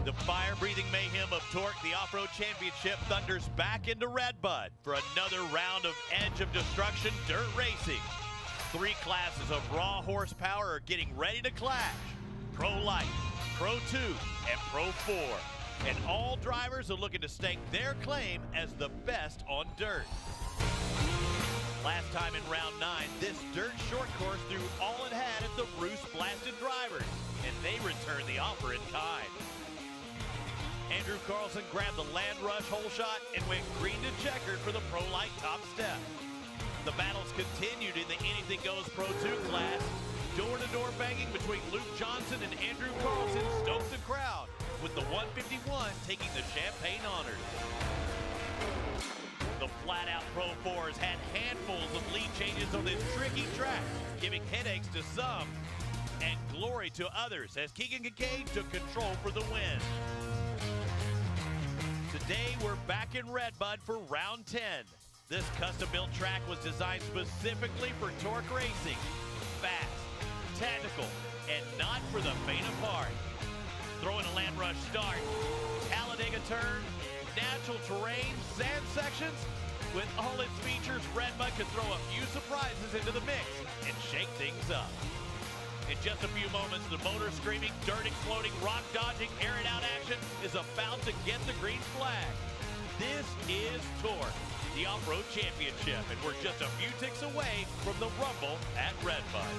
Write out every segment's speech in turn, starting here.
The fire-breathing mayhem of TORC, the Off-Road Championship, thunders back into Redbud for another round of Edge of Destruction dirt racing. 3 classes of raw horsepower are getting ready to clash. Pro Light, Pro 2, and Pro 4. And all drivers are looking to stake their claim as the best on dirt. Last time in round 9, this dirt short course threw all it had at the Bruce blasted drivers, and they returned the offer in kind. Andrew Carlson grabbed the Land Rush hole shot and went green to checkered for the Pro Light top step. The battles continued in the Anything Goes Pro 2 class. Door-to-door banging between Luke Johnson and Andrew Carlson stoked the crowd, with the 151 taking the champagne honors. The flat-out Pro 4s had handfuls of lead changes on this tricky track, giving headaches to some and glory to others as Keegan Kincaid took control for the win. Today, we're back in Redbud for round 10. This custom-built track was designed specifically for TORC racing. Fast, tactical, and not for the faint of heart. Throw in a Land Rush start, Talladega turn, natural terrain, sand sections. With all its features, Redbud can throw a few surprises into the mix and shake things up. In just a few moments, the motor screaming, dirt exploding, rock dodging, air it out action is about to get the green flag. This is TORC, the Off-Road Championship, and we're just a few ticks away from the Rumble at Redbud.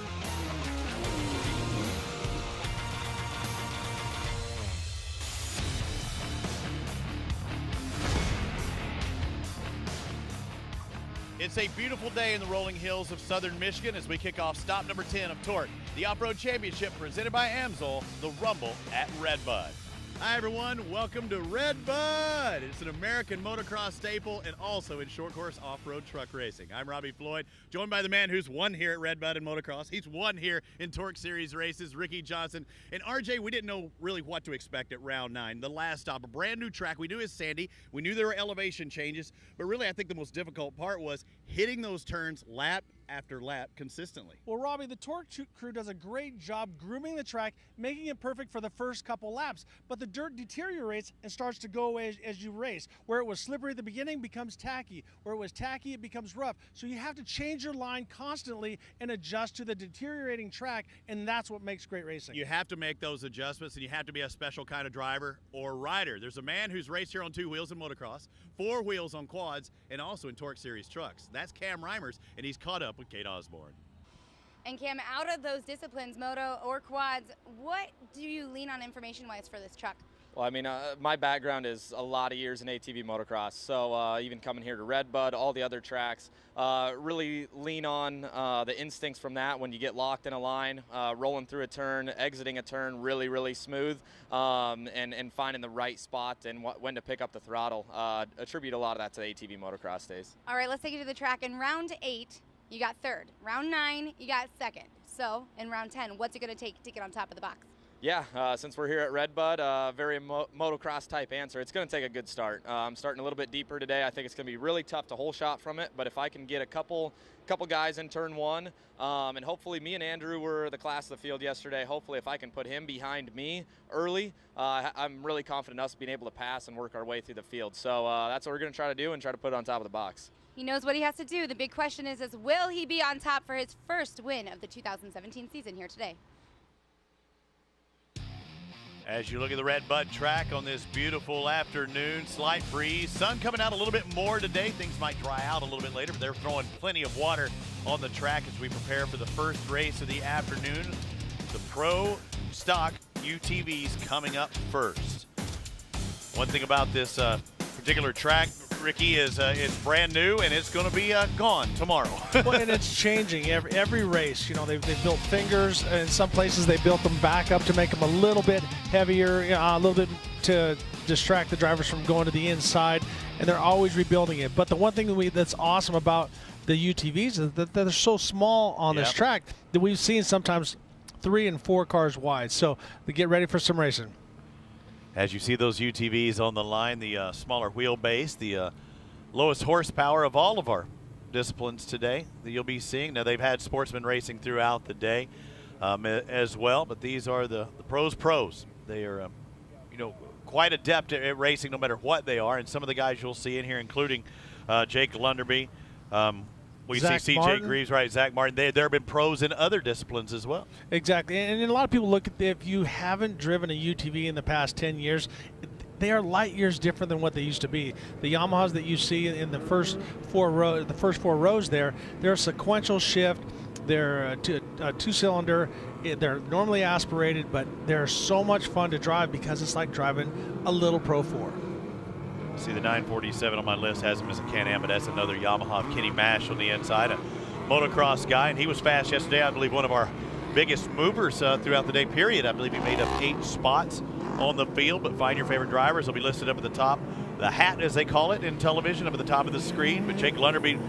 It's a beautiful day in the rolling hills of southern Michigan as we kick off stop number 10 of TORC, the Off-Road Championship presented by Amsoil, the Rumble at Redbud. Hi everyone, welcome to Redbud. It's an American motocross staple and also in short course off-road truck racing. I'm Robbie Floyd, joined by the man who's won here at Redbud in motocross. He's won here in TORC Series races, Ricky Johnson. And RJ, we didn't know really what to expect at round 9, the last stop, a brand new track. We knew it was sandy, we knew there were elevation changes, but really I think the most difficult part was hitting those turns lap after lap consistently. Well, Robbie, the TORC crew does a great job grooming the track, making it perfect for the first couple laps, but the dirt deteriorates and starts to go away as you race. Where it was slippery at the beginning becomes tacky. Where it was tacky, it becomes rough. So you have to change your line constantly and adjust to the deteriorating track, and that's what makes great racing. You have to make those adjustments, and you have to be a special kind of driver or rider. There's a man who's raced here on 2 wheels in motocross, 4 wheels on quads, and also in TORC Series trucks. That's Cam Reimers, and he's caught up with Kate Osborne. And Cam, out of those disciplines, moto or quads, what do you lean on information-wise for this truck? Well, I mean, my background is a lot of years in ATV motocross, so even coming here to Redbud, all the other tracks, really lean on the instincts from that when you get locked in a line, rolling through a turn, exiting a turn really, really smooth, and finding the right spot and when to pick up the throttle. Attribute a lot of that to the ATV motocross days. All right, let's take you to the track. In round 8, you got 3rd. Round 9, you got 2nd. So in round 10, what's it going to take to get on top of the box? Yeah, since we're here at Redbud, very motocross type answer. It's going to take a good start. I'm starting a little bit deeper today. I think it's going to be really tough to hole shot from it, but if I can get a couple guys in turn 1, and hopefully me and Andrew were the class of the field yesterday. Hopefully if I can put him behind me early, I'm really confident in us being able to pass and work our way through the field. So that's what we're going to try to do and try to put it on top of the box. He knows what he has to do. The big question is will he be on top for his first win of the 2017 season here today? As you look at the Redbud track on this beautiful afternoon, slight breeze, sun coming out a little bit more today. Things might dry out a little bit later, but they're throwing plenty of water on the track as we prepare for the first race of the afternoon. The Pro Stock UTVs coming up first. One thing about this particular track, Ricky, is it's brand new and it's going to be gone tomorrow. Well, and it's changing every race. You know, they've built fingers. In some places they built them back up to make them a little bit heavier, a little bit to distract the drivers from going to the inside, and they're always rebuilding it. But the one thing that's awesome about the UTVs is that they're so small on this track that we've seen sometimes 3 and 4 cars wide. So they get ready for some racing. As you see those UTVs on the line, the smaller wheelbase, the lowest horsepower of all of our disciplines today that you'll be seeing. Now, they've had sportsman racing throughout the day as well, but these are the pros. They are, quite adept at racing no matter what they are. And some of the guys you'll see in here, including Jake Lunderby. We Zach see CJ Martin. Greaves, right, Zach Martin. There have been pros in other disciplines as well. Exactly. And a lot of people look at if you haven't driven a UTV in the past 10 years, they are light years different than what they used to be. The Yamahas that you see in the first four rows there, they're a sequential shift. They're a two-cylinder. They're normally aspirated, but they're so much fun to drive because it's like driving a little Pro 4. See, the 947 on my list has him as a Can-Am, but that's another Yamaha of Kenny Mash on the inside, a motocross guy, and he was fast yesterday. I believe one of our biggest movers throughout the day period. I believe he made up 8 spots on the field, but find your favorite drivers. They'll be listed up at the top. The hat, as they call it in television, up at the top of the screen. But Jake Lunderby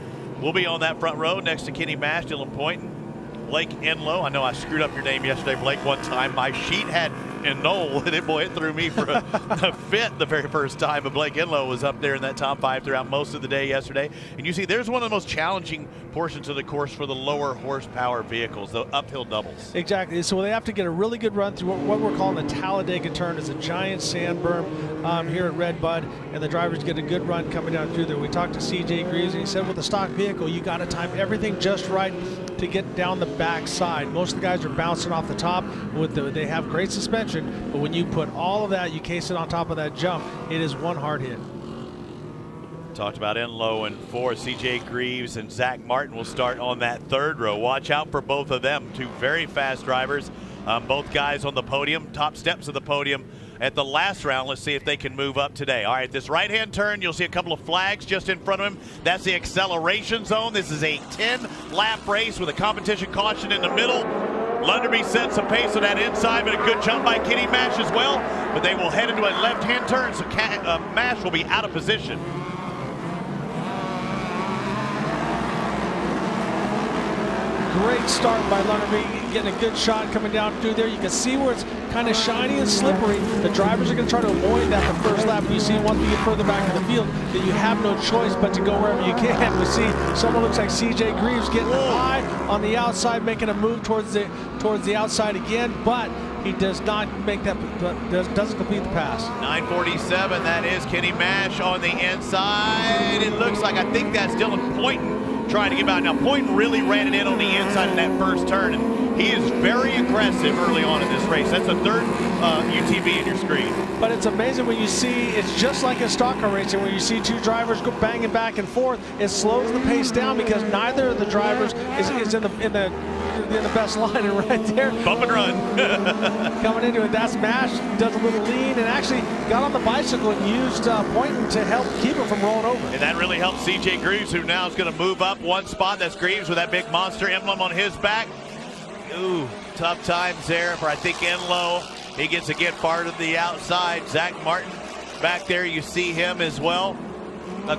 will be on that front row next to Kenny Mash, Dylan Poynton, Blake Enlow. I know I screwed up your name yesterday, Blake, one time. My sheet had Enlow, and it threw me for a fit the very first time. But Blake Enlow was up there in that top 5 throughout most of the day yesterday. And you see, there's one of the most challenging portions of the course for the lower horsepower vehicles, the uphill doubles. Exactly. So they have to get a really good run through what we're calling the Talladega turn. It's a giant sand berm here at Red Bud, and the drivers get a good run coming down through there. We talked to CJ Greaves, and he said with a stock vehicle, you got to time everything just right to get down the back side. Most of the guys are bouncing off the top. They have great suspension, but when you put all of that, you case it on top of that jump, it is one hard hit. Talked about Enlow and 4. CJ Greaves and Zach Martin will start on that third row. Watch out for both of them. 2 very fast drivers. Both guys on the podium, top steps of the podium at the last round. Let's see if they can move up today. All right, this right-hand turn, you'll see a couple of flags just in front of him. That's the acceleration zone. This is a 10-lap race with a competition caution in the middle. Lunderby sets some pace on that inside, but a good jump by Kenny Mash as well. But they will head into a left-hand turn, so Mash will be out of position. Great start by Lunderby, getting a good shot coming down through there. You can see where it's kind of shiny and slippery. The drivers are going to try to avoid that the first lap. You see once we get further back in the field that you have no choice but to go wherever you can. We see someone looks like CJ Greaves getting high on the outside, making a move towards the outside again, but he does not make that, doesn't complete the pass. 947, that is Kenny Mash on the inside. It looks like, I think that's Dylan Poynton trying to get out. Now, Poynton really ran it in on the inside in that first turn, and he is very aggressive early on in this race. That's the third UTV in your screen. But it's amazing when you see, it's just like in stock car racing, when you see 2 drivers go banging back and forth, it slows the pace down because neither of the drivers is in the best line. And right there, bump and run. coming into it, that's Mash, does a little lean and actually got on the bicycle and used Poynton to help keep him from rolling over. And that really helps CJ Greaves, who now is going to move up one spot. That's Greaves with that big monster emblem on his back. Ooh, tough times there for, I think, Enlow. He gets to get far to the outside. Zach Martin back there, you see him as well.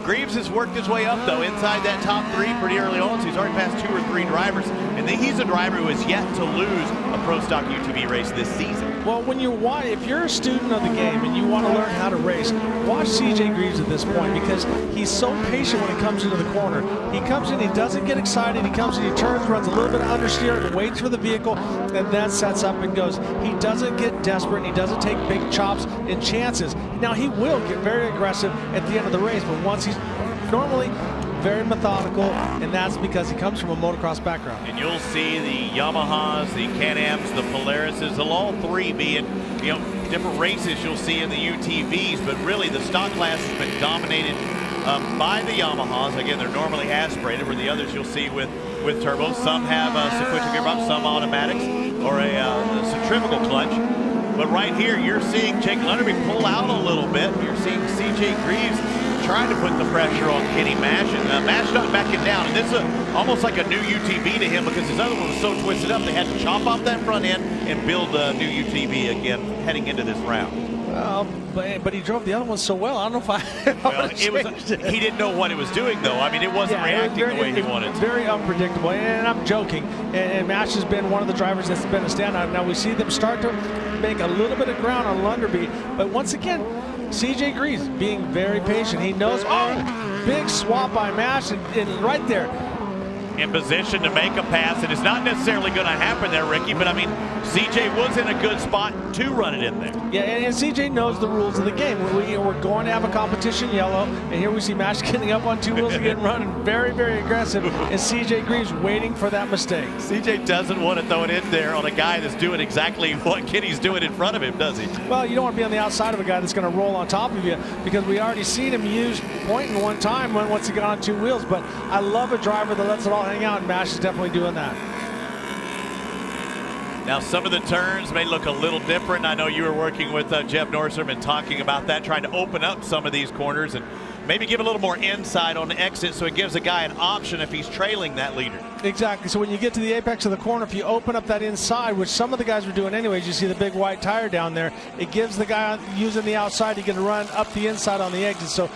Greaves has worked his way up, though, inside that top 3 pretty early on, so he's already passed 2 or 3 drivers. And he's a driver who has yet to lose a Pro Stock UTV race this season. Well, if you're a student of the game and you want to learn how to race, watch CJ Greaves at this point because he's so patient when he comes into the corner. He comes in, he doesn't get excited, he comes in, he turns, runs a little bit of understeer, and waits for the vehicle, and then sets up and goes. He doesn't get desperate, and he doesn't take big chops and chances. Now, he will get very aggressive at the end of the race, but once he's normally very methodical, and that's because he comes from a motocross background. And you'll see the Yamahas, the Can-Ams, the Polarises, they'll all 3 be in, different races you'll see in the UTVs, but really the stock class has been dominated by the Yamahas. Again, they're normally aspirated, where the others you'll see with turbos. Some have sequential gearbox, some automatics, or a centrifugal clutch. But right here, you're seeing Jake Lunderby pull out a little bit. You're seeing CJ Greaves trying to put the pressure on Kenny Mash, and Mash not backing down. And this is almost like a new UTV to him because his other one was so twisted up, they had to chop off that front end and build a new UTV again heading into this round. But he drove the other one so well. I don't know if he didn't know what it was doing, though. I mean, it wasn't reacting the way he wanted to. Very unpredictable, and I'm joking. And Mash has been one of the drivers that's been a standout. Now we see them start to make a little bit of ground on Lunderby, but once again, CJ Greaves being very patient. He knows, big swap by Mash, and right there. in position to make a pass, and it's not necessarily going to happen there, Ricky, but I mean, CJ was in a good spot to run it in there. Yeah, and CJ knows the rules of the game. We're going to have a competition yellow, and here we see Mash getting up on 2 wheels again, running very, very aggressive, and CJ Greaves waiting for that mistake. CJ doesn't want to throw it in there on a guy that's doing exactly what Kenny's doing in front of him, does he? Well, you don't want to be on the outside of a guy that's going to roll on top of you, because we already seen him use pointing one time once he got on 2 wheels, but I love a driver that lets it all hang out, and Mash is definitely doing that. Now, some of the turns may look a little different. I know you were working with Jeff Nordstrom and talking about that, trying to open up some of these corners and maybe give a little more inside on the exit so it gives a guy an option if he's trailing that leader. Exactly. So when you get to the apex of the corner, if you open up that inside, which some of the guys were doing anyways, you see the big white tire down there, it gives the guy using the outside to get to run up the inside on the exit. So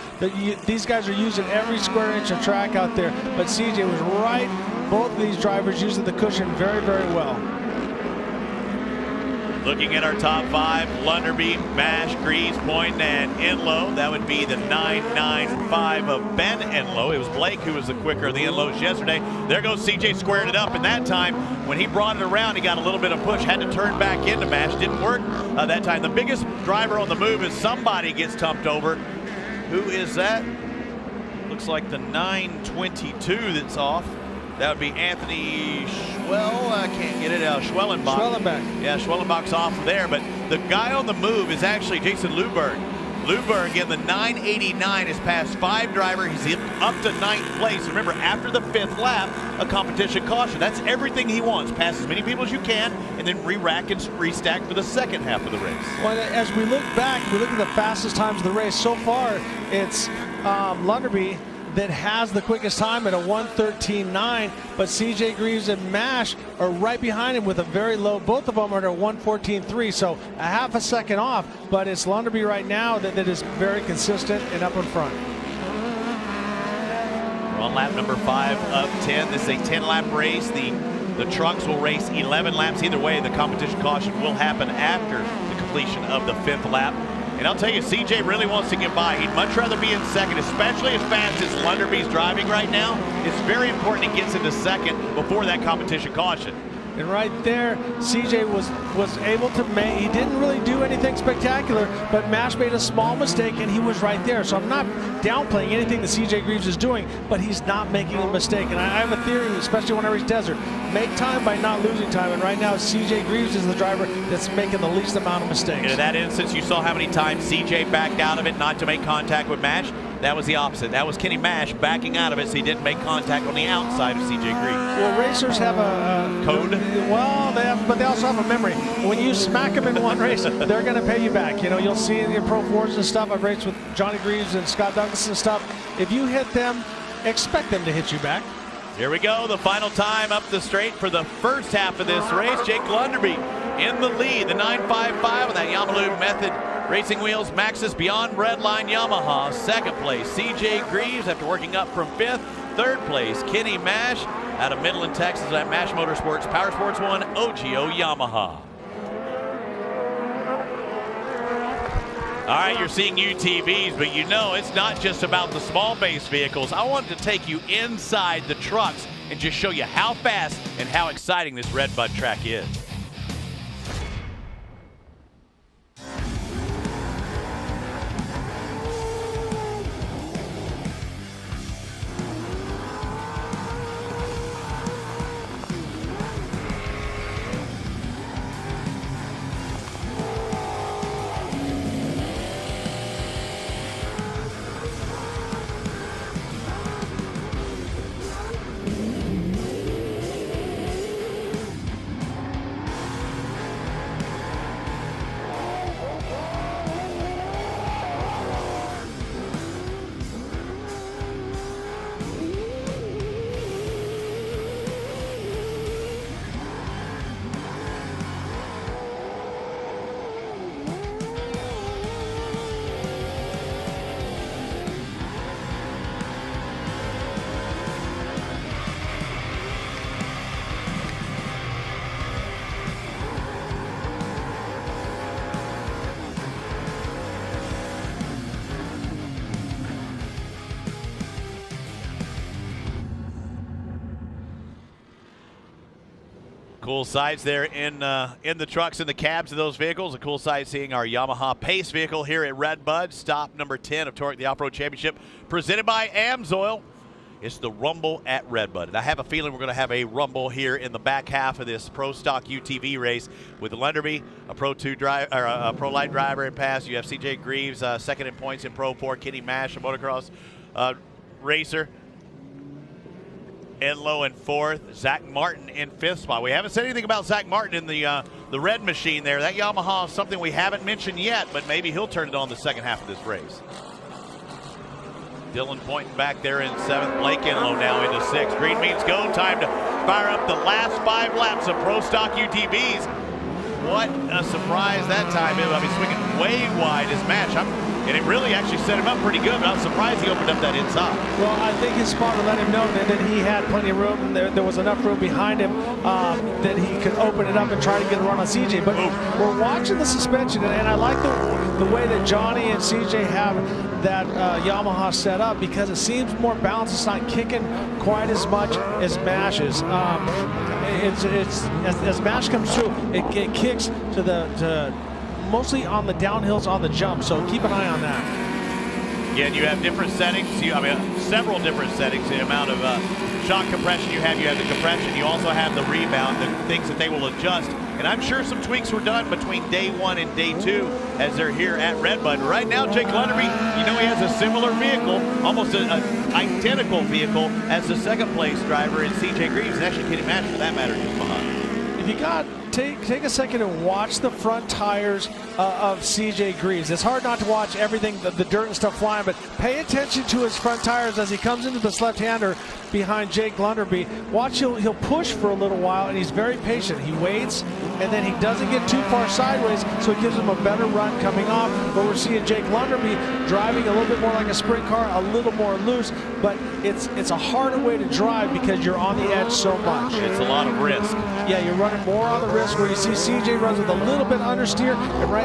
these guys are using every square inch of track out there, but CJ was right. Both of these drivers using the cushion very, very well. Looking at our top 5, Lunderby, Mash, Greaves, Point, and Enlow. That would be the 995 of Ben Enlow. It was Blake who was the quicker of the Enlows yesterday. There goes CJ squaring it up, and that time when he brought it around, he got a little bit of push, had to turn back into Mash. Didn't work that time. The biggest driver on the move is somebody gets tumped over. Who is that? Looks like the 922 that's off. That would be Anthony I can't get it out. Schwellenbach. Yeah, Schwellenbach's off there, but the guy on the move is actually Jason Luberg. Luberg in the 989 has passed 5 drivers. He's up to 9th place. Remember, after the 5th lap, a competition caution. That's everything he wants. Pass as many people as you can, and then re-rack and restack for the second half of the race. Well, as we look back, we look at the fastest times of the race. So far, it's Lunderby that has the quickest time at a 1:13.9, but CJ Greaves and Mash are right behind him with a very low. Both of them are at a 1:14.3, so a half a second off, but it's Lunderby right now that is very consistent and up in front. We're on lap number 5 of 10. This is a 10-lap race. The trucks will race 11 laps either way. The competition caution will happen after the completion of the 5th lap. And I'll tell you, CJ really wants to get by. He'd much rather be in second, especially as fast as Lunderby's driving right now. It's very important he gets into second before that competition caution. And right there, CJ was able to make, he didn't really do anything spectacular, but Mash made a small mistake and he was right there. So I'm not downplaying anything that CJ Greaves is doing, but he's not making a mistake. And I have a theory, especially when I race desert, make time by not losing time. And right now, CJ Greaves is the driver that's making the least amount of mistakes. And in that instance, you saw how many times CJ backed out of it not to make contact with Mash. That was the opposite. That was Kenny Mash backing out of it so he didn't make contact on the outside of CJ Greaves. Well, racers have a code. Well, but they also have a memory. When you smack them in one race, they're going to pay you back. You know, you'll see in your Pro 4s and stuff. I've raced with Johnny Greaves and Scott Douglas and stuff. If you hit them, expect them to hit you back. Here we go, the final time up the straight for the first half of this race. Jake Lunderby in the lead, the 955 with that Yamaha Method Racing Wheels Maxxis Beyond Breadline Yamaha. Second place, CJ Greaves after working up from 5th. Third place, Kenny Mash out of Midland, Texas at Mash Motorsports Power Sports 1 OGO Yamaha. All right, you're seeing UTVs, but you know it's not just about the small base vehicles. I wanted to take you inside the trucks and just show you how fast and how exciting this Redbud track is. Cool sights there in the trucks and the cabs of those vehicles. A cool sight seeing our Yamaha Pace vehicle here at Red Bud. Stop number 10 of TORC, the Off-Road Championship, presented by AMSOIL. It's the Rumble at Red Bud. And I have a feeling we're going to have a Rumble here in the back half of this Pro Stock UTV race with Lunderby, a Pro 2 drive or a Pro Light driver in pass. You have CJ Greaves, second in points in Pro 4. Kenny Mash, a motocross racer. Enlow in fourth, Zach Martin in fifth spot. We haven't said anything about Zach Martin in the red machine there. That Yamaha is something we haven't mentioned yet, but maybe he'll turn it on the second half of this race. Dylan pointing back there in seventh. Blake Enlow now into sixth. Green means go. Time to fire up the last 5 laps of Pro Stock UTVs. What a surprise that time. I mean, swinging way wide his match. And it really actually set him up pretty good, but I was surprised he opened up that inside. Well, I think his spotter let him know that he had plenty of room. There was enough room behind him that he could open it up and try to get a run on CJ. But we're watching the suspension, and I like the way that Johnny and CJ have that Yamaha set up, because it seems more balanced. It's not kicking quite as much as Mash's. As Mash comes through, it kicks to mostly on the downhills on the jump, so keep an eye on that. Again, you have different settings. Several different settings. The amount of shock compression you have the compression. You also have the rebound, the things that they will adjust. And I'm sure some tweaks were done between day 1 and day 2 as they're here at Red Bud. Right now, Jake Lunderby, he has a similar vehicle, almost an identical vehicle as the second place driver in CJ Greaves, and actually Kenny Mash for that matter just behind. If you got take a second and watch the front tires of CJ Greaves. It's hard not to watch everything, the dirt and stuff flying, but pay attention to his front tires as he comes into this left-hander behind Jake Lunderby. Watch, he'll push for a little while, and he's very patient. He waits, and then he doesn't get too far sideways, so it gives him a better run coming off. But we're seeing Jake Lunderby driving a little bit more like a sprint car, a little more loose, but it's a harder way to drive because you're on the edge so much. It's a lot of risk. Yeah, you're running more on the risk, where you see CJ runs with a little bit understeer,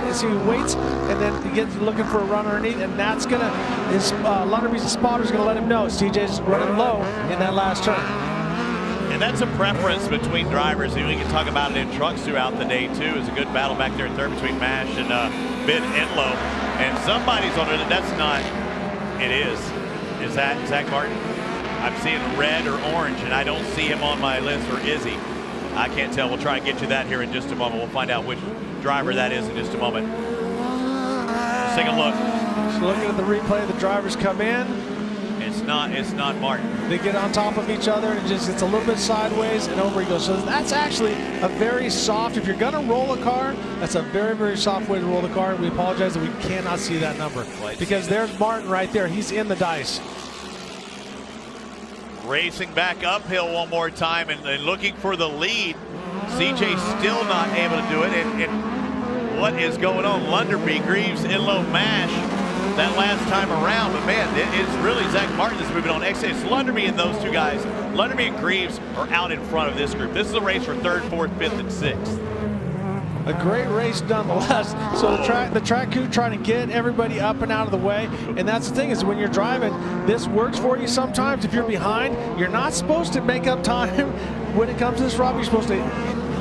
and see he waits, and then he gets looking for a run underneath, and that's gonna, Lunderby's spotter's gonna let him know CJ's running low in that last turn. And that's a preference between drivers. We can talk about it in trucks throughout the day too. It's a good battle back there in third between Mash and Ben Enlow. And somebody's on it. That's not. It is. Is that Zach Martin? I'm seeing red or orange, and I don't see him on my list. Or is he? I can't tell. We'll try and get you that here in just a moment. We'll find out which driver that is in just a moment. Let's take a look. Just looking at the replay, the drivers come in. It's not Martin. They get on top of each other, and it's a little bit sideways, and over he goes. So that's actually a very soft, if you're gonna roll a car, that's a very, very soft way to roll the car. And we apologize that we cannot see that number, because there's Martin right there. He's in the dice. Racing back uphill one more time and looking for the lead. CJ still not able to do it. And what is going on? Lunderby, Greaves, Enlow, Mash that last time around. But man, it's really Zach Martin that's moving on. It's Lunderby and those two guys. Lunderby and Greaves are out in front of this group. This is a race for third, fourth, fifth, and sixth. A great race nonetheless. So the track crew trying to get everybody up and out of the way. And that's the thing, is when you're driving, this works for you sometimes. If you're behind, you're not supposed to make up time. When it comes to this, Rob, you're supposed to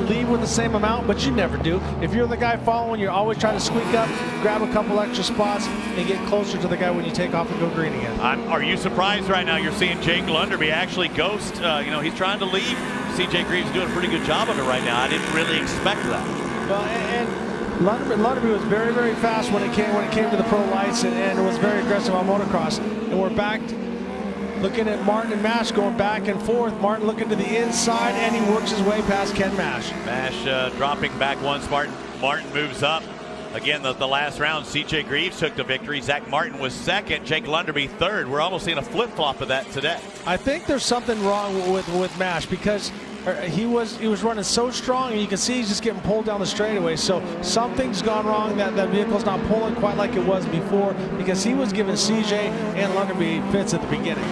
leave with the same amount, but you never do. If you're the guy following, you're always trying to squeak up, grab a couple extra spots, and get closer to the guy when you take off and go green again. Are you surprised right now? You're seeing Jake Lunderby actually ghost. He's trying to leave. CJ Greaves doing a pretty good job of it right now. I didn't really expect that. Well, and Lunderby was very, very fast when it came to the pro lights, and was very aggressive on motocross. And we're back looking at Martin and Mash going back and forth. Martin looking to the inside, and he works his way past Ken Mash. Mash dropping back once. Martin moves up. Again, the last round, CJ Greaves took the victory. Zach Martin was second. Jake Lunderby third. We're almost seeing a flip-flop of that today. I think there's something wrong with Mash, because he was running so strong, and you can see he's just getting pulled down the straightaway. So something's gone wrong. That vehicle's not pulling quite like it was before, because he was giving CJ and Lunderby fits at the beginning.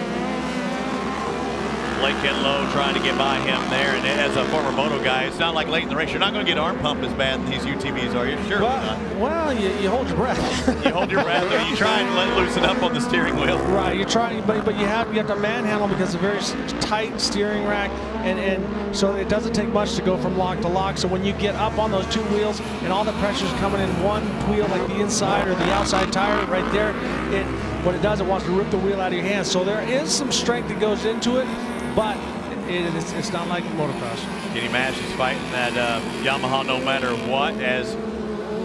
Blake Lowe trying to get by him there, and as a former moto guy, it's not like late in the race. You're not going to get arm pump as bad in these UTVs, are you? Sure. Well, you hold your breath. You hold your breath, or you try and let loosen up on the steering wheel. Right, you're trying, but you have to manhandle because it's a very tight steering rack, and so it doesn't take much to go from lock to lock. So when you get up on those two wheels and all the pressure's coming in one wheel, like the inside or the outside tire right there, what it does, it wants to rip the wheel out of your hands. So there is some strength that goes into it, but it's not like motocross. Kenny Mash is fighting that Yamaha no matter what, as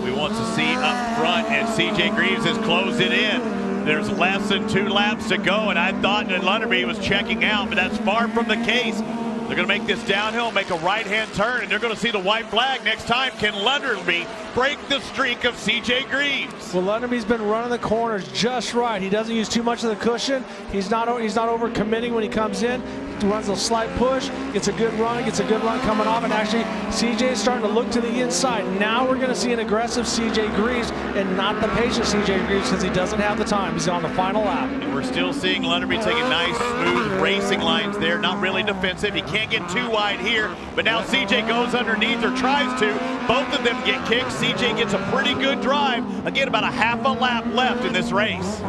we want to see up front, and CJ Greaves has closed it in. There's less than 2 laps to go, and I thought that Lunderby was checking out, but that's far from the case. They're going to make this downhill, make a right-hand turn, and they're going to see the white flag next time. Can Lunderby break the streak of CJ Greaves? Well, Lunderby's been running the corners just right. He doesn't use too much of the cushion. He's not over-committing when he comes in. He runs a slight push, gets a good run coming off, and actually CJ is starting to look to the inside. Now we're going to see an aggressive CJ Greaves and not the patient CJ Greaves because he doesn't have the time. He's on the final lap. And we're still seeing Lunderby taking nice, smooth racing lines there, not really defensive. He can't get too wide here, but now CJ goes underneath or tries to. Both of them get kicked. CJ gets a pretty good drive. Again, about a half a lap left in this race.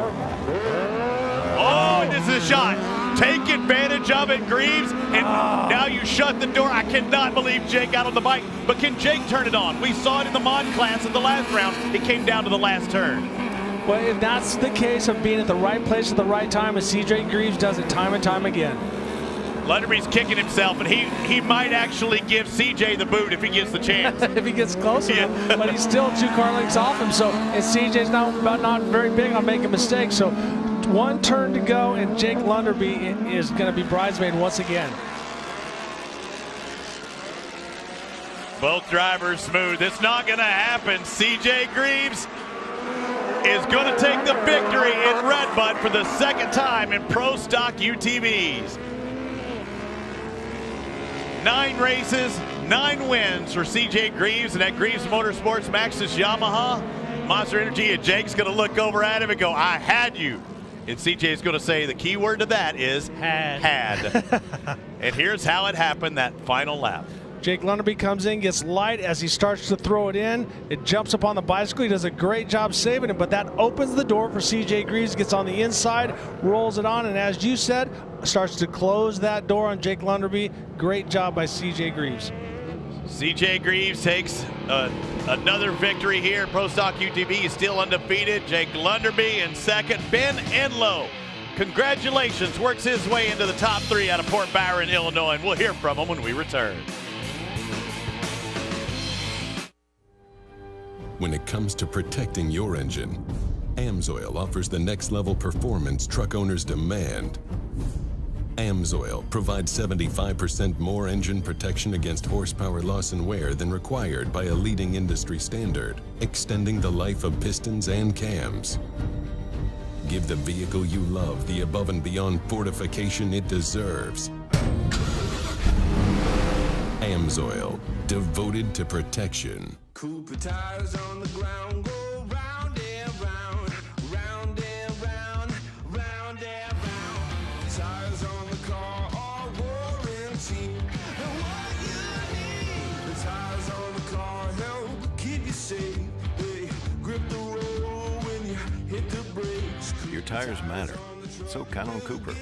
Oh, and this is a shot. Take advantage of it, Greaves, and now you shut the door. I cannot believe Jake got on the bike, but can Jake turn it on? We saw it in the mod class in the last round. It came down to the last turn. Well, if that's the case of being at the right place at the right time, and CJ Greaves does it time and time again. Lunderby's kicking himself, and he might actually give CJ the boot if he gets the chance. If he gets close enough, but he's still 2 car lengths off him, so and CJ's not very big on making mistakes, so 1 turn to go, and Jake Lunderby is going to be bridesmaid once again. Both drivers smooth. It's not going to happen. CJ Greaves is going to take the victory in Redbud for the 2nd time in Pro Stock UTVs. 9 races, 9 wins for CJ Greaves, and at Greaves Motorsports Maxxis Yamaha, Monster Energy, and Jake's going to look over at him and go, "I had you." And CJ's going to say the key word to that is had. And here's how it happened that final lap. Jake Lunderby comes in, gets light as he starts to throw it in. It jumps up on the bicycle. He does a great job saving it, but that opens the door for CJ Greaves, gets on the inside, rolls it on, and as you said, starts to close that door on Jake Lunderby. Great job by CJ Greaves. CJ Greaves takes another victory here. Pro Stock UTV is still undefeated. Jake Lunderby in 2nd. Ben Enlow, congratulations, works his way into the top 3 out of Port Byron, Illinois, and we'll hear from him when we return. When it comes to protecting your engine, AMSOIL offers the next level performance truck owners demand. AMSOIL provides 75% more engine protection against horsepower loss and wear than required by a leading industry standard, extending the life of pistons and cams. Give the vehicle you love the above and beyond fortification it deserves. AMSOIL, devoted to protection. Cooper tires on the ground, go round and round, round and round, round and round. Tires on the car are warranty. And what you need, the tires on the car help keep you safe. They grip the road when you hit the brakes. Your tires matter. So count on Cooper,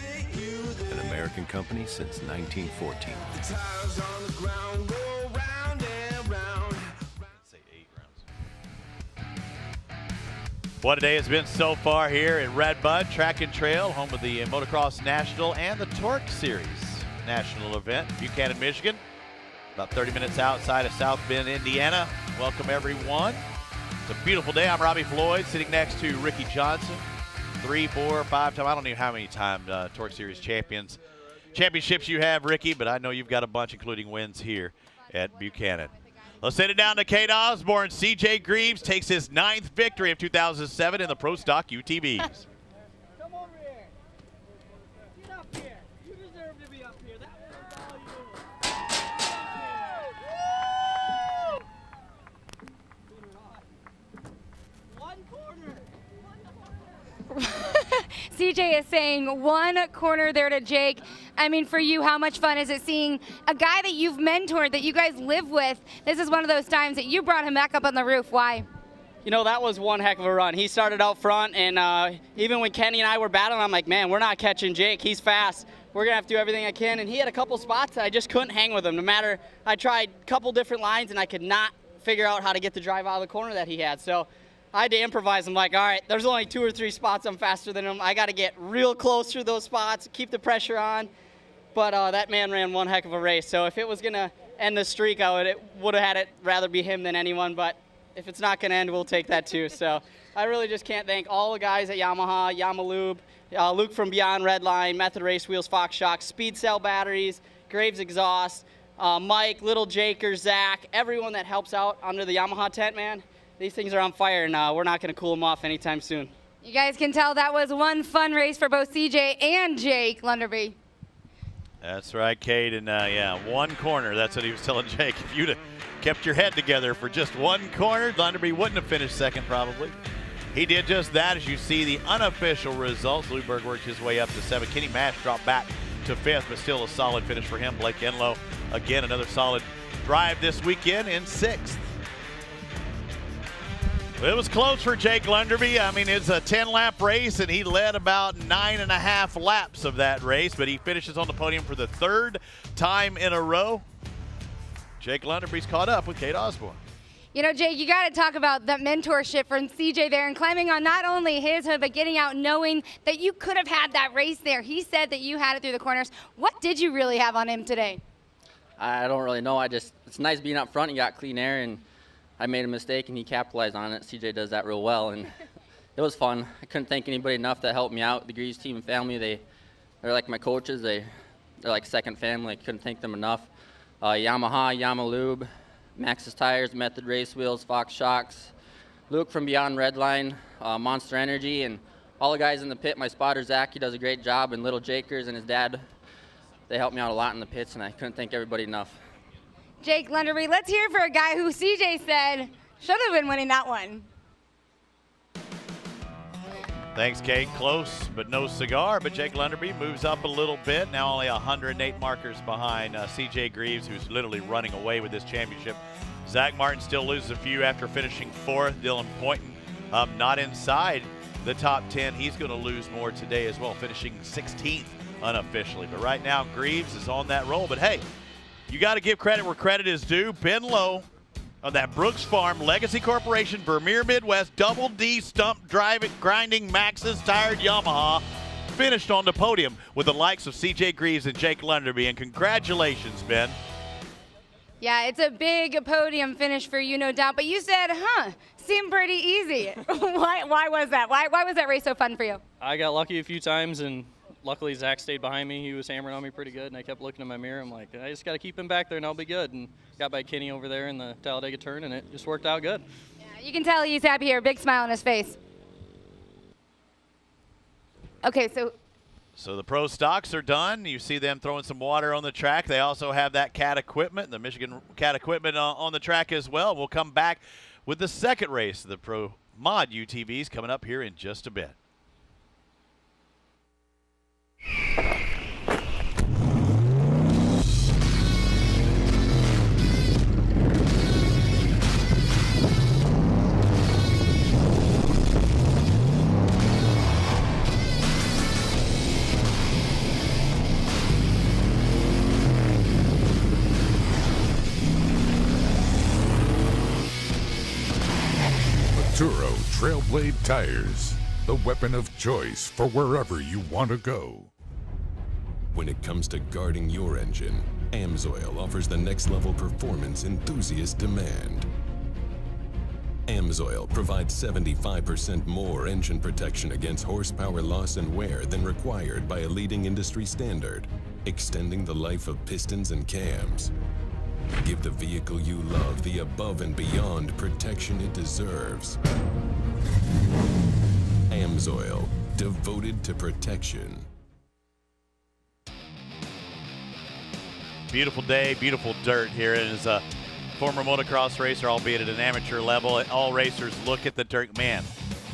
an American company since 1914. The tires on the ground go round and round. What a day it's been so far here at Redbud Track and Trail, home of the Motocross National and the TORC Series national event, Buchanan, Michigan. About 30 minutes outside of South Bend, Indiana. Welcome everyone. It's a beautiful day. I'm Robbie Floyd, sitting next to Ricky Johnson. 3, 4, 5 time. I don't know how many time TORC Series championships you have, Ricky, but I know you've got a bunch, including wins here at Buchanan. Let's send it down to Kate Osborne. CJ Greaves takes his 9th victory of 2007 in the Pro Stock UTVs. Come over here. Get up here. You deserve to be up here. That was all you. One corner. CJ is saying 1 corner there to Jake. I mean, for you, how much fun is it seeing a guy that you've mentored, that you guys live with? This is one of those times that you brought him back up on the roof. Why? You know, that was one heck of a run. He started out front, and even when Kenny and I were battling, I'm like, man, we're not catching Jake. He's fast. We're going to have to do everything I can. And he had a couple spots that I just couldn't hang with him. No matter, I tried a couple different lines, and I could not figure out how to get the drive out of the corner that he had. So I had to improvise. I'm like, all right, there's only 2 or 3 spots I'm faster than him. I got to get real close through those spots, keep the pressure on. But that man ran one heck of a race. So if it was going to end the streak, I would have had it rather be him than anyone. But if it's not going to end, we'll take that too. So I really just can't thank all the guys at Yamaha, Yamalube, Luke from Beyond Redline, Method Race Wheels, Fox Shocks, Speed Cell Batteries, Graves Exhaust, Mike, Little Jaker, Zach, everyone that helps out under the Yamaha tent, man. These things are on fire, and we're not going to cool them off anytime soon. You guys can tell that was one fun race for both CJ and Jake Lunderby. That's right, Kate. And, yeah, 1 corner. That's what he was telling Jake. If you'd have kept your head together for just 1 corner, Lunderby wouldn't have finished second probably. He did just that. As you see the unofficial results, Luberg worked his way up to 7. Kenny Mash dropped back to 5th, but still a solid finish for him. Blake Enlow, again, another solid drive this weekend in 6th. It was close for Jake Lunderby. I mean, it's a 10-lap race, and he led about 9.5 laps of that race, but he finishes on the podium for the 3rd time in a row. Jake Lunderby's caught up with Kate Osborne. You know, Jake, you got to talk about that mentorship from CJ there and climbing on not only his hood, but getting out knowing that you could have had that race there. He said that you had it through the corners. What did you really have on him today? I don't really know. It's nice being up front. You got clean air, and I made a mistake, and he capitalized on it. CJ does that real well, and it was fun. I couldn't thank anybody enough that helped me out. The Greaves team and family, they're like my coaches. They're like second family. I couldn't thank them enough. Yamaha, Yamalube, Maxxis Tires, Method Race Wheels, Fox Shocks, Luke from Beyond Redline, Monster Energy, and all the guys in the pit. My spotter, Zach, he does a great job, and Little Jakers and his dad, they helped me out a lot in the pits, and I couldn't thank everybody enough. Jake Lunderby, let's hear for a guy who CJ said should have been winning that one. Thanks, Kate. Close, but no cigar. But Jake Lunderby moves up a little bit. Now only 108 markers behind CJ Greaves, who's literally running away with this championship. Zach Martin still loses a few after finishing 4th. Dylan Poynton not inside the top 10. He's going to lose more today as well, finishing 16th unofficially. But right now, Greaves is on that roll. But hey, you got to give credit where credit is due. Ben Lowe on that Brooks Farm Legacy Corporation Vermeer Midwest Double D Stump Driving Grinding Maxxis Tired Yamaha finished on the podium with the likes of CJ Greaves and Jake Lunderby. And congratulations, Ben. Yeah, it's a big podium finish for you, no doubt. But you said, seemed pretty easy. Why was that? Why was that race so fun for you? I got lucky a few times, and luckily Zach stayed behind me. He was hammering on me pretty good, and I kept looking in my mirror. I'm like, I just got to keep him back there, and I'll be good. And got by Kenny over there in the Talladega turn, and it just worked out good. Yeah, you can tell he's happy here. Big smile on his face. Okay, So the pro stocks are done. You see them throwing some water on the track. They also have that CAT equipment, the Michigan CAT equipment on the track as well. We'll come back with the second race of the Pro Mod UTVs coming up here in just a bit. Turo Trailblade Tires, the weapon of choice for wherever you want to go. When it comes to guarding your engine, AMSOIL offers the next level performance enthusiasts demand. AMSOIL provides 75% more engine protection against horsepower loss and wear than required by a leading industry standard, extending the life of pistons and cams. Give the vehicle you love the above and beyond protection it deserves. AMSOIL, devoted to protection. Beautiful day, beautiful dirt here. It is a former motocross racer, albeit at an amateur level. All racers look at the dirt. Man,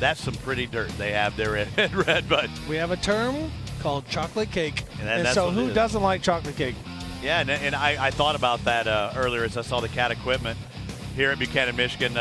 That's some pretty dirt they have there at Redbud. We have a term called chocolate cake. And that's so what it who is. doesn't like chocolate cake? Yeah, and I thought about that earlier as I saw the CAT equipment here at Buchanan, Michigan,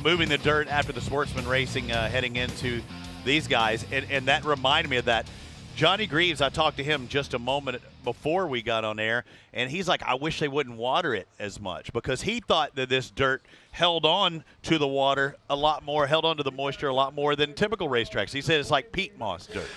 moving the dirt after the Sportsman Racing heading into these guys. And that reminded me of that. Johnny Greaves, I talked to him just a moment before we got on air, and he's like, I wish they wouldn't water it as much because he thought that this dirt held on to the water a lot more, held on to the moisture a lot more than typical racetracks. He said it's like peat moss dirt.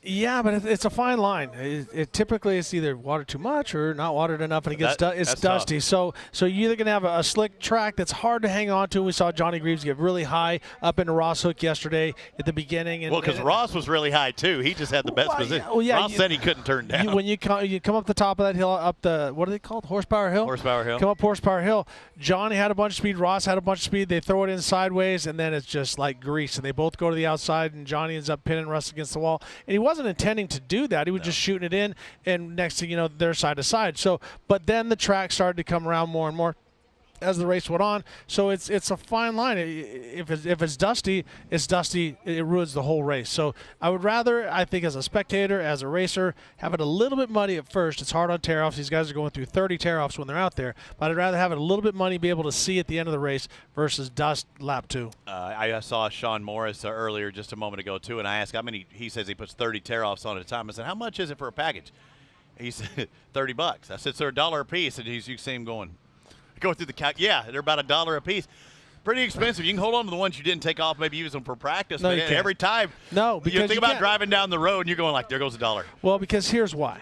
Yeah, but it's a fine line. It typically it's either watered too much or not watered enough, and it gets it's dusty. So you're either going to have a slick track that's hard to hang on to. We saw Johnny Greaves get really high up into Ross Hook yesterday at the beginning. And, because Ross was really high too. He just had the best position. Ross said he couldn't turn down. When you come up the top of that hill, up the what are they called? Horsepower Hill. Horsepower Hill. Come up Horsepower Hill. Johnny had a bunch of speed. Ross had a bunch of speed. They throw it in sideways, and then it's just like grease. And they both go to the outside, and Johnny ends up pinning Russ against the wall. And he wasn't intending to do that. He was just shooting it in, and next thing you know, they're side to side. So, but then the track started to come around more and more as the race went on. So it's a fine line. If it's dusty, it's dusty. It ruins the whole race. So I would rather, I think, as a spectator, as a racer, have it a little bit muddy at first. It's hard on tear-offs. These guys are going through 30 tear-offs when they're out there. But I'd rather have it a little bit muddy, be able to see at the end of the race versus dust lap 2. I saw Sean Morris earlier just a moment ago too, and I asked how many. He says he puts 30 tear-offs on at a time. I said, how much is it for a package? He said $30. I said, so $1 a piece, and you see him going through the calc. Yeah, they're about $1 a piece. Pretty expensive. You can hold on to the ones you didn't take off, maybe use them for practice. No, but you can't. every time, because you think you about can't. driving down the road and you're going like, there goes $1. Well, because here's why.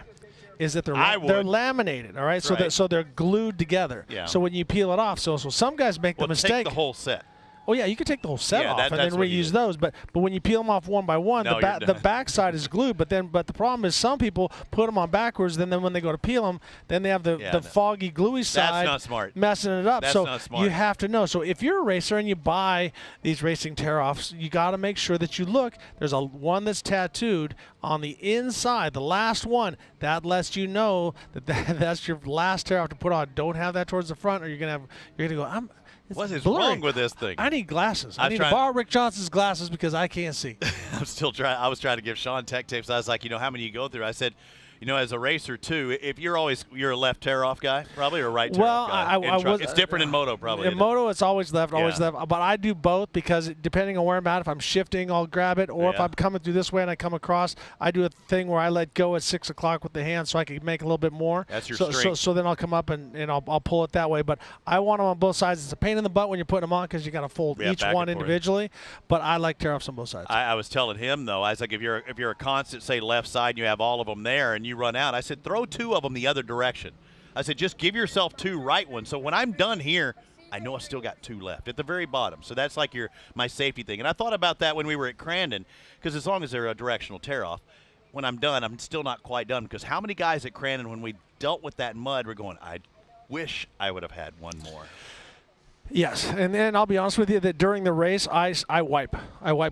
Is that they're laminated, all right? So they're glued together. Yeah. So when you peel it off, so some guys make the mistake. Take the whole set. Oh, yeah, you can take the whole set off and then that's what reuse those. But when you peel them off one by one, No, the backside is glued. But the problem is some people put them on backwards. Then when they go to peel them, then they have the foggy, gluey side not smart. messing it up. That's so not smart. you have to know. So if you're a racer and you buy these racing tear-offs, you got to make sure that you look. There's one that's tattooed on the inside, the last one. That lets you know that's your last tear-off to put on. Don't have that towards the front, or you're gonna go. What is blurry. wrong with this thing? I need glasses. I need to borrow Rick Johnson's glasses because I can't see. I'm still trying. I was trying to give Sean tech tips. I was like, how many you go through? I said, as a racer too, if you're a left tear-off guy, probably, or a right tear-off guy. Well, it's different in moto, probably. In moto, it's always left, But I do both because depending on where I'm at, if I'm shifting, I'll grab it. Or if I'm coming through this way and I come across, I do a thing where I let go at 6 o'clock with the hand so I can make a little bit more. That's your strength. So then I'll come up and I'll pull it that way. But I want them on both sides. It's a pain in the butt when you're putting them on because you got to fold each one individually. But I like tear-offs on both sides. I was telling him, though, I was like, if you're a constant, say, left side, and you have all of them there and you run out, I said, throw 2 of them the other direction. I said, just give yourself 2 right ones. So when I'm done here, I know I still got 2 left at the very bottom. So that's like my safety thing. And I thought about that when we were at Crandon, because as long as they're a directional tear-off, when I'm done, I'm still not quite done. Because how many guys at Crandon, when we dealt with that mud, were going, I wish I would have had one more. Yes, and then I'll be honest with you that during the race, I wipe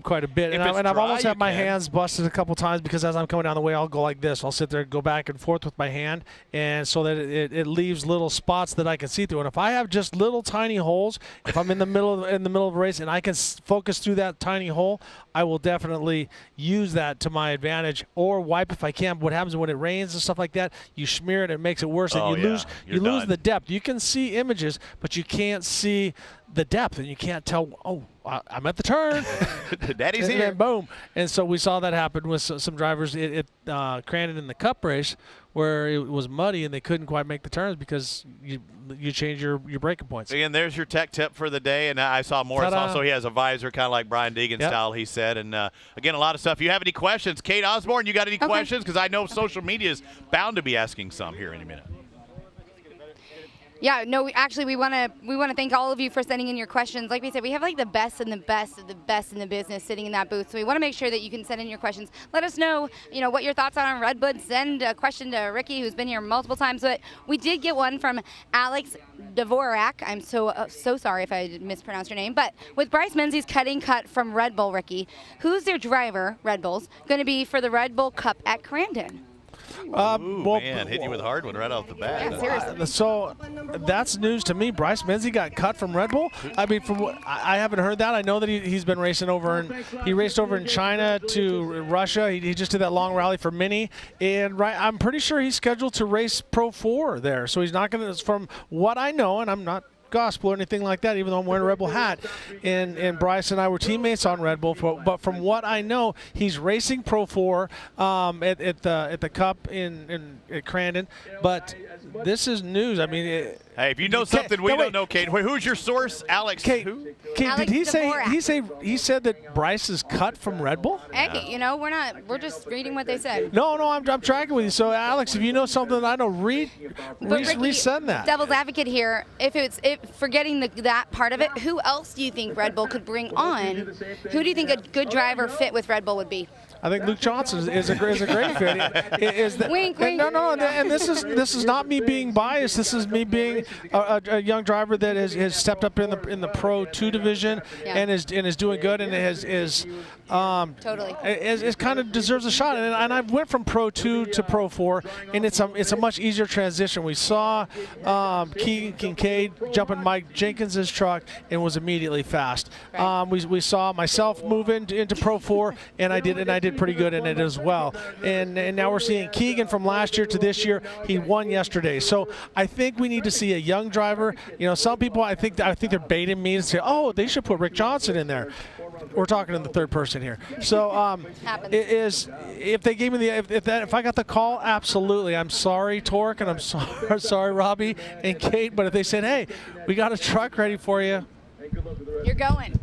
quite a bit, and I've almost had my hands busted a couple times because as I'm coming down the way, I'll go like this. I'll sit there and go back and forth with my hand, and so that it leaves little spots that I can see through. And if I have just little tiny holes, if I'm in the middle of a race and I can focus through that tiny hole, I will definitely use that to my advantage, or wipe if I can. But what happens when it rains and stuff like that? You smear it, and it makes it worse, and you lose the depth. You can see images, but you can't see the depth, and you can't tell, I'm at the turn. Daddy's and here. then boom. And so we saw that happen with some drivers at Crandon in the Cup race where it was muddy and they couldn't quite make the turns because you change your braking points. Again, there's your tech tip for the day. And I saw Morris Ta-da. also. He has a visor kind of like Brian Deegan style, he said. And, again, a lot of stuff. If you have any questions, Kate Osborne, you got any questions? Because I know social media is bound to be asking some here in a minute. Yeah, no, we want to thank all of you for sending in your questions. Like we said, we have like the best and the best of the best in the business sitting in that booth. So we want to make sure that you can send in your questions. Let us know, what your thoughts are on Redbud. Send a question to Ricky, who's been here multiple times. But we did get one from Alex Dvorak. I'm so sorry if I mispronounced your name. But with Bryce Menzies cutting cut from Red Bull, Ricky, who's their driver, Red Bull's, going to be for the Red Bull Cup at Crandon? Ooh, man, hitting you with a hard one right off the bat. Yeah, seriously. So that's news to me. Bryce Menzie got cut from Red Bull. I mean, from what I haven't heard that. I know that he's been racing over, and he raced over in China to Russia. He just did that long rally for Mini, and I'm pretty sure he's scheduled to race Pro 4 there. So he's not going to, from what I know, and I'm not gospel or anything like that, even though I'm wearing a Red Bull hat, and Bryce and I were teammates on Red Bull, but from what I know, he's racing Pro 4 at the Cup at Crandon, but this is news. I mean, hey, if you know something we don't know, Kate, who's your source? Alex. Kate, Alex did he say Dvorak. he said that Bryce is cut from Red Bull? Hey, you know, we're just reading what they said. No, I'm tracking with you. So Alex, if you know something that I know, resend that. Devil's advocate here. If forgetting that part of it, who else do you think Red Bull could bring on? Who do you think a good driver fit with Red Bull would be? I think Luke Johnson is a great fit. Wink, wink. No, and this is not me being biased. This is me being a young driver that has stepped up in the Pro 2 division and is doing good and is kind of deserves a shot. And I went from Pro 2 to Pro 4, and it's a much easier transition. We saw Keegan Kincaid jump in Mike Jenkins' truck and was immediately fast. Right. We saw myself move into Pro 4, and I did pretty good in it as well. And now we're seeing Keegan from last year to this year. He won yesterday. So I think we need to see a young driver. You know, some people I think they're baiting me and say, oh, they should put Rick Johnson in there. We're talking in the third person here. So if they gave me if I got the call, absolutely. I'm sorry, TORC, and I'm sorry, Robbie and Kate. But if they said, hey, we got a truck ready for you, you're going.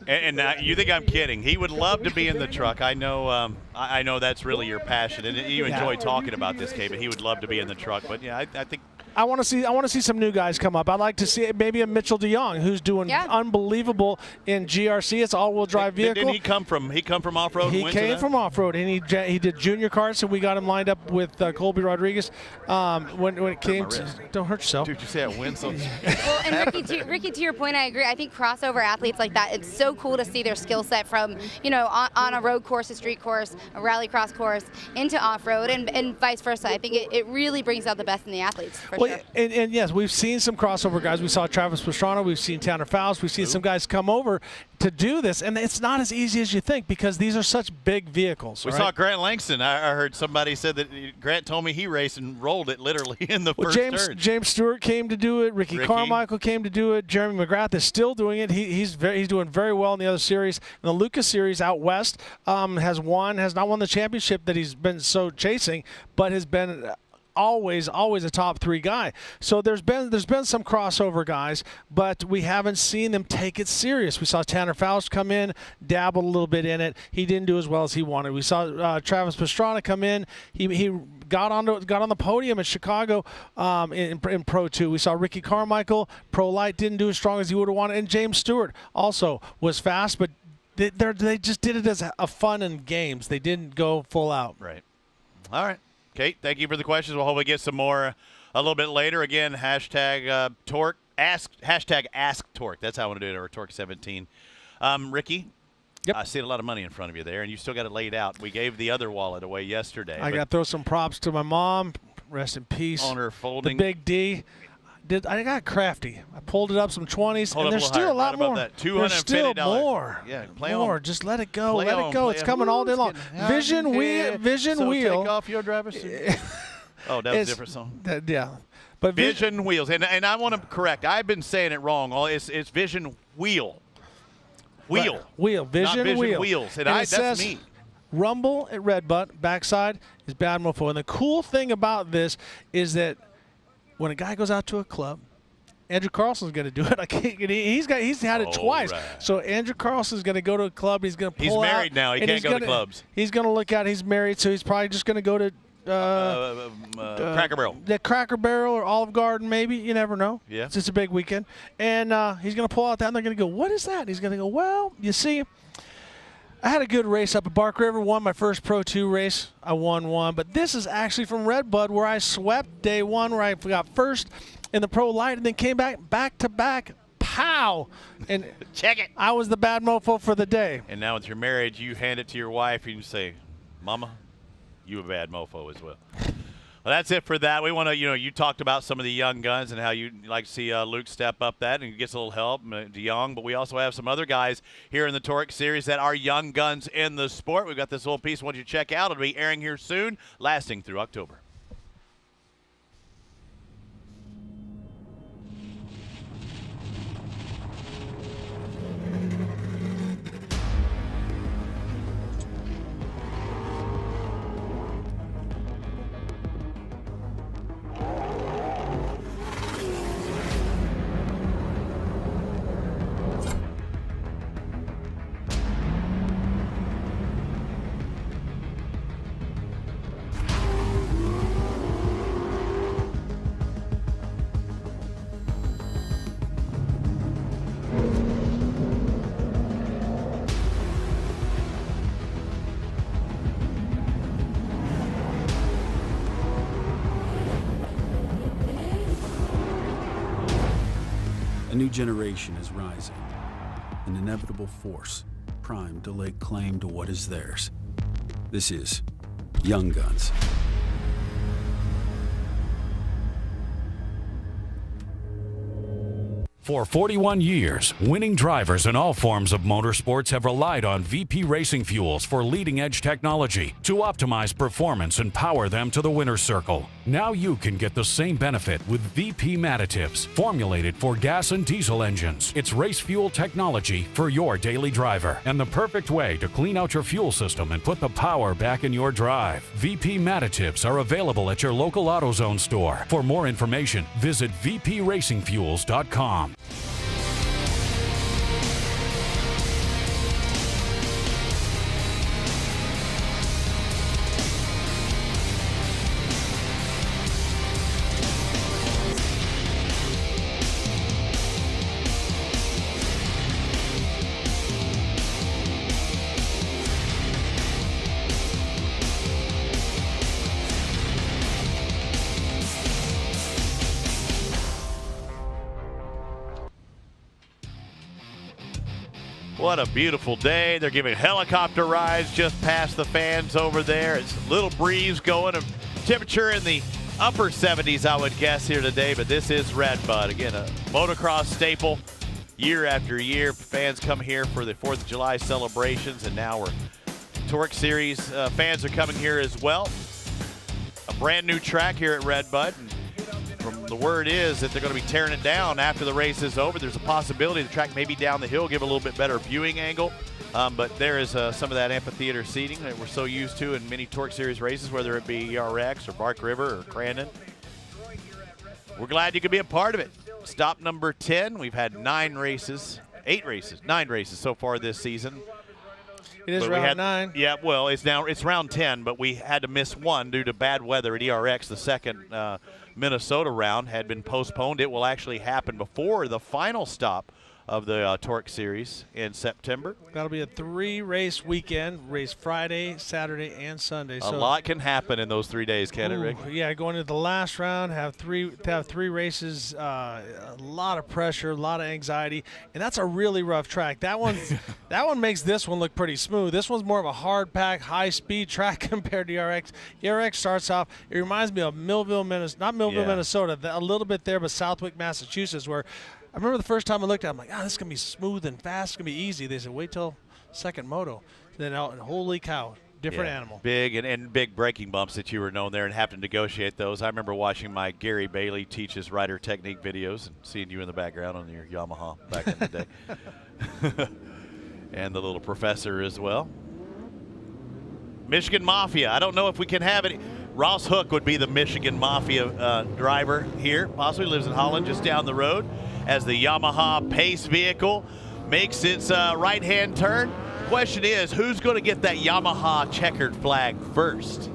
And you think I'm kidding? He would love to be in the truck. I know. I know that's really your passion, and you enjoy talking about this, Kate. But he would love to be in the truck. But yeah, I think. I want to see some new guys come up. I'd like to see maybe a Mitchell DeYoung who's doing unbelievable in GRC. It's all-wheel drive vehicle. Didn't he come from off-road? He came from off-road, and he did junior karts, and we got him lined up with Colby Rodriguez. When it came to, don't hurt yourself. Dude, you say I win so. Well, and Ricky, to your point, I agree. I think crossover athletes like that, it's so cool to see their skill set from on a road course, a street course, a rallycross course, into off-road, and vice versa. I think it really brings out the best in the athletes. For sure. And yes, we've seen some crossover guys. We saw Travis Pastrana. We've seen Tanner Faust. We've seen some guys come over to do this, and it's not as easy as you think because these are such big vehicles. We saw Grant Langston. I heard somebody said that Grant told me he raced and rolled it literally in the first turn. James Stewart came to do it. Ricky Carmichael came to do it. Jeremy McGrath is still doing it. He's doing very well in the other series. In the Lucas series out west, has not won the championship that he's been so chasing, but has been always a top 3 guy. So there's been some crossover guys, but we haven't seen them take it serious. We saw Tanner Faust come in, dabbled a little bit in it. He didn't do as well as he wanted. We saw Travis Pastrana come in. He got on the podium in Chicago in Pro 2. We saw Ricky Carmichael, Pro Light, didn't do as strong as he would have wanted, and James Stewart also was fast, but they just did it as a fun and games. They didn't go full out. Right. All right. Kate, thank you for the questions. We'll hopefully get some more a little bit later. Again, hashtag TORC, hashtag Ask TORC. That's how I want to do it, or TORC17. Ricky, I see a lot of money in front of you there, and you still got it laid out. We gave the other wallet away yesterday. I got to throw some props to my mom. Rest in peace. On her folding. The Big D. I got crafty. I pulled it up some 20s, and there's still a lot more. There's still more. Yeah, more. Just let it go. Let it go. It's coming all day long. Vision Wheel. Take off your driver's seat. Oh, that was a different song. Yeah. But Vision Wheels. And I want to correct. I've been saying it wrong. It's Vision Wheel. Wheel. Wheel. Vision Wheel. Wheels. And that's me. Rumble at Red Butt. Backside is Bad Mofo. And the cool thing about this is that when a guy goes out to a club, Andrew Carlson's going to do it. He's had it twice. Right. So Andrew Carlson's going to go to a club. He's going to pull out. He's married now. He can't go to clubs. He's going to look at. He's married, so he's probably just going to go to Cracker Barrel. The Cracker Barrel or Olive Garden, maybe. You never know. Yeah. It's a big weekend, and he's going to pull out that, and they're going to go, "What is that?" And he's going to go, "Well, you see, I had a good race up at Bark River, won my first Pro 2 race. I won one, but this is actually from Red Bud where I swept day 1, where I got first in the Pro Light and then came back to back, pow, and check it. I was the bad mofo for the day." And now with your marriage, you hand it to your wife and you say, "Mama, You a bad mofo as well. Well, that's it for that. We want to, you talked about some of the young guns and how you like to see Luke step up that and he gets a little help, DeYoung. But we also have some other guys here in the TORC series that are young guns in the sport. We've got this little piece I want you to check out. It'll be airing here soon, lasting through October. A new generation is rising, an inevitable force primed to lay claim to what is theirs. This is Young Guns. For 41 years, winning drivers in all forms of motorsports have relied on VP Racing Fuels for leading-edge technology to optimize performance and power them to the winner's circle. Now you can get the same benefit with VP Additives, formulated for gas and diesel engines. It's race fuel technology for your daily driver and the perfect way to clean out your fuel system and put the power back in your drive. VP Additives are available at your local AutoZone store. For more information, visit vpracingfuels.com. What a beautiful day. They're giving helicopter rides just past the fans over there. It's a little breeze going. A temperature in the upper 70s, I would guess, here today. But this is Red Bud. Again, a motocross staple year after year. Fans come here for the 4th of July celebrations. And now we're TORC Series. Fans are coming here as well. A brand new track here at Red Bud. From the word is that they're going to be tearing it down after the race is over. There's a possibility the track may be down the hill, give a little bit better viewing angle. But there is some of that amphitheater seating that we're so used to in many TORC Series races, whether it be ERX or Bark River or Crandon. We're glad you could be a part of it. Stop number 10. We've had 9 races so far this season. It is round 9. Yeah, well, it's round 10, but we had to miss one due to bad weather at ERX. The second Minnesota round had been postponed. It will actually happen before the final stop of the TORC Series in September. That'll be a 3-race weekend, race Friday, Saturday, and Sunday. A lot can happen in those 3 days, can it, Rick? Yeah, going into the last round, have three races, a lot of pressure, a lot of anxiety, and that's a really rough track. That one makes this one look pretty smooth. This one's more of a hard pack, high-speed track compared to ERX. ERX starts off, it reminds me of Millville, Minnesota, a little bit there, but Southwick, Massachusetts, where I remember the first time I looked at it, I'm like, this is going to be smooth and fast. It's going to be easy. They said, wait till second moto. Then, holy cow, different animal. Big and big braking bumps that you were known there and have to negotiate those. I remember watching my Gary Bailey teach his rider technique videos and seeing you in the background on your Yamaha back in the day. And the little professor as well. Michigan Mafia. I don't know if we can have it. Ross Hook would be the Michigan Mafia driver here. Possibly lives in Holland, just down the road, as the Yamaha Pace vehicle makes its right-hand turn. Question is, who's going to get that Yamaha checkered flag first?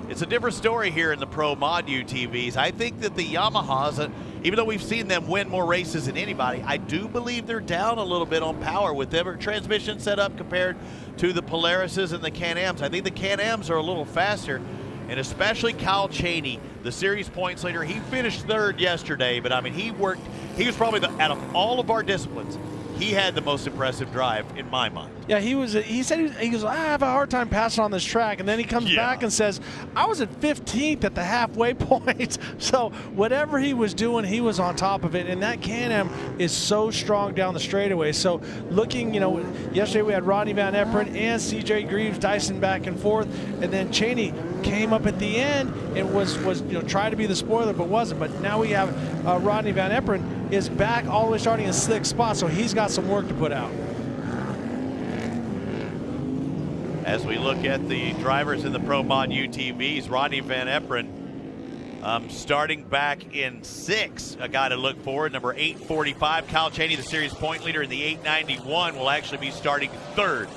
It's a different story here in the Pro Mod UTVs. I think that the Yamahas, even though we've seen them win more races than anybody, I do believe they're down a little bit on power with their transmission setup compared to the Polarises and the Can-Ams. I think the Can-Ams are a little faster. And especially Kyle Cheney, the series points leader. He finished 3rd yesterday, but I mean, he was probably out of all of our disciplines, he had the most impressive drive in my mind. Yeah, he said he goes, I have a hard time passing on this track, and then he comes back and says, I was at 15th at the halfway point. So whatever he was doing, he was on top of it, and that Can-Am is so strong down the straightaway. So looking, yesterday we had Rodney Van Eperen and CJ Greaves dicing back and forth, and then Cheney came up at the end and was trying to be the spoiler but wasn't. But now we have Rodney Van Eperen is back all the way starting in 6th spot, so he's got some work to put out. As we look at the drivers in the Pro Mod UTVs, Rodney Van Eperen starting back in 6th. A guy to look forward, number 845. Kyle Cheney, the series point leader in the 891, will actually be starting 3rd.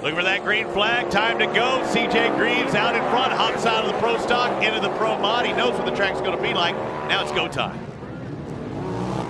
Looking for that green flag. Time to go. CJ Greaves out in front, hops out of the Pro Stock into the Pro Mod. He knows what the track's going to be like. Now it's go time.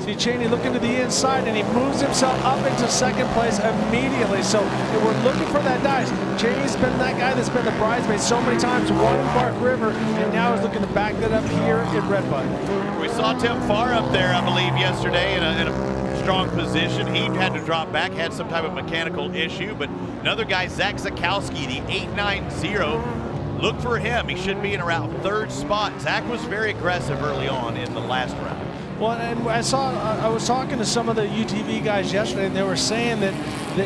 See Cheney looking to the inside, and he moves himself up into 2nd place immediately. So we're looking for that dice. Cheney's been that guy that's been the bridesmaid so many times, won in Park River, and now he's looking to back that up here in Red Bud. We saw Tim Farr up there, I believe, yesterday in a strong position. He had to drop back, had some type of mechanical issue, but another guy, Zach Zakowski, the 890. Look for him. He should be in around 3rd spot. Zach was very aggressive early on in the last round. Well, and I was talking to some of the UTV guys yesterday, and they were saying that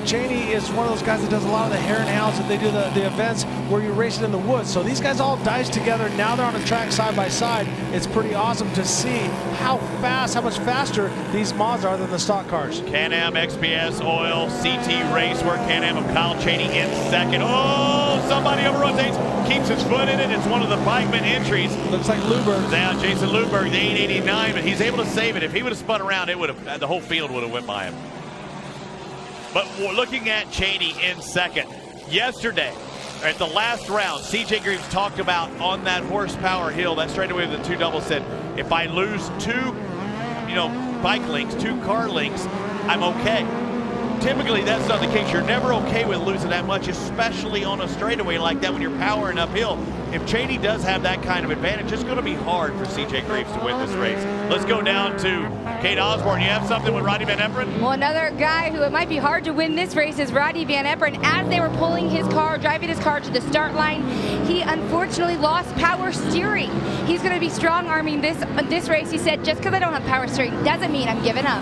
Cheney is one of those guys that does a lot of the hare and hounds, that they do the events where you're racing in the woods. So these guys all dice together. Now they're on the track side by side. It's pretty awesome to see how much faster these mods are than the stock cars. Can-Am, XPS, Oil, CT Race, where Can-Am of Kyle Cheney in 2nd. Oh, somebody overruns Ace, keeps his foot in it. It's one of the bikeman entries. Looks like Luberg. Down Jason Luberg, the 889, but he's able to save it. If he would have spun around, it would have, the whole field would have went by him. But we're looking at Cheney in 2nd. Yesterday, at the last round, CJ Greaves talked about on that horsepower hill, that straightaway with the 2 doubles, said, if I lose 2, bike links, 2 car links, I'm okay. Typically, that's not the case. You're never okay with losing that much, especially on a straightaway like that when you're powering uphill. If Cheney does have that kind of advantage, it's going to be hard for CJ Greaves to win this race. Let's go down to Kate Osborne. You have something with Rodney Van Eperen? Well, another guy who it might be hard to win this race is Rodney Van Eperen. As they were pulling his car, driving his car to the start line, he unfortunately lost power steering. He's going to be strong-arming this race. He said, just because I don't have power steering doesn't mean I'm giving up.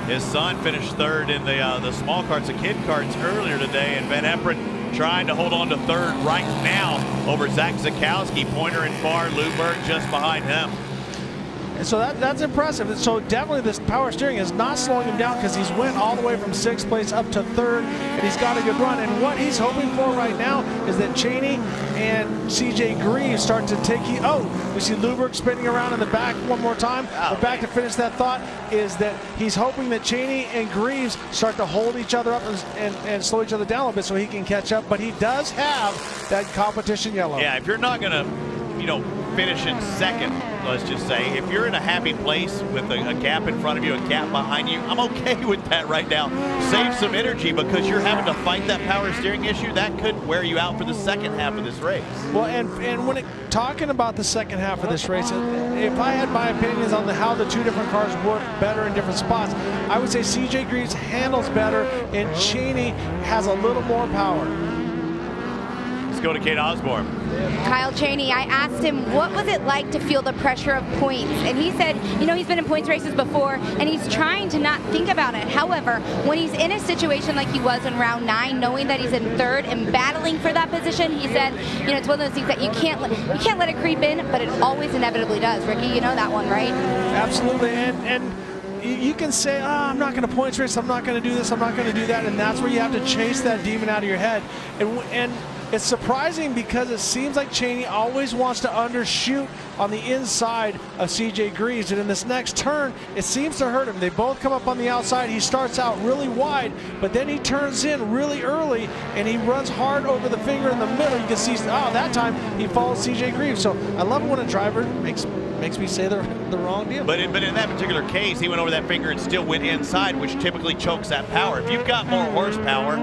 His son finished 3rd in the small karts, the kid karts earlier today, and Van Eperen trying to hold on to 3rd right now over Zach Zakowski. Pointer and Farr, Luberg just behind him. And so that's impressive. So definitely this power steering is not slowing him down, because he's went all the way from 6th place up to 3rd, and he's got a good run. And what he's hoping for right now is that Cheney and CJ Greaves start to take heat. Oh, we see Luberg spinning around in the back one more time. But back to finish that thought is that he's hoping that Cheney and Greaves start to hold each other up and slow each other down a little bit so he can catch up. But he does have that competition yellow. Yeah, if you're not going to, finish in 2nd, let's just say, if you're in a happy place with a gap in front of you, a gap behind you, I'm okay with that right now. Save some energy, because you're having to fight that power steering issue. That could wear you out for the 2nd half of this race. Well, and when talking about the 2nd half of this race, if I had my opinions on how the 2 different cars work better in different spots, I would say CJ Greaves handles better and Cheney has a little more power. Let's go to Kate Osborne. Kyle Cheney, I asked him what was it like to feel the pressure of points, and he said, he's been in points races before, and he's trying to not think about it. However, when he's in a situation like he was in round 9, knowing that he's in 3rd and battling for that position, he said, it's one of those things that you can't let it creep in, but it always inevitably does. Ricky, you know that one, right? Absolutely, and you can say, I'm not going to points race, I'm not going to do this, I'm not going to do that, and that's where you have to chase that demon out of your head. And it's surprising, because it seems like Cheney always wants to undershoot on the inside of CJ Greaves, and in this next turn, it seems to hurt him. They both come up on the outside. He starts out really wide, but then he turns in really early, and he runs hard over the finger in the middle. You can see, that time he follows CJ Greaves. So I love it when a driver makes me say the wrong deal. But in that particular case, he went over that finger and still went inside, which typically chokes that power. If you've got more horsepower,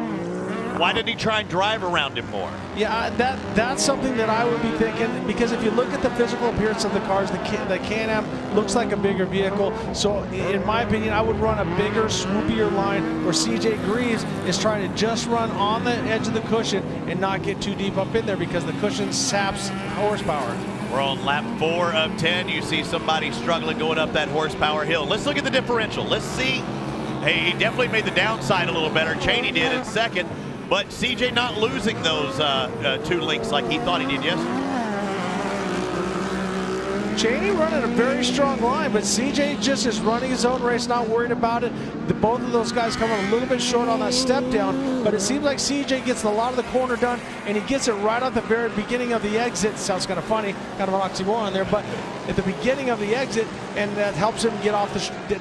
Why didn't he try and drive around him more? Yeah, that's something that I would be thinking, because if you look at the physical appearance of the cars, the Can-Am looks like a bigger vehicle. So in my opinion, I would run a bigger, swoopier line where CJ Greaves is trying to just run on the edge of the cushion and not get too deep up in there, because the cushion saps horsepower. We're on lap 4 of 10. You see somebody struggling going up that horsepower hill. Let's look at the differential. Let's see. Hey, he definitely made the downside a little better. Cheney did in second. But CJ not losing those 2 links like he thought he did yesterday. Cheney running a very strong line, but CJ just is running his own race, not worried about it. Both of those guys coming a little bit short on that step down, but it seems like CJ gets a lot of the corner done, and he gets it right at the very beginning of the exit. Sounds kind of funny, kind of an oxymoron there, but at the beginning of the exit, and that helps him get off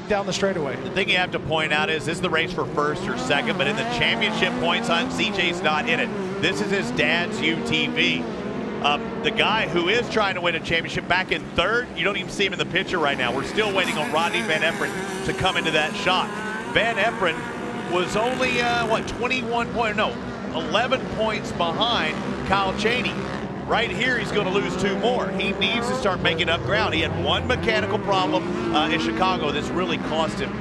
down the straightaway. The thing you have to point out is this is the race for first or second, but in the championship points on, CJ's not in it. This is his dad's UTV. The guy who is trying to win a championship back in third, you don't even see him in the picture right now. We're still waiting on Rodney Van Eperen to come into that shot. Van Eperen was only, 11 points behind Kyle Cheney. Right here, he's going to lose 2 more. He needs to start making up ground. He had one mechanical problem in Chicago that's really cost him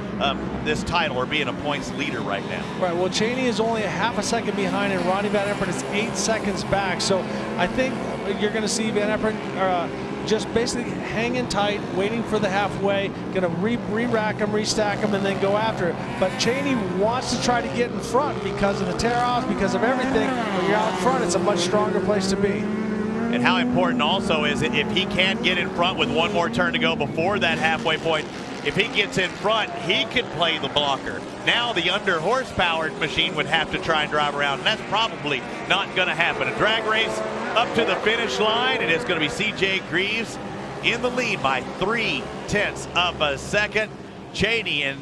this title, or being a points leader right now. Right, well, Cheney is only a half a second behind, and Rodney Van Eperen is 8 seconds back. So I think you're going to see Van Eperen just basically hanging tight, waiting for the halfway, going to re-rack him, restack him, and then go after it. But Cheney wants to try to get in front because of the tear-offs, because of everything. When you're out front, it's a much stronger place to be. And how important also is it if he can't get in front with one more turn to go before that halfway point, if he gets in front, he could play the blocker. Now the under horsepowered machine would have to try and drive around, and that's probably not going to happen. A drag race up to the finish line, and it's going to be CJ Greaves in the lead by 0.3 of a second. Cheney in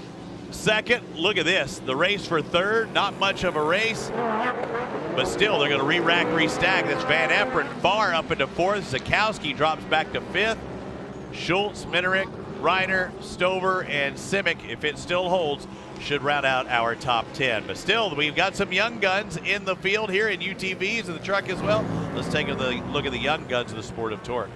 second. Look at this, the race for third, not much of a race, but still they're going to re-rack, restack. That's Van Eperen far up into fourth. Zakowski drops back to fifth. Schultz, Minerick, Reiner, Stover, and Simic, if it still holds, should round out our top 10. But still, we've got some young guns in the field here in UTVs and the truck as well. Let's take a look at the young guns of the sport of torque.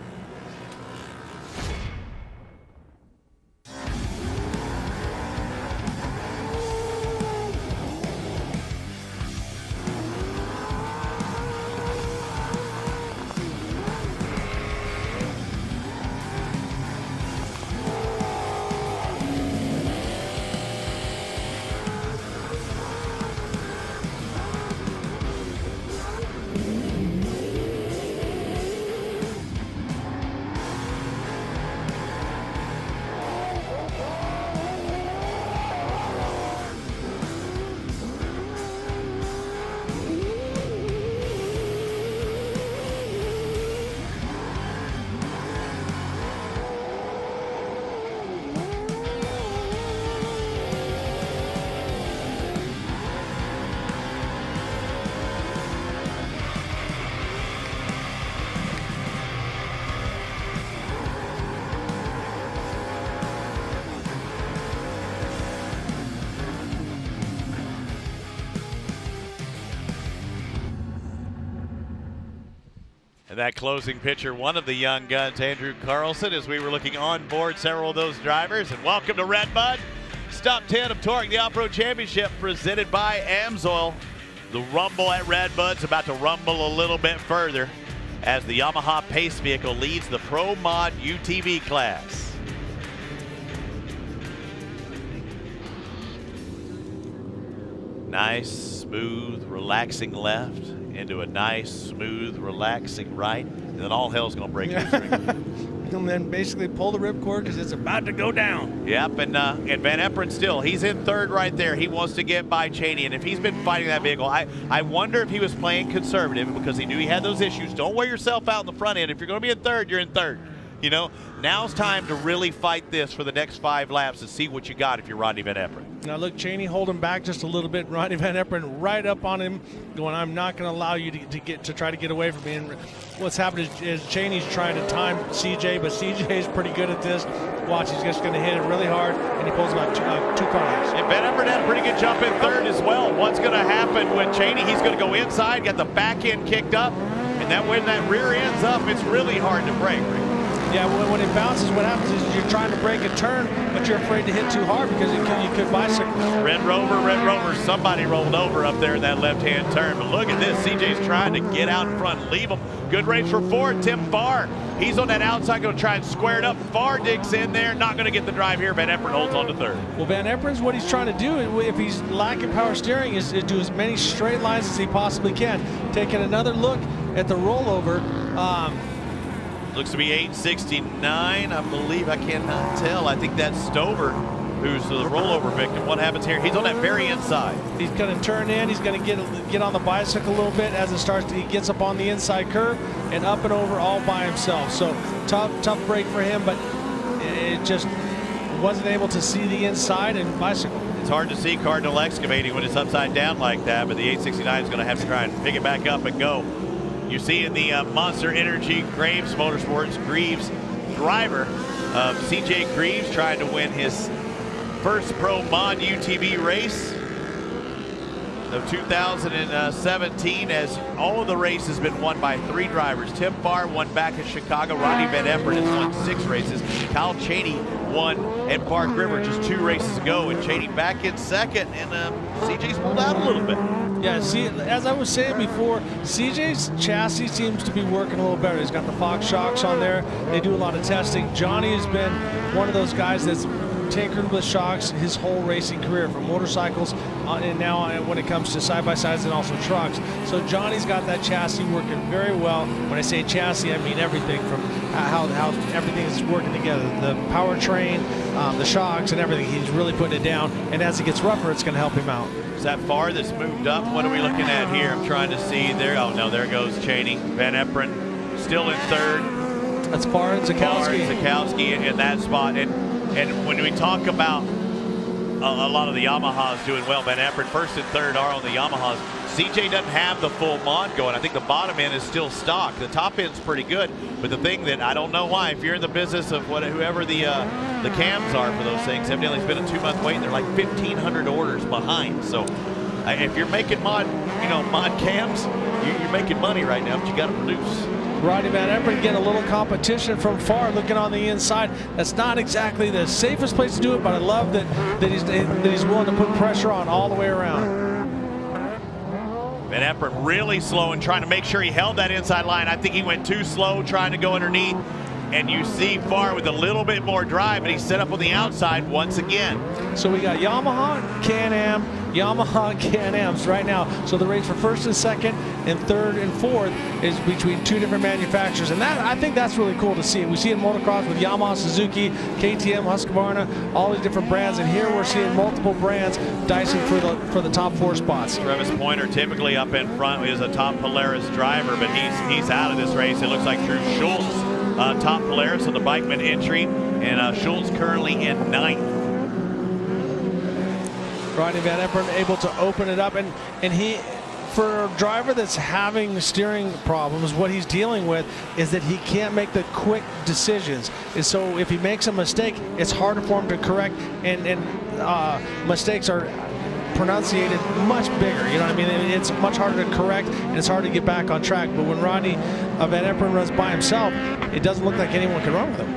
And that closing picture, one of the young guns, Andrew Carlson, as we were looking on board several of those drivers. And welcome to Redbud. Stop 10 of Torque, the Off-Road Championship, presented by AMSOIL. The rumble at Redbud's about to rumble a little bit further as the Yamaha Pace vehicle leads the Pro Mod UTV class. Nice, smooth, relaxing left into a nice, smooth, relaxing right, and then all hell's gonna break loose. And then basically pull the ripcord because it's about to go down. Yep, and Van Eperen still, he's in third right there. He wants to get by Cheney, and if he's been fighting that vehicle, I wonder if he was playing conservative because he knew he had those issues. Don't wear yourself out in the front end. If you're gonna be in third, you're in third. You know, now's time to really fight this for the next 5 laps and see what you got if you're Rodney Van Eperen. Now look, Cheney holding back just a little bit. Rodney Van Eperen right up on him, going, I'm not going to allow you to try to get away from me. And what's happened is Cheney's trying to time CJ, but CJ is pretty good at this. Watch, he's just going to hit it really hard, and he pulls about 2 cars. And Van Eperen had a pretty good jump in third as well. What's going to happen with Cheney? He's going to go inside, got the back end kicked up, and that when that rear end's up, it's really hard to brake. Yeah, when it bounces, what happens is you're trying to break a turn, but you're afraid to hit too hard because you could bicycle. Red Rover, somebody rolled over up there in that left-hand turn. But look at this, CJ's trying to get out in front and leave him. Good race for Ford. Tim Farr, he's on that outside, going to try and square it up. Farr digs in there, not going to get the drive here. Van Eperen holds on to third. Well, Van Eperen's what he's trying to do, if he's lacking power steering, is do as many straight lines as he possibly can. Taking another look at the rollover. Looks to be 869, I believe. I cannot tell. I think that's Stover, who's the rollover victim. What happens here? He's on that very inside. He's going to turn in. He's going to get on the bicycle a little bit as it starts. He gets up on the inside curve and up and over all by himself. So tough break for him, but it just wasn't able to see the inside and bicycle. It's hard to see Cardinal excavating when it's upside down like that, but the 869 is going to have to try and pick it back up and go. You see in the Monster Energy Graves Motorsports, Greaves driver, CJ Greaves, trying to win his first pro mod UTV race of 2017, as all of the race has been won by 3 drivers. Tim Farr won back in Chicago. Rodney Van Eperen has won 6 races. Kyle Cheney won at Park River just 2 races ago, and Cheney back in second, and CJ's pulled out a little bit. Yeah, see, as I was saying before, CJ's chassis seems to be working a little better. He's got the Fox shocks on there. They do a lot of testing. Johnny has been one of those guys that's tinkered with shocks his whole racing career, from motorcycles and now when it comes to side-by-sides and also trucks. So Johnny's got that chassis working very well. When I say chassis, I mean everything from how everything is working together. The powertrain, the shocks, and everything. He's really putting it down. And as it gets rougher, it's going to help him out. Is that Farr that's moved up? What are we looking at here? I'm trying to see there. Oh, no, there goes Cheney. Van Eperen still in third. That's Farr and Zakowski. Zakowski in that spot. And when we talk about a lot of the Yamahas doing well, Van Eperen first and third are on the Yamahas. CJ doesn't have the full mod going. I think the bottom end is still stock. The top end's pretty good, but the thing that I don't know why, if you're in the business of whoever the cams are for those things, evidently it's been a 2-month wait, and they're like 1,500 orders behind. So if you're making mod cams, you're making money right now, but you got to produce. Rodney Van Eperen getting a little competition from Farr, looking on the inside. That's not exactly the safest place to do it, but I love that he's willing to put pressure on all the way around. Van Eperen really slow and trying to make sure he held that inside line. I think he went too slow trying to go underneath. And you see Farr with a little bit more drive, but he's set up on the outside once again. So we got Yamaha, Can-Am, Yamaha, Can-Ams right now. So the race for first and second and third and fourth is between 2 different manufacturers. And that, I think that's really cool to see. We see it in motocross with Yamaha, Suzuki, KTM, Husqvarna, all these different brands. And here we're seeing multiple brands dicing for the top 4 spots. Travis Pointer typically up in front is a top Polaris driver, but he's out of this race. It looks like Drew Schultz, top Polaris on the Bikeman entry, and Schultz currently in 9th. Rodney Van Eperen able to open it up, and he, for a driver that's having steering problems, what he's dealing with is that he can't make the quick decisions. And so if he makes a mistake, it's harder for him to correct, and mistakes are pronunciated much bigger. You know what I mean? It's much harder to correct, and it's hard to get back on track. But when Rodney Van Eperen runs by himself, it doesn't look like anyone can run with him.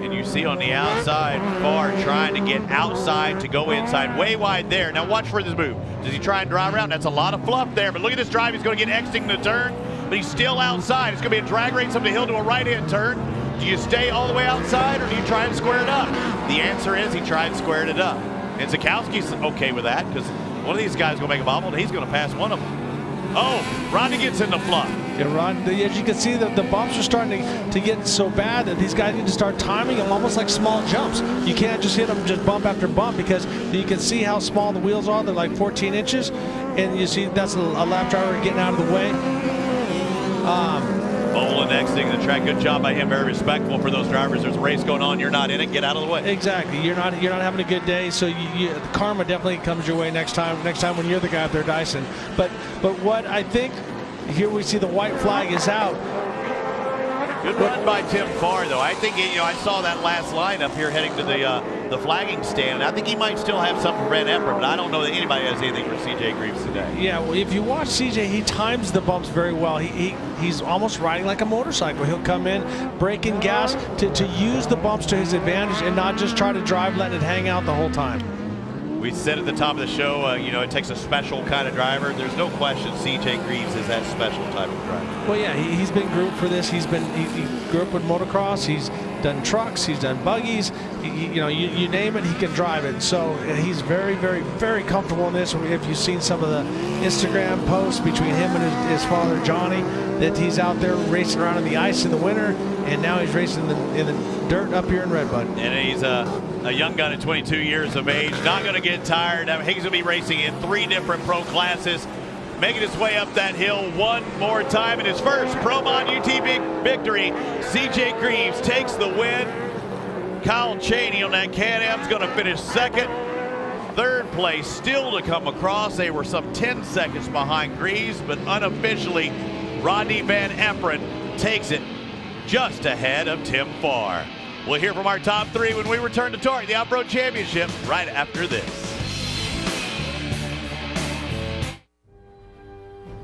And you see on the outside, Farr trying to get outside to go inside, way wide there. Now watch for this move. Does he try and drive around? That's a lot of fluff there, but look at this drive. He's going to get exiting the turn, but he's still outside. It's going to be a drag race up the hill to a right-hand turn. Do you stay all the way outside, or do you try and square it up? The answer is he tried squaring it up. And Zakowski's okay with that, because one of these guys is going to make a bobble, and he's going to pass one of them. Oh, Rodney gets in the fluff. Yeah, as you can see, the bumps are starting to get so bad that these guys need to start timing them almost like small jumps. You can't just hit them just bump after bump, because you can see how small the wheels are. They're like 14 inches, and you see that's a lap driver getting out of the way. Bowling next thing in the track. Good job by him. Very respectful for those drivers. There's a race going on. You're not in it. Get out of the way. Exactly. You're not having a good day, so the karma definitely comes your way next time. Next time when you're the guy up there dicing. But what I think here we see the white flag is out. Good run by Tim Farr, though. I think I saw that last line up here heading to the flagging stand. I think he might still have something for Brent Epper, but I don't know that anybody has anything for CJ Greaves today. Yeah, well, if you watch CJ, he times the bumps very well. He's almost riding like a motorcycle. He'll come in, braking gas to use the bumps to his advantage and not just try to drive, letting it hang out the whole time. We said at the top of the show, it takes a special kind of driver. There's no question CJ Greaves is that special type of driver. Well, yeah, he's been groomed for this. He grew up with motocross. He's done trucks. He's done buggies. You name it, he can drive it. So he's very, very, very comfortable in this. If you've seen some of the Instagram posts between him and his father, Johnny, that he's out there racing around in the ice in the winter, and now he's racing in the dirt up here in Redbud. And he's a young gun at 22 years of age, not going to get tired. He's going to be racing in 3 different pro classes, making his way up that hill one more time in his first Pro Mod UTV victory. CJ Greaves takes the win. Kyle Cheney on that Can-Am is going to finish second. Third place still to come across. They were some 10 seconds behind Greaves, but unofficially Rodney Van Eperen takes it just ahead of Tim Farr. We'll hear from our top 3 when we return to TORC, the Off-Road Championship, right after this.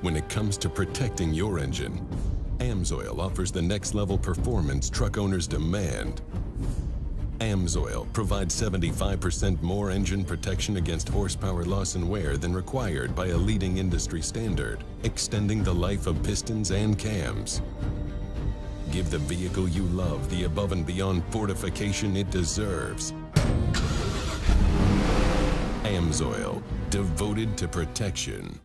When it comes to protecting your engine, AMSOIL offers the next level performance truck owners demand. AMSOIL provides 75% more engine protection against horsepower loss and wear than required by a leading industry standard, extending the life of pistons and cams. Give the vehicle you love the above and beyond fortification it deserves. AMSOIL, devoted to protection.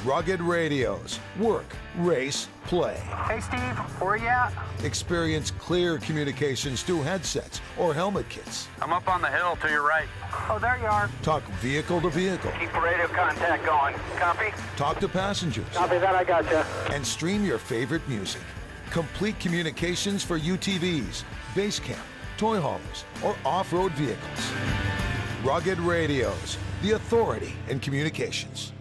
Rugged radios. Work, race, play. Hey Steve, where you at? Experience clear communications through headsets or helmet kits. I'm up on the hill to your right. Oh, there you are. Talk vehicle to vehicle. Keep the radio contact going. Copy? Talk to passengers. Copy that, I gotcha. And stream your favorite music. Complete communications for UTVs, base camp, toy haulers, or off-road vehicles. Rugged radios, the authority in communications.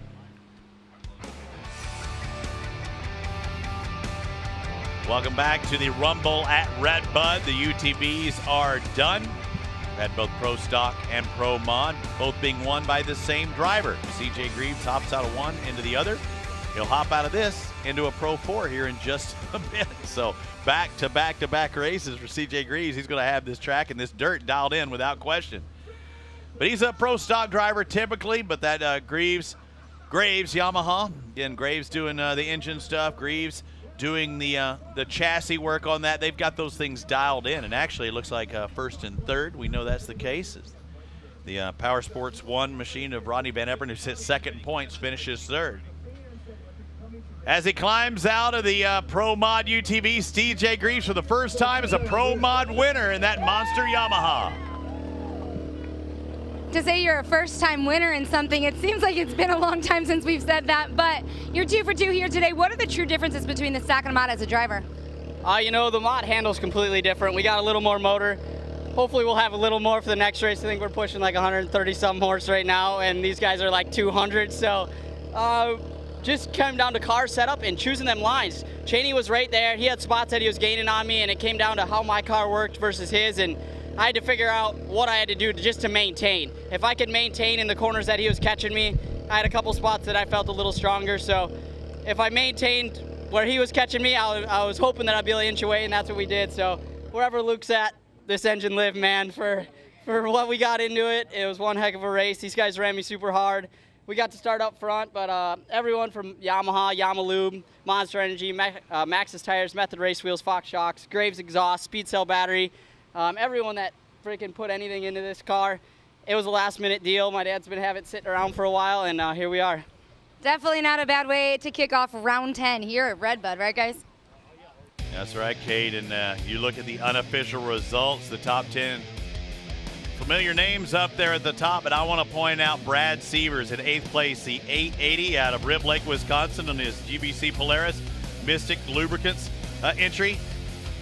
Welcome back to the Rumble at Redbud. The UTVs are done. Had both Pro Stock and Pro Mod, both being won by the same driver. CJ Greaves hops out of one into the other. He'll hop out of this into a Pro 4 here in just a bit. So back to back races for CJ Greaves. He's going to have this track and this dirt dialed in without question. But he's a Pro Stock driver typically, but that Graves Yamaha. Again, Graves doing the engine stuff. Greaves doing the chassis work on that. They've got those things dialed in, and actually it looks like first and third. We know that's the case. The Power Sports 1 machine of Rodney Van Eperen, who's hit second points, finishes third. As he climbs out of the Pro Mod UTV, CJ Greaves for the first time is a Pro Mod winner in that monster Yamaha. To say you're a first-time winner in something, it seems like it's been a long time since we've said that, but you're 2 for 2 here today. What are the true differences between the stock and mod as a driver? The mod handle's completely different. We got a little more motor. Hopefully we'll have a little more for the next race. I think we're pushing like 130-something horse right now, and these guys are like 200, so just came down to car setup and choosing them lines. Cheney was right there. He had spots that he was gaining on me, and it came down to how my car worked versus his, and I had to figure out what I had to do just to maintain. If I could maintain in the corners that he was catching me, I had a couple spots that I felt a little stronger. So if I maintained where he was catching me, I was hoping that I'd be able to inch away, and that's what we did. So wherever Luke's at, this engine lived, man. For what we got into it, it was one heck of a race. These guys ran me super hard. We got to start up front, but everyone from Yamaha, Yamalube, Monster Energy, Maxxis Tires, Method Race Wheels, Fox Shocks, Graves Exhaust, Speed Cell Battery, everyone that freaking put anything into this car. It was a last-minute deal. My dad's been having it sitting around for a while, and here we are. Definitely not a bad way to kick off round 10 here at Redbud, right, guys? That's right, Kate. And you look at the unofficial results, the top 10. Familiar names up there at the top, but I want to point out Brad Sievers in 8th place, the 880 out of Rib Lake, Wisconsin on his GBC Polaris. Mystic Lubricants entry.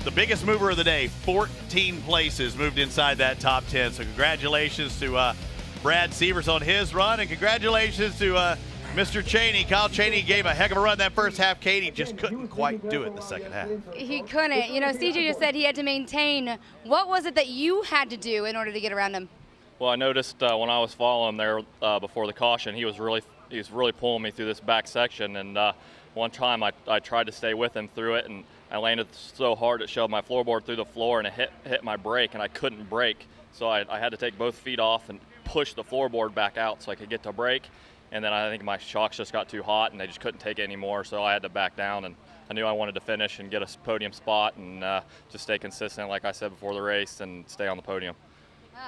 The biggest mover of the day, 14 places moved inside that top 10. So congratulations to Brad Sievers on his run, and congratulations to Mr. Cheney. Kyle Cheney gave a heck of a run that first half. Katie just couldn't quite do it the second half. He couldn't. You know, CJ just said he had to maintain. What was it that you had to do in order to get around him? Well, I noticed when I was following there before the caution, he was really pulling me through this back section, and one time I tried to stay with him through it, and I landed so hard it shoved my floorboard through the floor, and it hit my brake, and I couldn't brake. So I had to take both feet off and push the floorboard back out so I could get to brake. And then I think my shocks just got too hot, and they just couldn't take it anymore, so I had to back down. And I knew I wanted to finish and get a podium spot and just stay consistent, like I said before the race, and stay on the podium.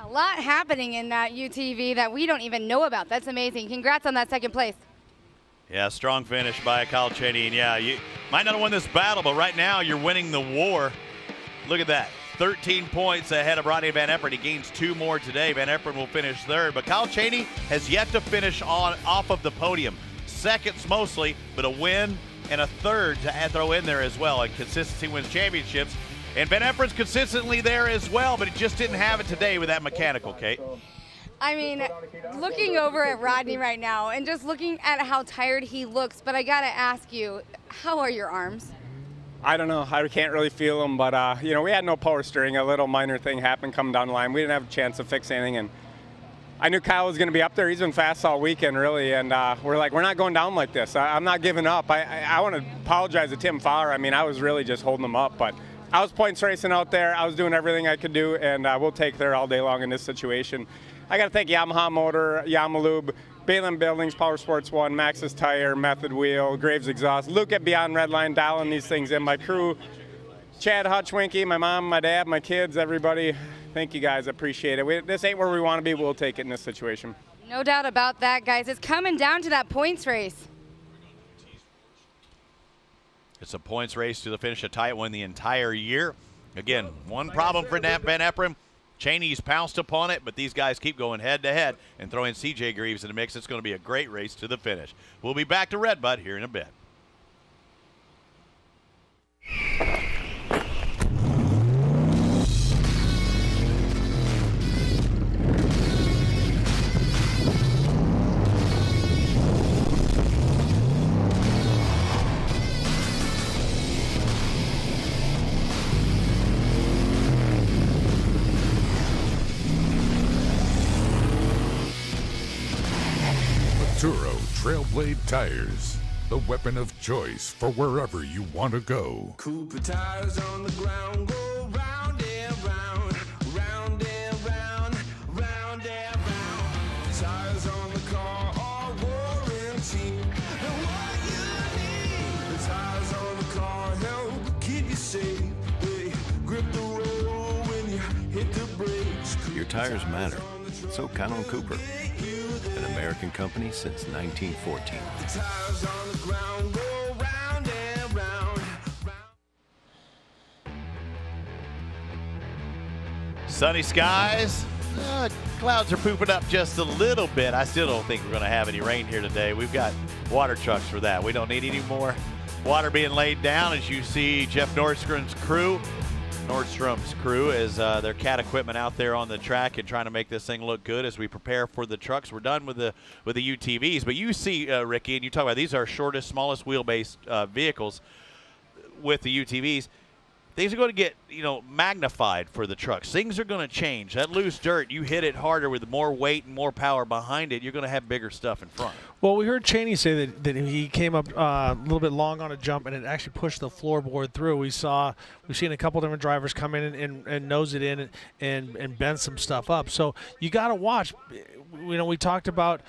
A lot happening in that UTV that we don't even know about. That's amazing. Congrats on that second place. Yeah, strong finish by Kyle Cheney. And yeah, you might not have won this battle, but right now you're winning the war. Look at that. 13 points ahead of Rodney Van Eperen. He gains 2 more today. Van Eperen will finish third, but Kyle Cheney has yet to finish off of the podium. Seconds mostly, but a win and a third to throw in there as well. And consistency wins championships. And Van Eperen's consistently there as well, but he just didn't have it today with that mechanical, Kate. I mean, looking over at Rodney right now and just looking at how tired he looks, but I got to ask you, how are your arms? I don't know. I can't really feel them, but, you know, we had no power steering. A little minor thing happened coming down the line. We didn't have a chance to fix anything, and I knew Kyle was going to be up there. He's been fast all weekend, really, and we're like, we're not going down like this. I'm not giving up. I want to apologize to Tim Fowler. I mean, I was really just holding him up, but I was points racing out there. I was doing everything I could do, and we'll take there all day long in this situation. I got to thank Yamaha Motor, Yamalube, Balin Buildings, Power Sports 1, Maxxis Tire, Method Wheel, Graves Exhaust, Luke at Beyond Redline, dialing these things in. My crew, Chad Hutchwinkie, my mom, my dad, my kids, everybody. Thank you guys. I appreciate it. This ain't where we want to be. We'll take it in this situation. No doubt about that, guys. It's coming down to that points race. It's a points race to the finish, a tight one the entire year. Again, one problem for Van Eperen. Cheney's pounced upon it, but these guys keep going head-to-head and throwing C.J. Greaves in the mix. It's going to be a great race to the finish. We'll be back to Redbud here in a bit. Turo Trailblade Tires, the weapon of choice for wherever you want to go. Cooper tires on the ground go round and round, round and round, round and round. Tires on the car are warranty. And what you need, the tires on the car help keep you safe. They grip the road when you hit the brakes. Your tires matter. So count on Cooper, an American company since 1914. The tires on the ground go round and round. Sunny skies. Clouds are pooping up just a little bit. I still don't think we're going to have any rain here today. We've got water trucks for that. We don't need any more water being laid down. As you see, Jeff Nordstrom's crew as their cat equipment out there on the track and trying to make this thing look good as we prepare for the trucks. We're done with the UTVs, but you see, Ricky, and you talk about these are shortest, smallest wheelbase vehicles with the UTVs. Things are going to get, magnified for the trucks. Things are going to change. That loose dirt, you hit it harder with more weight and more power behind it, you're going to have bigger stuff in front. Well, we heard Cheney say that he came up a little bit long on a jump, and it actually pushed the floorboard through. We've seen a couple different drivers come in and nose it in and bend some stuff up. So you got to watch. We talked about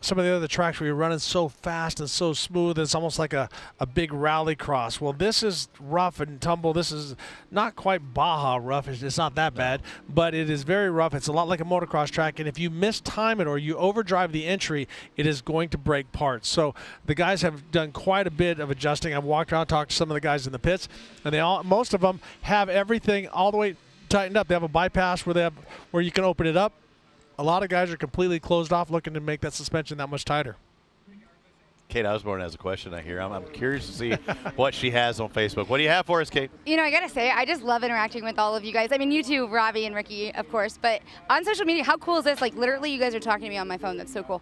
some of the other tracks where you're running so fast and so smooth, it's almost like a big rally cross. Well, this is rough and tumble. This is not quite Baja rough. It's not that bad, but it is very rough. It's a lot like a motocross track, and if you mistime it or you overdrive the entry, it is going to break parts. So the guys have done quite a bit of adjusting. I've walked around, talked to some of the guys in the pits, and most of them have everything all the way tightened up. They have a bypass where you can open it up. A lot of guys are completely closed off looking to make that suspension that much tighter. Kate Osborne has a question, I hear. I'm curious to see what she has on Facebook. What do you have for us, Kate? You know, I gotta say, I just love interacting with all of you guys. I mean, you too, Robbie and Ricky, of course. But on social media, how cool is this? Like, literally, you guys are talking to me on my phone. That's so cool.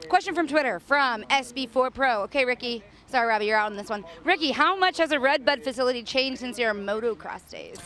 Question from Twitter from SB4 Pro. Okay, Ricky. Sorry, Robbie, you're out on this one. Ricky, how much has a Red Bud facility changed since your motocross days?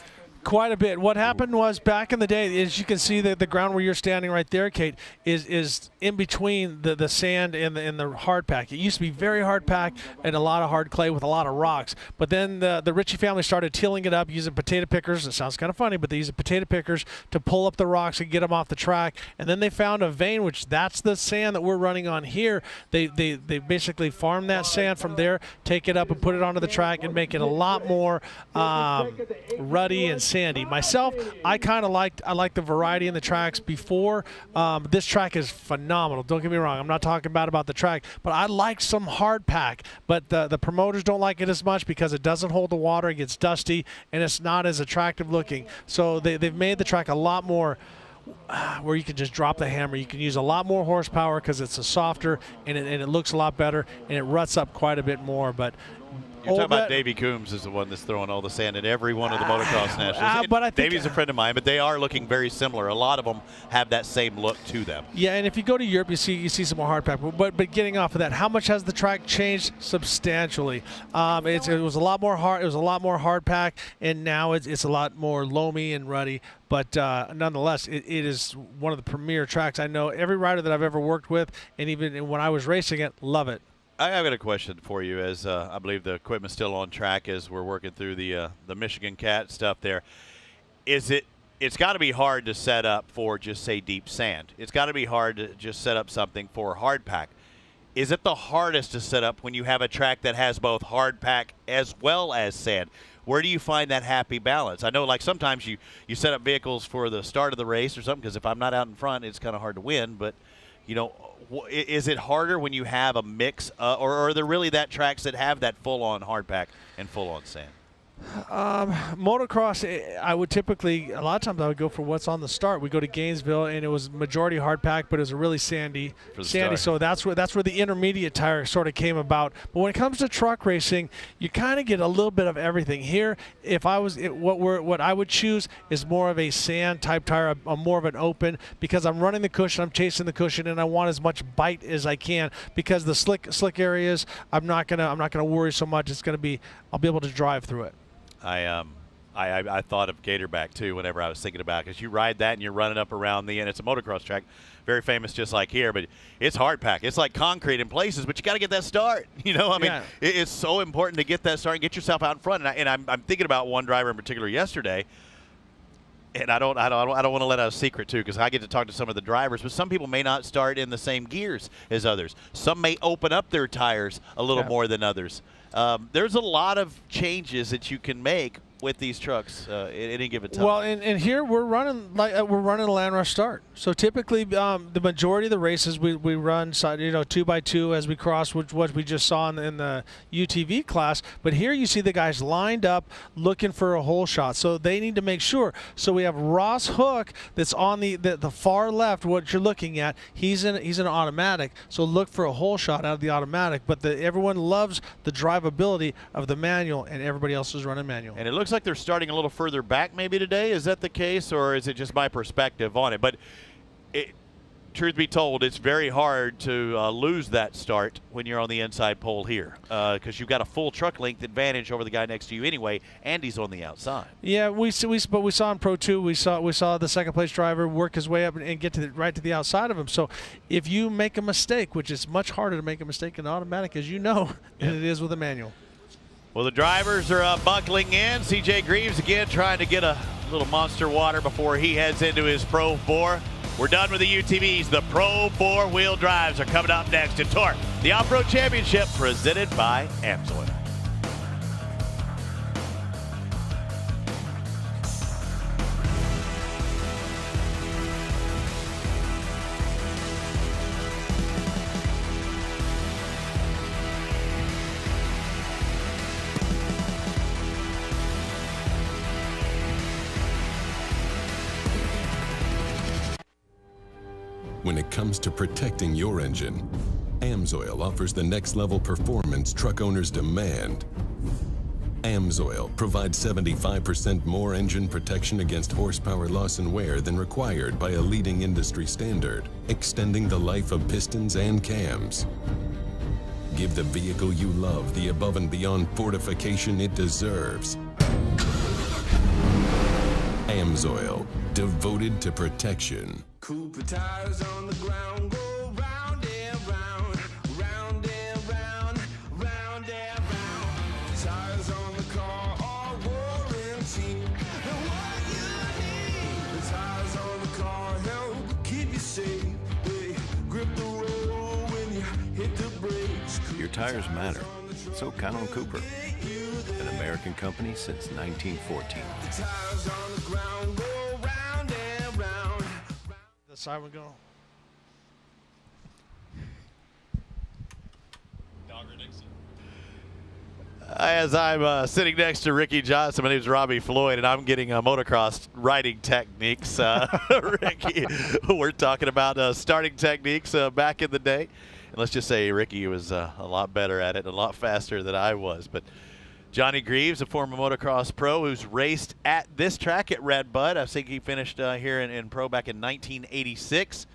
Quite a bit. What happened was back in the day, as you can see, the ground where you're standing right there, Kate, is in between the sand and the hard pack. It used to be very hard pack and a lot of hard clay with a lot of rocks. But then the Ritchie family started tilling it up using potato pickers. It sounds kind of funny, but they used potato pickers to pull up the rocks and get them off the track. And then they found a vein, which that's the sand that we're running on here. They basically farm that sand from there, take it up and put it onto the track and make it a lot more ruddy and sandy. Myself, I like the variety in the tracks before. This track is phenomenal. Don't get me wrong. I'm not talking bad about the track, but I like some hard pack. But the promoters don't like it as much because it doesn't hold the water. It gets dusty, and it's not as attractive looking. So they've made the track a lot more where you can just drop the hammer. You can use a lot more horsepower because it's a softer, and it looks a lot better, and it ruts up quite a bit more. But you're talking about Davey Coombs is the one that's throwing all the sand at every one of the motocross nationals. But I think Davey's a friend of mine, but they are looking very similar. A lot of them have that same look to them. Yeah, and if you go to Europe, you see some more hard pack. But getting off of that, how much has the track changed? Substantially. It was a lot more hard. It was a lot more hard pack, and now it's a lot more loamy and ruddy. But nonetheless, it is one of the premier tracks. I know every rider that I've ever worked with, and even when I was racing it, love it. I've got a question for you, as I believe the equipment's still on track as we're working through the Michigan Cat stuff there. It's got to be hard to set up for just, say, deep sand. It's got to be hard to just set up something for hard pack. Is it the hardest to set up when you have a track that has both hard pack as well as sand? Where do you find that happy balance? I know, like, sometimes you set up vehicles for the start of the race or something, because if I'm not out in front, it's kind of hard to win. But, you know, is it harder when you have a mix, or are there really that tracks that have that full-on hard pack and full-on sand? Motocross, I would typically, a lot of times I would go for what's on the start. We go to Gainesville, and it was majority hard pack, but it was a really sandy. So that's where the intermediate tire sort of came about. But when it comes to truck racing, you kind of get a little bit of everything. Here, if I was what I would choose is more of a sand type tire, more of an open, because I'm running the cushion, I'm chasing the cushion, and I want as much bite as I can, because the slick areas, I'm not gonna worry so much. It's gonna be, I'll be able to drive through it. I thought of Gatorback too whenever I was thinking about it, because you ride that and you're running up around the end. It's a motocross track, very famous, just like here, but it's hard pack. It's like concrete in places, but you got to get that start. You know, I mean, it's so important to get that start and get yourself out in front. And I'm thinking about one driver in particular yesterday. And I don't want to let out a secret too, because I get to talk to some of the drivers. But some people may not start in the same gears as others. Some may open up their tires a little more than others. There's a lot of changes that you can make with these trucks at any given time. Well, and here we're running a land rush start. So typically, the majority of the races we run 2x2 as we cross, which what we just saw in the UTV class. But here you see the guys lined up looking for a hole shot. So they need to make sure. So we have Ross Hook that's on the far left. What you're looking at, he's an automatic. So look for a hole shot out of the automatic. But everyone loves the drivability of the manual, and everybody else is running manual. And it looks like they're starting a little further back maybe today. Is that the case, or is it just my perspective on it? But truth be told, it's very hard to lose that start when you're on the inside pole here, because you've got a full truck length advantage over the guy next to you anyway, and he's on the outside. Yeah, we saw in Pro 2, we saw the second place driver work his way up and get right to the outside of him. So if you make a mistake, which is much harder to make a mistake in automatic, as you know, than it is with a manual. Well, the drivers are buckling in. CJ Greaves again trying to get a little monster water before he heads into his Pro 4. We're done with the UTVs. The Pro 4-wheel drives are coming up next at TORC, the Off-Road Championship presented by AMSOIL. When it comes to protecting your engine, AMSOIL offers the next level performance truck owners demand. AMSOIL provides 75% more engine protection against horsepower loss and wear than required by a leading industry standard, extending the life of pistons and cams. Give the vehicle you love the above and beyond fortification it deserves. AMSOIL, devoted to protection. Cooper tires on the ground go round and round, round and round, round and round. Tires on the car are warranty. And what you need, the tires on the car help keep you safe. They grip the road when you hit the brakes. Your tires matter, so count on Cooper, an American company since 1914. The tires on the ground go round and round. The siren go. As I'm sitting next to Ricky Johnson, my name's Robbie Floyd, and I'm getting motocross riding techniques. Ricky, we're talking about starting techniques back in the day. And let's just say Ricky was a lot better at it, a lot faster than I was. But Johnny Greaves, a former motocross pro who's raced at this track at Red Bud. I think he finished here in pro back in 1986.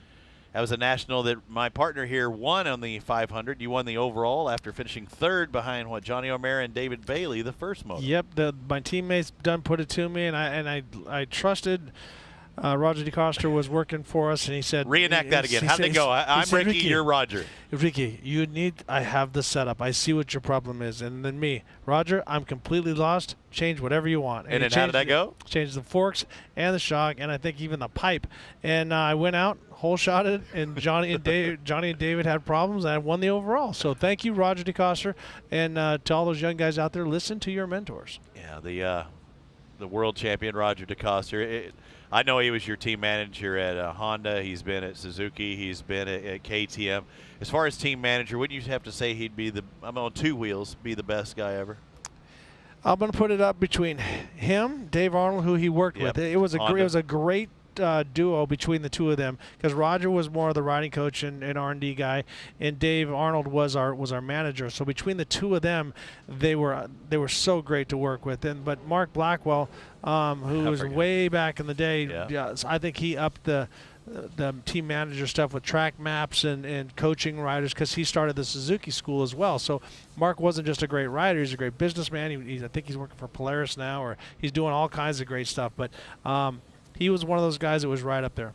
That was a national that my partner here won on the 500. You won the overall after finishing third behind Johnny O'Mara and David Bailey, the first moto. Yep, my teammates done put it to me, and I trusted. Roger DeCoster was working for us, and he said, "Reenact that again. How'd it go? I'm Ricky, you're Roger." Ricky, I have the setup. I see what your problem is. And then me, Roger, I'm completely lost. Change whatever you want. And then how did that go? Changed the forks and the shock, and I think even the pipe. And I went out, hole shot it, and Johnny and David had problems, and I won the overall. So thank you, Roger DeCoster, and to all those young guys out there, listen to your mentors. Yeah, the world champion Roger DeCoster. I know he was your team manager at Honda. He's been at Suzuki. He's been at KTM. As far as team manager, wouldn't you have to say he'd be I'm on two wheels, be the best guy ever? I'm going to put it up between him, Dave Arnold, who he worked with. It was a great duo between the two of them, because Roger was more of the riding coach and R&D guy, and Dave Arnold was our manager. So between the two of them, they were so great to work with. But Mark Blackwell, who was way back in the day, I think he upped the team manager stuff with track maps and coaching riders, because he started the Suzuki school as well. So Mark wasn't just a great rider; he's a great businessman. I think he's working for Polaris now, or he's doing all kinds of great stuff. But he was one of those guys that was right up there.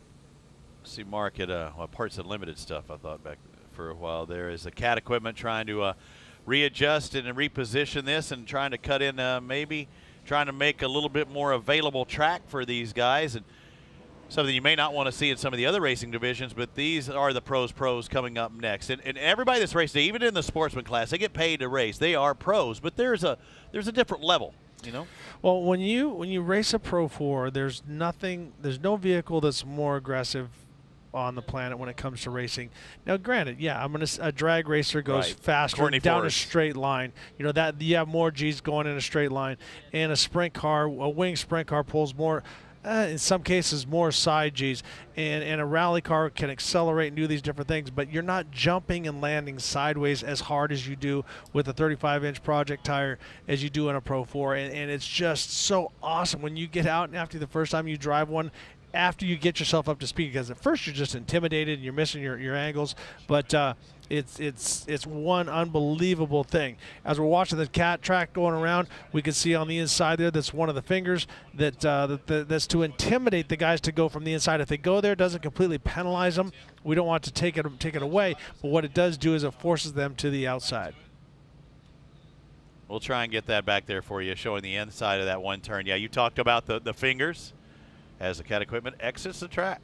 See Mark at Parts Unlimited stuff, I thought, back for a while there. Is the CAT equipment trying to readjust and reposition this, and trying to cut in maybe trying to make a little bit more available track for these guys, and something you may not want to see in some of the other racing divisions, but these are the pros coming up next. And everybody that's racing, even in the sportsman class, they get paid to race. They are pros, but there's a different level. You know? Well, when you race a Pro 4, there's no vehicle that's more aggressive on the planet when it comes to racing. Now, granted, a drag racer goes faster down a straight line. You know that you have more G's going in a straight line, and a wing sprint car pulls more. In some cases, more side G's, and a rally car can accelerate and do these different things, but you're not jumping and landing sideways as hard as you do with a 35-inch project tire as you do in a Pro 4, and it's just so awesome when you get out and after the first time you drive one, after you get yourself up to speed, because at first you're just intimidated and you're missing your angles, but it's one unbelievable thing. As we're watching the CAT track going around, we can see on the inside there that's one of the fingers that's to intimidate the guys to go from the inside. If they go there, it doesn't completely penalize them. We don't want to take it away, but what it does do is it forces them to the outside. We'll try and get that back there for you, showing the inside of that one turn. Yeah, you talked about the fingers as the CAT equipment exits the track.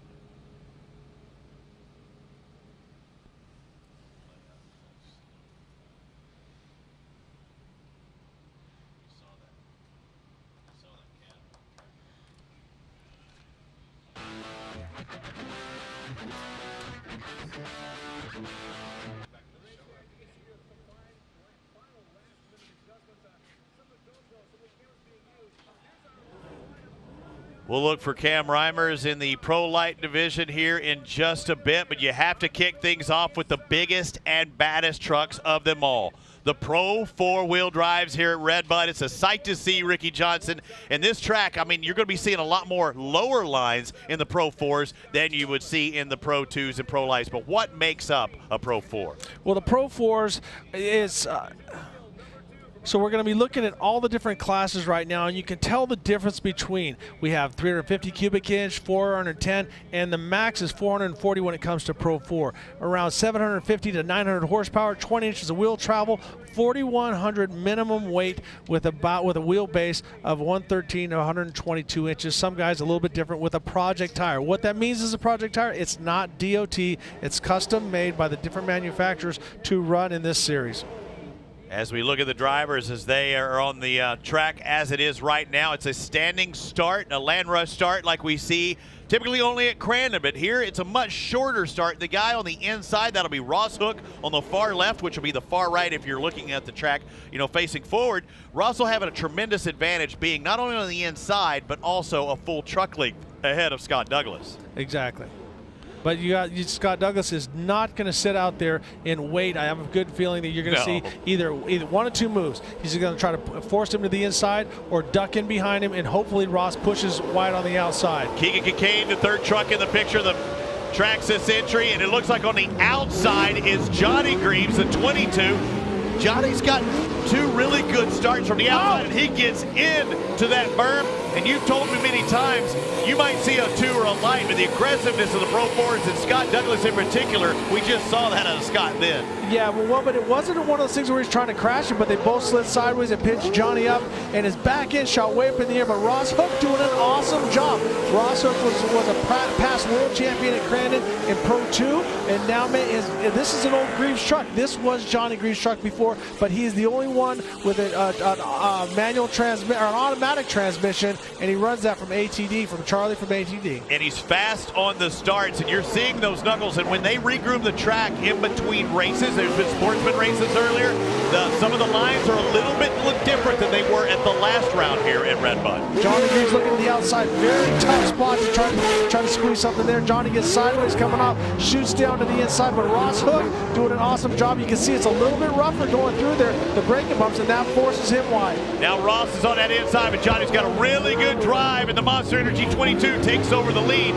We'll look for Cam Reimers in the Pro Light division here in just a bit, but you have to kick things off with the biggest and baddest trucks of them all. The Pro 4-wheel drives here at Red Bud. It's a sight to see, Ricky Johnson. And this track, I mean, you're going to be seeing a lot more lower lines in the Pro 4s than you would see in the Pro 2s and Pro Lights. But what makes up a Pro 4? Well, the Pro 4s is so we're going to be looking at all the different classes right now, and you can tell the difference between. We have 350 cubic inch, 410, and the max is 440 when it comes to Pro 4. Around 750 to 900 horsepower, 20 inches of wheel travel, 4,100 minimum weight with a wheelbase of 113 to 122 inches. Some guys a little bit different with a project tire. What that means is a project tire, it's not DOT. It's custom made by the different manufacturers to run in this series. As we look at the drivers as they are on the track as it is right now, it's a standing start, a land rush start like we see typically only at Crandon, but here it's a much shorter start. The guy on the inside, that'll be Ross Hook on the far left, which will be the far right if you're looking at the track, you know, facing forward. Ross will have a tremendous advantage being not only on the inside, but also a full truck length ahead of Scott Douglas. Exactly. But Scott Douglas is not going to sit out there and wait. I have a good feeling that you're going to see either one of two moves. He's going to try to force him to the inside or duck in behind him, and hopefully Ross pushes wide on the outside. Keegan Kincaid, the third truck in the picture, the Traxxas entry, and it looks like on the outside is Johnny Greaves, the 22. Johnny's got two really good starts from the outside, and he gets into that berm. And you've told me many times you might see a 2 or a light, but the aggressiveness of the Pro 4s and Scott Douglas in particular, we just saw that out of Scott then. Yeah, well, but it wasn't one of those things where he's trying to crash him, but they both slid sideways and pinched Johnny up, and his back end shot way up in the air. But Ross Hook doing an awesome job. Ross Hook was a past world champion at Crandon in Pro 2, and now this is an old Greaves truck. This was Johnny Greaves' truck before, but he is the only one with a manual transmission or an automatic transmission, and he runs that from ATD, from Charlie from ATD. And he's fast on the starts, and you're seeing those knuckles. And when they regroom the track in between races, there's been sportsman races earlier, some of the lines are a little bit different than they were at the last round here at Red Bud. Johnny Greaves looking at the outside, very tough spot to try to squeeze something there. Johnny gets sideways coming off, shoots down to the inside, but Ross Hook doing an awesome job. You can see it's a little bit rougher going through there, the braking bumps, and that forces him wide. Now Ross is on that inside, but Johnny's got a really good drive, and the Monster Energy 22 takes over the lead.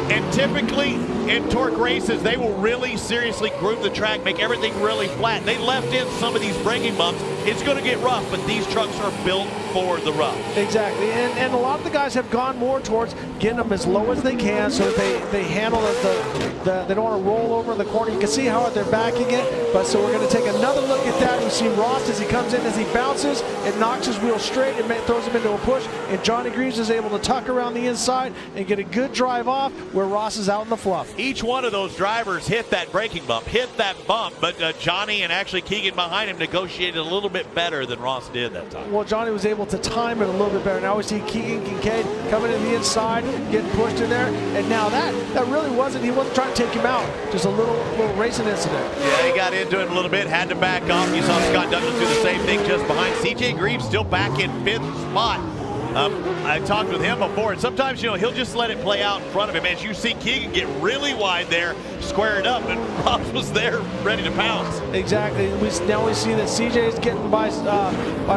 And typically in TORC races, they will really seriously groove the track, make everything really flat. They left in some of these braking bumps. It's going to get rough, but these trucks are built for the rough. Exactly, and a lot of the guys have gone more towards getting them as low as they can so that they handle they don't want to roll over in the corner. You can see how they're backing it, but so we're going to take another look at that. We see Ross as he comes in, as he bounces, it knocks his wheel straight and throws him into a push, and Johnny Greaves is able to tuck around the inside and get a good drive off where Ross is out in the fluff. Each one of those drivers hit that braking bump, hit that bump, but Johnny and actually Keegan behind him negotiated a little bit better than Ross did that time. Well, Johnny was able to time it a little bit better. Now we see Keegan Kincaid coming in the inside, getting pushed in there, and now that really wasn't, he wasn't trying to take him out, just a little racing incident. Yeah, he got into it a little bit, had to back off. You saw Scott Douglas do the same thing just behind. CJ Greaves still back in 5th spot. I talked with him before, and sometimes, you know, he'll just let it play out in front of him. As you see Keegan get really wide there, square it up, and Ross was there ready to pounce. Exactly. Now we see that CJ is getting by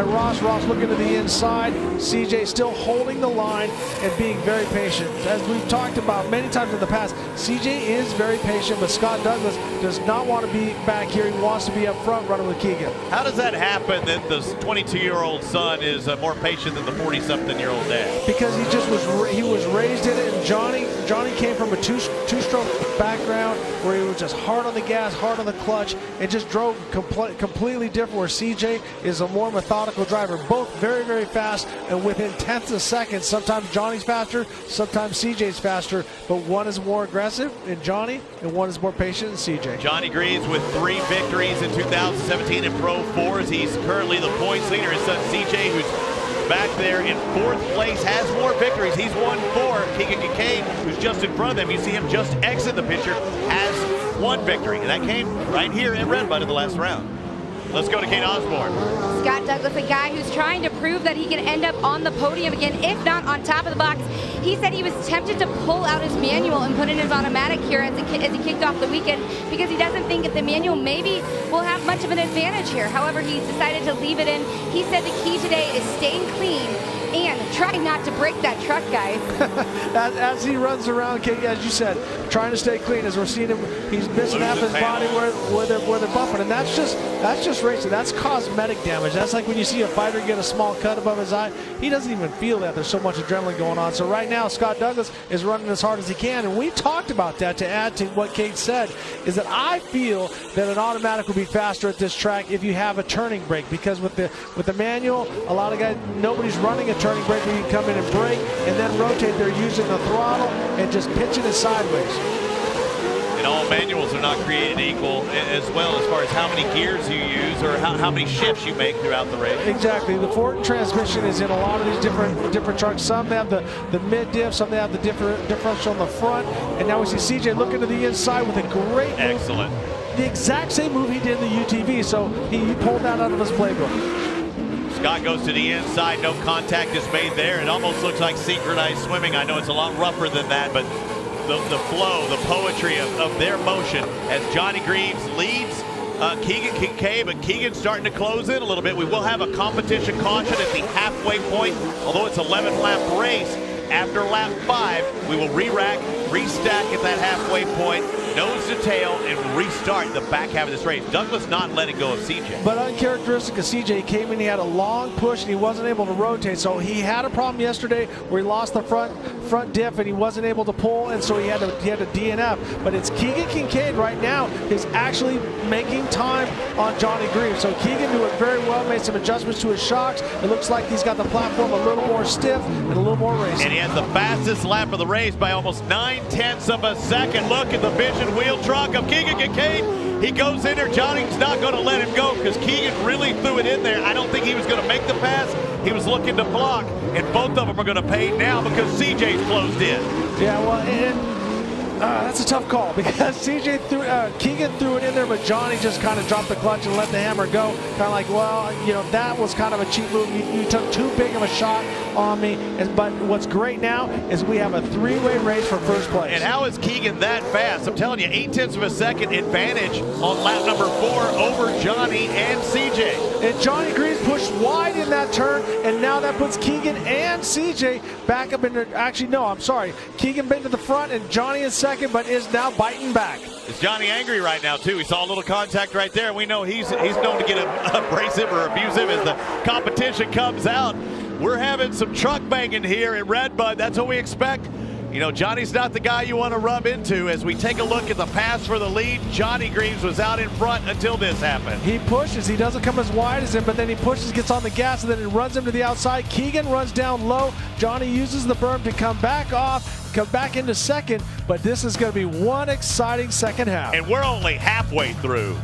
Ross. Ross looking to the inside. CJ still holding the line and being very patient. As we've talked about many times in the past, CJ is very patient, but Scott Douglas does not want to be back here. He wants to be up front running with Keegan. How does that happen that the 22-year-old son is more patient than the 40-something-year-old dad? Because he was raised in it, and Johnny came from a two-stroke background where he was just hard on the gas, hard on the clutch, and just drove completely different, where CJ is a more methodical driver. Both very, very fast, and within tenths of seconds. Sometimes Johnny's faster, sometimes CJ's faster, but one is more aggressive in Johnny, and one is more patient in CJ. Johnny Greaves with 3 victories in 2017 in Pro 4s. He's currently the points leader. His son CJ, who's back there in 4th place, has more victories. He's won 4. Keegan Kincaid, who's just in front of them, you see him just exit the picture, has 1 victory. And that came right here at Red Bud in the last round. Let's go to Kate Osborne. Scott Douglas, a guy who's trying to prove that he can end up on the podium again, if not on top of the box. He said he was tempted to pull out his manual and put in his automatic here as he kicked off the weekend because he doesn't think that the manual maybe will have much of an advantage here. However, he decided to leave it in. He said the key today is staying clean and trying not to break that truck, guys. as he runs around, Kate, as you said, trying to stay clean. As we're seeing him, he's missing half his body where they're bumping, and that's just racing. That's cosmetic damage. That's like when you see a fighter get a small cut above his eye. He doesn't even feel that. There's so much adrenaline going on. So right now, Scott Douglas is running as hard as he can, and we talked about that. To add to what Kate said, is that I feel that an automatic will be faster at this track if you have a turning brake, because with the manual, a lot of guys, nobody's running a turning brake where you can come in and brake and then rotate. They're using the throttle and just pitching it sideways. And all manuals are not created equal as well as far as how many gears you use or how many shifts you make throughout the race. Exactly. The Ford transmission is in a lot of these different trucks. Some have the mid-diff, some they have the differential on the front. And now we see CJ looking to the inside with a great move. Excellent. The exact same move he did in the UTV, so he pulled that out of his playbook. Scott goes to the inside. No contact is made there. It almost looks like synchronized swimming. I know it's a lot rougher than that, but the flow, the poetry of their motion as Johnny Greaves leads Keegan Kincaid, but Keegan's starting to close in a little bit. We will have a competition caution at the halfway point, although it's 11-lap race. After lap 5, we will re-rack, restack at that halfway point, nose to tail, and restart the back half of this race. Douglas not letting go of CJ. But uncharacteristic of CJ, he came in, he had a long push, and he wasn't able to rotate. So he had a problem yesterday where he lost the front diff, and he wasn't able to pull, and so he had to DNF. But it's Keegan Kincaid right now is actually making time on Johnny Greaves. So Keegan doing very well, made some adjustments to his shocks. It looks like he's got the platform a little more stiff and a little more racing. And he has the fastest lap of the race by almost 9/10 of a second. Look at the vision wheel truck of Keegan Kincaid. He goes in there. Johnny's not going to let him go because Keegan really threw it in there. I don't think he was going to make the pass. He was looking to block, and both of them are going to pay now because CJ's closed in. Yeah, well, and that's a tough call because Keegan threw it in there, but Johnny just kind of dropped the clutch and let the hammer go. Kind of like, well, you know, that was kind of a cheap move. You took too big of a shot on me. But what's great now is we have a three-way race for first place. And how is Keegan that fast? I'm telling you, 0.8 of a second advantage on lap number 4 over Johnny and CJ. And Johnny Greaves pushed wide in that turn, and now that puts Keegan and CJ back up in the, actually, no, I'm sorry. Keegan been to the front and Johnny is second, but is now biting back. Is Johnny angry right now, too? We saw a little contact right there. We know he's known to get abrasive or abusive as the competition comes out. We're having some truck banging here at Redbud. That's what we expect. You know, Johnny's not the guy you want to rub into. As we take a look at the pass for the lead, Johnny Greaves was out in front until this happened. He pushes. He doesn't come as wide as him, but then he pushes, gets on the gas, and then it runs him to the outside. Keegan runs down low. Johnny uses the berm to come back off, come back into second, but this is going to be one exciting second half. And we're only halfway through.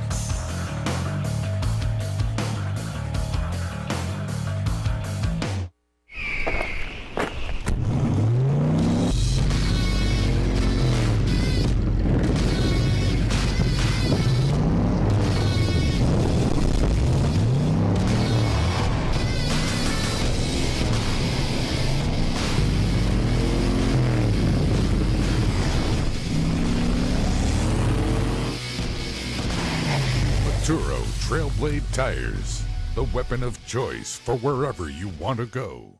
Trailblade Tires, the weapon of choice for wherever you want to go.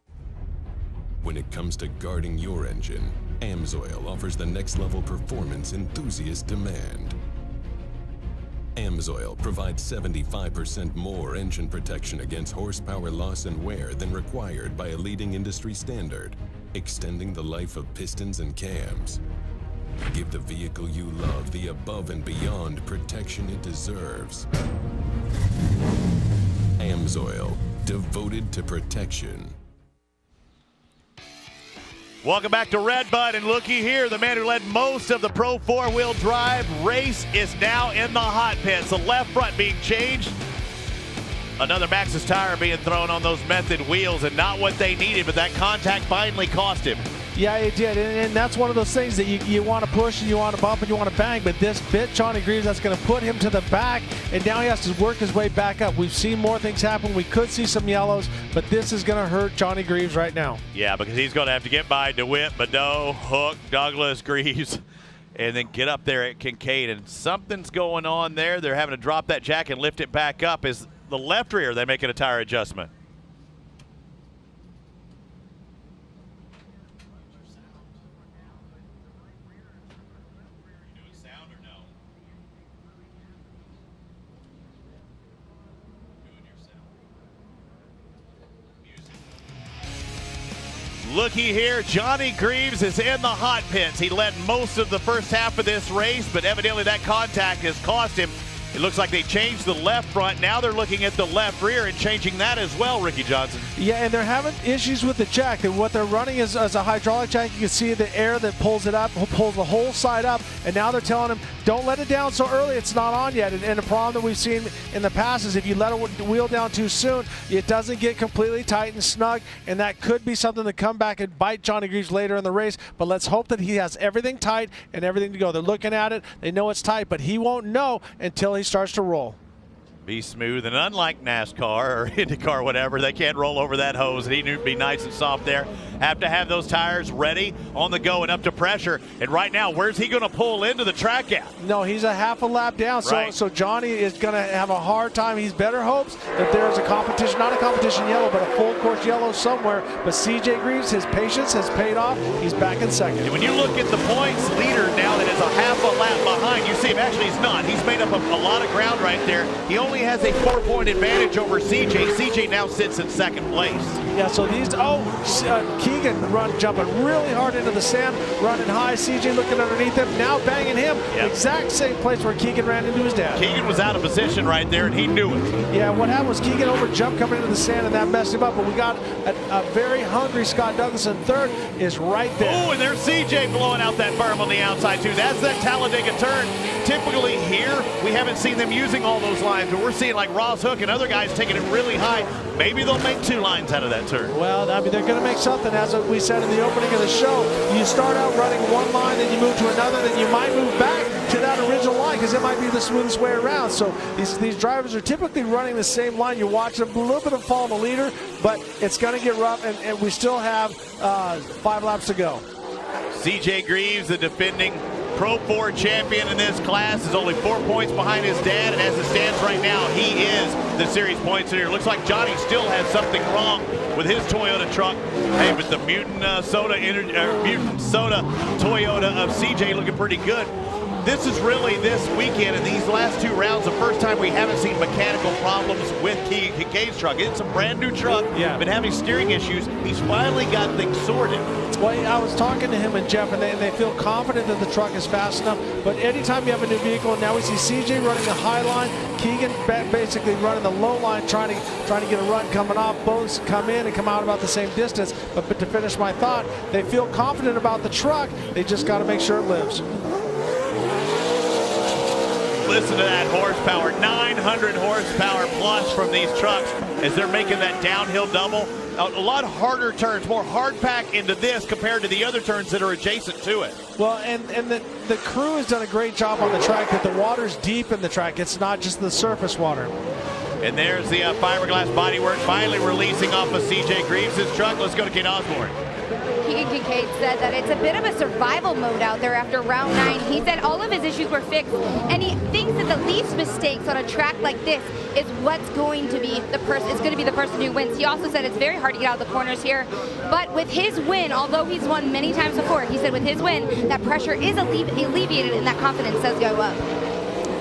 When it comes to guarding your engine, AMSOIL offers the next level performance enthusiasts demand. AMSOIL provides 75% more engine protection against horsepower loss and wear than required by a leading industry standard, extending the life of pistons and cams. Give the vehicle you love the above and beyond protection it deserves. AMSOIL, devoted to protection. Welcome back to Redbud, and looky here, the man who led most of the Pro 4-wheel drive race is now in the hot pits. The left front being changed. Another Maxxis tire being thrown on those method wheels, and not what they needed, but that contact finally cost him. Yeah, it did, and that's one of those things that you want to push and you want to bump and you want to bang, but this bit Johnny Greaves, that's going to put him to the back, and now he has to work his way back up. We've seen more things happen. We could see some yellows, but this is going to hurt Johnny Greaves right now. Yeah, because he's going to have to get by DeWitt, Badeau, Hook, Douglas, Greaves, and then get up there at Kincaid, and something's going on there. They're having to drop that jack and lift it back up. Is the left rear, they making a tire adjustment? Looky here, Johnny Greaves is in the hot pits. He led most of the first half of this race, but evidently that contact has cost him. It looks like they changed the left front. Now they're looking at the left rear and changing that as well, Ricky Johnson. Yeah, and they're having issues with the jack. And what they're running is a hydraulic jack. You can see the air that pulls it up, pulls the whole side up. And now they're telling him, don't let it down so early. It's not on yet. And the problem that we've seen in the past is if you let it wheel down too soon, it doesn't get completely tight and snug. And that could be something to come back and bite Johnny Greaves later in the race. But let's hope that he has everything tight and everything to go. They're looking at it. They know it's tight, but he won't know until he starts to roll. Be smooth, and unlike NASCAR or IndyCar, whatever, they can't roll over that hose. He knew to be nice and soft there. Have to have those tires ready, on the go, and up to pressure. And right now, where's he going to pull into the track gap? No, he's a half a lap down, Right. so Johnny is going to have a hard time. He's better hopes that there's a competition, not a competition yellow, but a full course yellow somewhere. But CJ Greaves, his patience has paid off. He's back in second. And when you look at the points leader now that is a half a lap behind, you see him. Actually, he's not. He's made up a lot of ground right there. He only has a 4-point advantage over CJ. CJ now sits in second place. Yeah, so these, Keegan jumping really hard into the sand, running high. CJ looking underneath him, now banging him. Yep. Exact same place where Keegan ran into his dad. Keegan was out of position right there, and he knew it. Yeah, what happened was Keegan overjumped coming into the sand, and that messed him up. But we got a very hungry Scott Douglas in third is right there. Oh, and there's CJ blowing out that berm on the outside, too. That's that Talladega turn. Typically here, we haven't seen them using all those lines, but we're seeing like Ross Hook and other guys taking it really high. Maybe they'll make 2 lines out of that turn. Well, I mean, they're going to make something. As we said in the opening of the show, you start out running one line, then you move to another, then you might move back to that original line because it might be the smoothest way around. So these drivers are typically running the same line. You watch them, a little bit of fall in the leader, but it's going to get rough, and we still have 5 laps to go. CJ Greaves, the defending Pro 4 champion in this class, is only 4 points behind his dad, and as it stands right now, he is the series points leader. Looks like Johnny still has something wrong with his Toyota truck. Hey, but the Mutant Soda Toyota of CJ looking pretty good. This is really this weekend in these last 2 rounds the first time we haven't seen mechanical problems with Kincaid's truck. It's a brand new truck, been having steering issues. He's finally got things sorted. Well, I was talking to him and Jeff, and they feel confident that the truck is fast enough. But anytime you have a new vehicle, and now we see CJ running the high line, Keegan basically running the low line, trying to get a run coming off. Both come in and come out about the same distance. But to finish my thought, they feel confident about the truck. They just got to make sure it lives. Listen to that horsepower, 900 horsepower plus from these trucks as they're making that downhill double. A lot harder turns, more hard pack into this compared to the other turns that are adjacent to it. Well, and the crew has done a great job on the track, that the water's deep in the track. It's not just the surface water. And there's the fiberglass bodywork finally releasing off of CJ Greaves' truck. Let's go to Kate Osborne. Keegan Kincaid said that it's a bit of a survival mode out there after round 9. He said all of his issues were fixed, and he thinks that the least mistakes on a track like this is what's going to be the person. It's going to be the person who wins. He also said it's very hard to get out of the corners here, but with his win, although he's won many times before, he said with his win, that pressure is alleviated and that confidence does go up.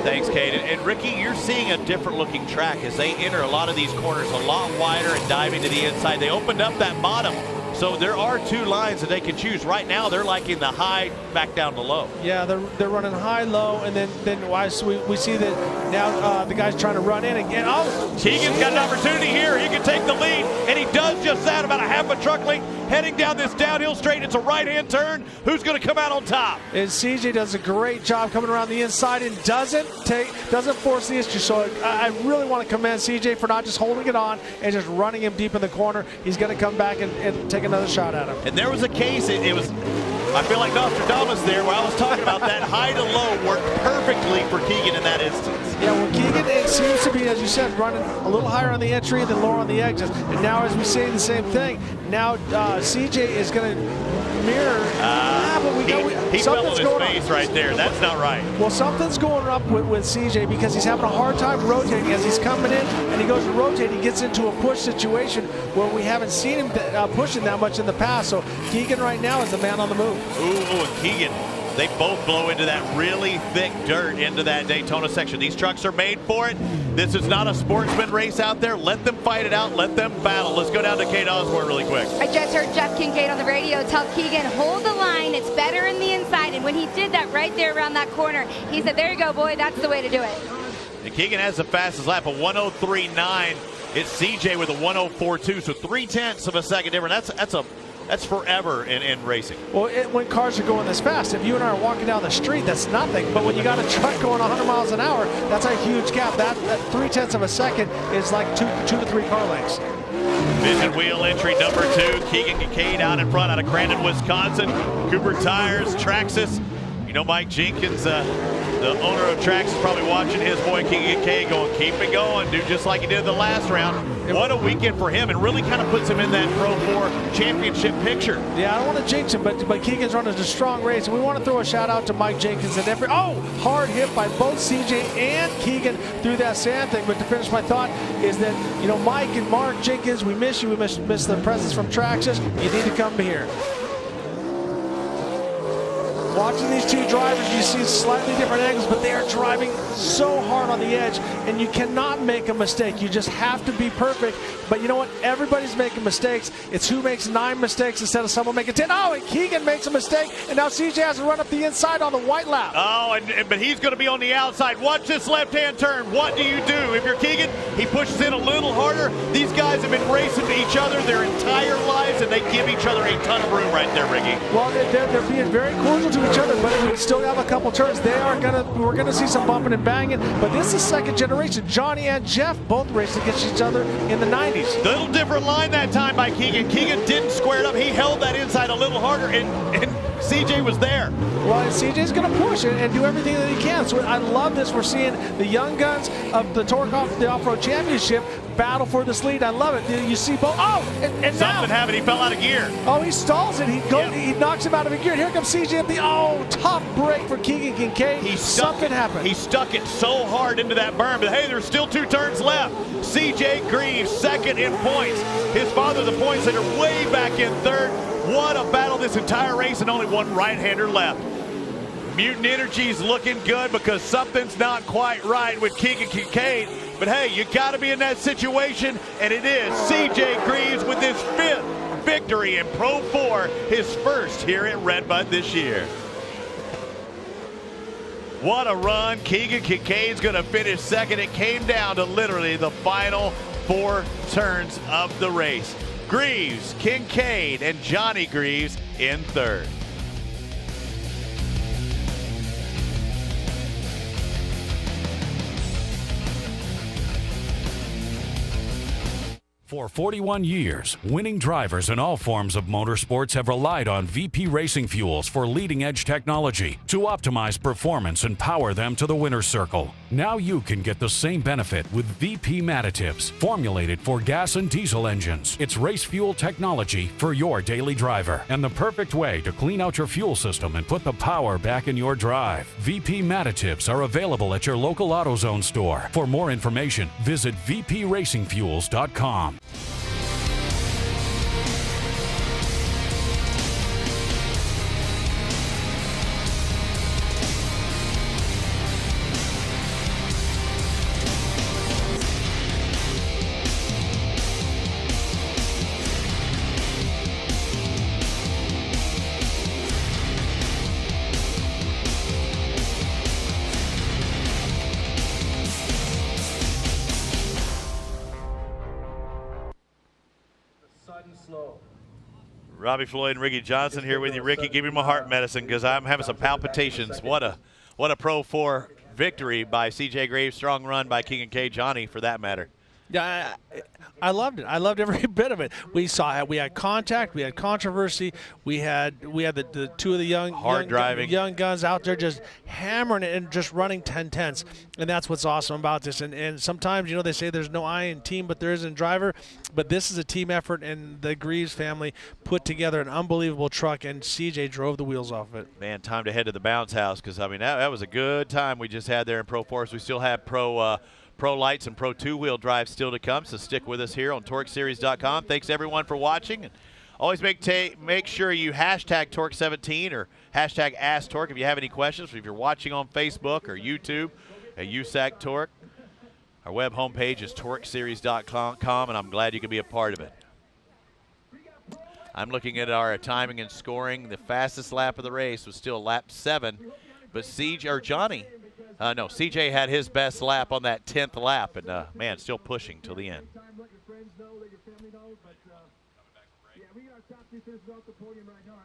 Thanks, Kate. And Ricky, you're seeing a different looking track as they enter a lot of these corners a lot wider and diving to the inside. They opened up that bottom. So there are 2 lines that they can choose. Right now, they're liking the high back down to low. Yeah, they're running high, low, and then we see that now the guy's trying to run in again. Oh, Keegan's got an opportunity here. He can take the lead, and he does just that. About a half a truck length heading down this downhill straight. It's a right-hand turn. Who's going to come out on top? And CJ does a great job coming around the inside and doesn't force the issue. So I really want to commend CJ for not just holding it on and just running him deep in the corner. He's going to come back and take another shot at him. And there was a case, it was, I feel like Nostradamus there, where I was talking about that high to low worked perfectly for Keegan in that instance. Yeah, well, Keegan, it seems to be, as you said, running a little higher on the entry and then lower on the exits. And now, as we say the same thing, now CJ is going to mirror. He fell on his face right there. That's not right. Well, something's going up with CJ because he's having a hard time rotating. As he's coming in and he goes to rotate, he gets into a push situation where we haven't seen him pushing that much in the past. So Keegan right now is the man on the move. Ooh, and Keegan, they both blow into that really thick dirt into that Daytona section. These trucks are made for it. This is not a sportsman race out there. Let them fight it out. Let them battle. Let's go down to Kate Osborne really quick. I just heard Jeff Kincaid on the radio tell Keegan, hold the line. It's better in the inside. And when he did that right there around that corner, he said, there you go, boy. That's the way to do it. And Keegan has the fastest lap, a 103.9. It's CJ with a 104.2, so 0.3 of a second difference. That's forever in racing. Well, when cars are going this fast, if you and I are walking down the street, that's nothing. But when you got a truck going 100 miles an hour, that's a huge gap. That 0.3 of a second is like two to three car lengths. Vision wheel entry number 2. Keegan Kincaid out in front out of Crandon, Wisconsin. Cooper Tires, Traxxas. You know, Mike Jenkins, the owner of Traxxas, probably watching his boy Keegan Kincaid going, keep it going, do just like he did the last round. What a weekend for him, and really kind of puts him in that Pro 4 championship picture. Yeah, I don't want to jinx him, but Keegan's running a strong race, and we want to throw a shout out to Mike Jenkins and hard hit by both CJ and Keegan through that sand thing. But to finish my thought is that, you know, Mike and Mark Jenkins, we miss you. We miss the presence from Traxxas. You need to come here. Watching these two drivers, you see slightly different angles, but they are driving so hard on the edge, and you cannot make a mistake. You just have to be perfect. But you know what? Everybody's making mistakes. It's who makes 9 mistakes instead of someone making 10. Oh, and Keegan makes a mistake, and now CJ has to run up the inside on the white lap. Oh, but he's going to be on the outside. Watch this left-hand turn. What do you do? If you're Keegan, he pushes in a little harder. These guys have been racing to each other their entire lives, and they give each other a ton of room right there, Ricky. Well, they're being very cordial to each other, but we still have a couple turns. We're gonna see some bumping and banging, but this is second generation. Johnny and Jeff both raced against each other in the 90s. Little different line that time by Keegan. Keegan didn't square it up. He held that inside a little harder, and CJ was there. Well, CJ's going to push and do everything that he can. So I love this. We're seeing the young guns of the TORC the Off-Road Championship battle for this lead. I love it. You see both. Oh, and something happened. He fell out of gear. Oh, he stalls it. He knocks him out of a gear. Here comes CJ at the tough break for Keegan Kincaid. Something happened. He stuck it so hard into that berm, but hey, there's still 2 turns left. CJ Greaves second in points. His father, the points leader, way back in third. What a battle this entire race, and only one right-hander left. Mutant Energy's looking good because something's not quite right with Keegan Kincaid. But hey, you got to be in that situation, and it is CJ Greaves with his 5th victory in Pro 4, his first here at Red Bud this year. What a run. Keegan Kincaid's going to finish second. It came down to literally the final 4 turns of the race. Greaves, Kincaid, and Johnny Greaves in third. For 41 years, winning drivers in all forms of motorsports have relied on VP Racing Fuels for leading-edge technology to optimize performance and power them to the winner's circle. Now you can get the same benefit with VP Mattitives, formulated for gas and diesel engines. It's race fuel technology for your daily driver and the perfect way to clean out your fuel system and put the power back in your drive. VP Mattitives are available at your local AutoZone store. For more information, visit vpracingfuels.com. Robbie Floyd and Ricky Johnson here with you. Ricky, give me my heart medicine because I'm having some palpitations. What a Pro 4 victory by CJ Greaves. Strong run by King and K. Johnny, for that matter. Yeah, I loved it. I loved every bit of it. We had contact, we had controversy, we had the two of the young guns out there just hammering it and just running 10-10s, and that's what's awesome about this. And sometimes, they say there's no I in team, but there is in driver. But this is a team effort, and the Greaves family put together an unbelievable truck, and CJ drove the wheels off of it. Man, time to head to the bounce house, because that was a good time we just had there in Pro Force. We still have Pro Lights and Pro two-wheel drive still to come, so stick with us here on TORCseries.com. Thanks, everyone, for watching. And always make sure you hashtag TORC17 or hashtag AskTorque if you have any questions. If you're watching on Facebook or YouTube at USAC Torque, our web homepage is TORCseries.com, and I'm glad you can be a part of it. I'm looking at our timing and scoring. The fastest lap of the race was still lap 7, but CJ had his best lap on that 10th lap, and man, still pushing till the end.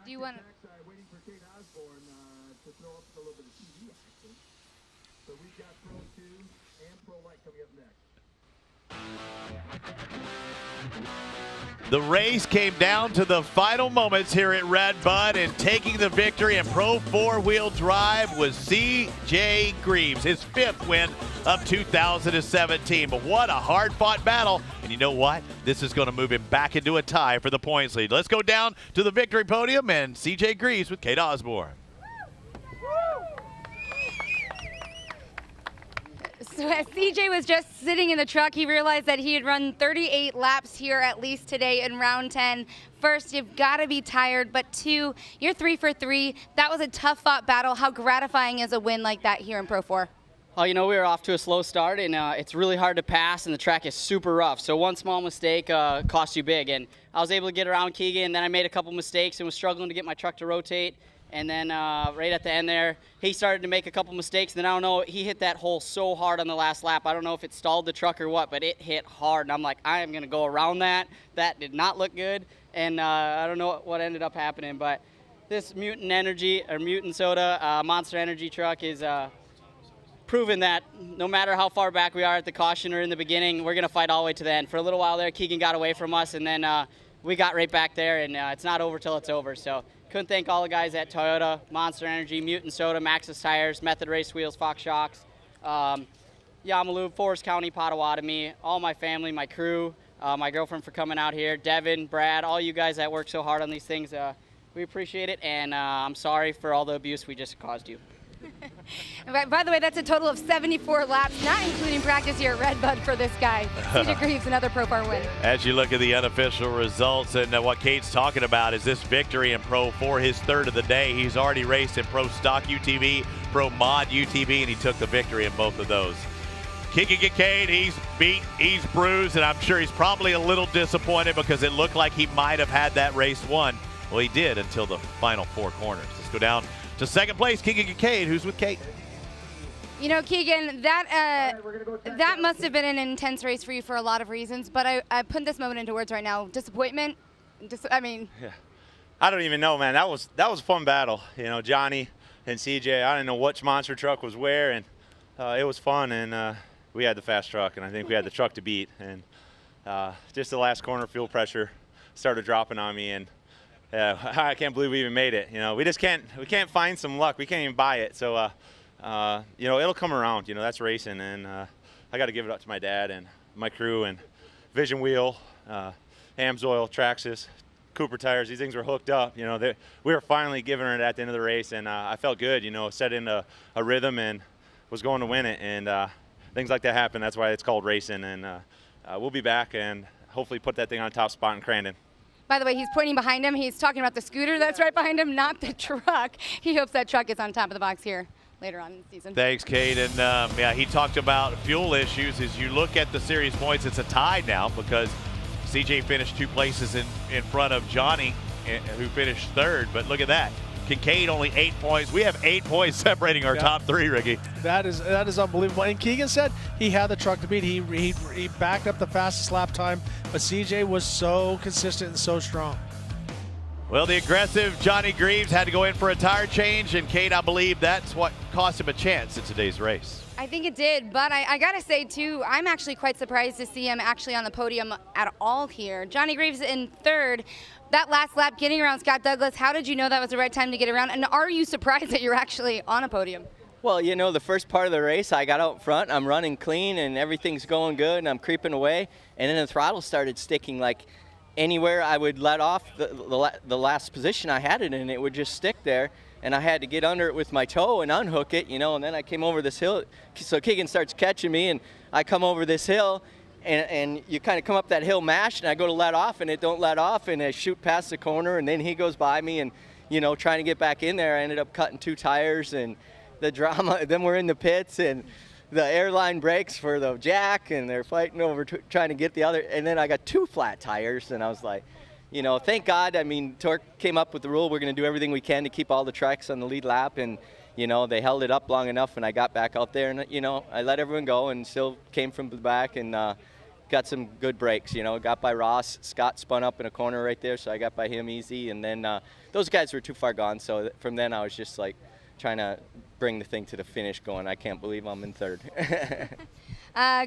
Do you want to? The race came down to the final moments here at Red Bud, and taking the victory in Pro 4-wheel drive was C.J. Greaves, his 5th win of 2017. But what a hard-fought battle, and you know what? This is going to move him back into a tie for the points lead. Let's go down to the victory podium, and C.J. Greaves with Kate Osborne. So as CJ was just sitting in the truck, he realized that he had run 38 laps here at least today in round 10. First, you've got to be tired, but 2, you're 3 for 3. That was a tough-fought battle. How gratifying is a win like that here in Pro 4? Oh, we were off to a slow start, and it's really hard to pass, and the track is super rough. So one small mistake costs you big, and I was able to get around Keegan, and then I made a couple mistakes and was struggling to get my truck to rotate. And then right at the end there, he started to make a couple mistakes. Then I don't know, he hit that hole so hard on the last lap. I don't know if it stalled the truck or what, but it hit hard. And I'm like, I am going to go around that. That did not look good. And I don't know what ended up happening. But this Mutant Soda Monster Energy truck is proven that no matter how far back we are at the caution or in the beginning, we're going to fight all the way to the end. For a little while there, Keegan got away from us, and then we got right back there. And it's not over till it's over. So couldn't thank all the guys at Toyota, Monster Energy, Mutant Soda, Maxxis Tires, Method Race Wheels, Fox Shocks, Yamalube, Forest County, Potawatomi, all my family, my crew, my girlfriend for coming out here, Devin, Brad, all you guys that work so hard on these things. We appreciate it, and I'm sorry for all the abuse we just caused you. By the way, that's a total of 74 laps, not including practice here at Red Bud for this guy. CJ Greaves, another Pro 4 win. As you look at the unofficial results, and what Kate's talking about is this victory in Pro 4, his 3rd of the day. He's already raced in Pro Stock UTV, Pro Mod UTV, and he took the victory in both of those. Keegan Kincaid, he's beat, he's bruised, and I'm sure he's probably a little disappointed because it looked like he might have had that race won. Well, he did until the final 4 corners. Let's go down to 2nd place, Keegan Kincaid, who's with Kate. Keegan, that must have been an intense race for you for a lot of reasons, but I put this moment into words right now. Disappointment? Yeah. I don't even know, man. That was a fun battle. Johnny and CJ, I didn't know which monster truck was where, and it was fun, and we had the fast truck, and I think we had the truck to beat. And just the last corner, fuel pressure started dropping on me, and I can't believe we even made it. We can't find some luck. We can't even buy it. So, it'll come around. That's racing, and I got to give it up to my dad and my crew and Vision Wheel, Amsoil, Traxxas, Cooper tires. These things were hooked up. We were finally giving it at the end of the race, and I felt good. Set in a rhythm and was going to win it. And things like that happen. That's why it's called racing. And we'll be back and hopefully put that thing on top spot in Crandon. By the way, he's pointing behind him. He's talking about the scooter that's right behind him, not the truck. He hopes that truck is on top of the box here later on in the season. Thanks, Kate. And he talked about fuel issues. As you look at the series points, it's a tie now because CJ finished 2 places in front of Johnny, who finished 3rd. But look at that. Kincaid only 8 points. We have 8 points separating our top 3, Ricky. That is unbelievable. And Keegan said he had the truck to beat. He backed up the fastest lap time, but CJ was so consistent and so strong. Well, the aggressive Johnny Greaves had to go in for a tire change, and Kate, I believe that's what cost him a chance in today's race. I think it did, but I got to say, too, I'm actually quite surprised to see him actually on the podium at all here. Johnny Greaves in third. That last lap getting around Scott Douglas, how did you know that was the right time to get around? And are you surprised that you're actually on a podium? Well, you know, the first part of the race, I got out front, I'm running clean, and everything's going good, and I'm creeping away, and then the throttle started sticking. Like, anywhere I would let off the last position I had it in, it would just stick there, and I had to get under it with my toe and unhook it, you know, and then I came over this hill. So Keegan starts catching me, and I come over this hill, and you kind of come up that hill mashed, and I go to let off, and it don't let off, and I shoot past the corner, and then he goes by me, and, you know, trying to get back in there, I ended up cutting 2 tires, and the drama, then we're in the pits, and the airline brakes for the jack, and they're fighting over trying to get the other, and then I got 2 flat tires, and I was like, you know, thank God. I mean, TORC came up with the rule, we're going to do everything we can to keep all the trucks on the lead lap, and, you know, they held it up long enough, and I got back out there, and, you know, I let everyone go and still came from the back and got some good breaks, you know, got by Ross. Scott spun up in a corner right there, so I got by him easy, and then those guys were too far gone, so from then I was just like trying to bring the thing to the finish going, I can't believe I'm in third.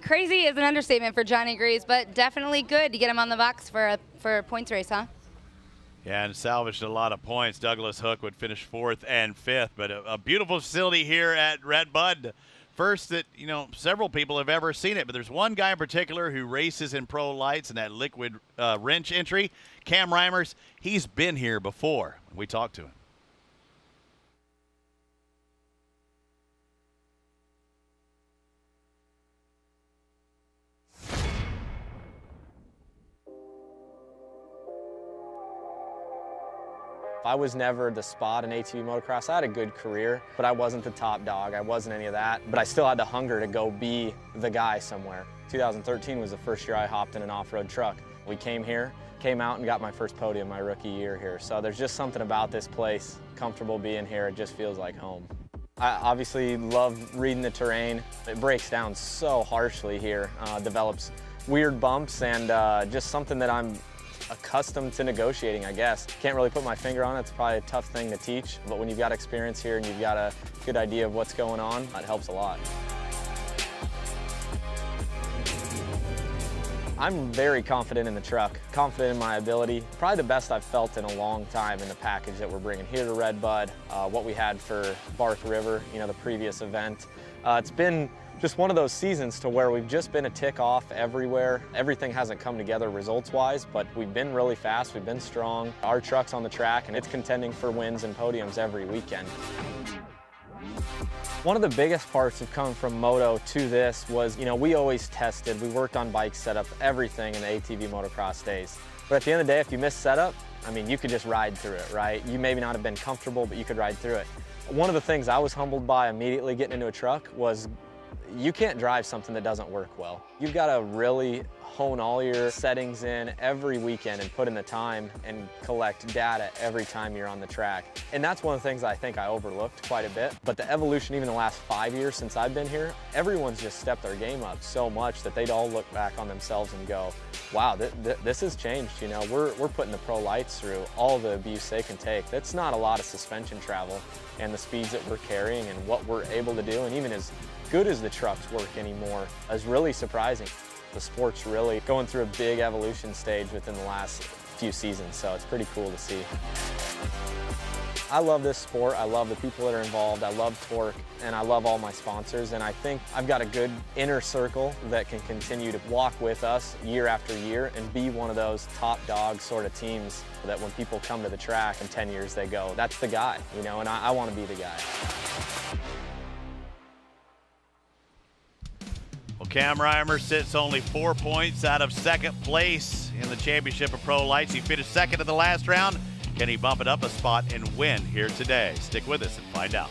Crazy is an understatement for Johnny Greaves, but definitely good to get him on the box for a points race, huh? Yeah, and salvaged a lot of points. Douglas Hook would finish 4th and 5th, but a beautiful facility here at Red Bud. First that, you know, several people have ever seen it, but there's one guy in particular who races in pro lights and that liquid wrench entry, Cam Reimers. He's been here before. We talked to him. I was never the spot in ATV motocross. I had a good career, but I wasn't the top dog. I wasn't any of that, but I still had the hunger to go be the guy somewhere. 2013 was the first year I hopped in an off-road truck. We came here, came out and got my first podium my rookie year here. So there's just something about this place, comfortable being here. It just feels like home. I obviously love reading the terrain. It breaks down so harshly here, develops weird bumps, and just something that I'm accustomed to negotiating, I guess. Can't really put my finger on it. It's probably a tough thing to teach, but when you've got experience here and you've got a good idea of what's going on, it helps a lot. I'm very confident in the truck, confident in my ability. Probably the best I've felt in a long time in the package that we're bringing here to Red Bud, what we had for Bark River, you know, the previous event. It's been just one of those seasons to where we've just been a tick off everywhere. Everything hasn't come together results-wise, but we've been really fast, we've been strong. Our truck's on the track, and it's contending for wins and podiums every weekend. One of the biggest parts of coming from moto to this was, you know, we always tested, we worked on bike setup, everything in the ATV motocross days. But at the end of the day, if you miss setup, I mean, you could just ride through it, right? You maybe not have been comfortable, but you could ride through it. One of the things I was humbled by immediately getting into a truck was you can't drive something that doesn't work well. You've got to really hone all your settings in every weekend and put in the time and collect data every time you're on the track. And that's one of the things I think I overlooked quite a bit. But the evolution, even the last 5 years since I've been here, everyone's just stepped their game up so much that they'd all look back on themselves and go, wow, this has changed. You know, we're putting the pro lights through all the abuse they can take. That's not a lot of suspension travel, and the speeds that we're carrying and what we're able to do, and even as good as the trucks work anymore, is really surprising. The sport's really going through a big evolution stage within the last few seasons, so it's pretty cool to see. I love this sport, I love the people that are involved, I love TORC, and I love all my sponsors, and I think I've got a good inner circle that can continue to walk with us year after year and be one of those top dog sort of teams that when people come to the track in 10 years they go, that's the guy, you know, and I want to be the guy. Well, Cam Reimer sits only 4 points out of second place in the championship of Pro Lights. He finished second in the last round. Can he bump it up a spot and win here today? Stick with us and find out.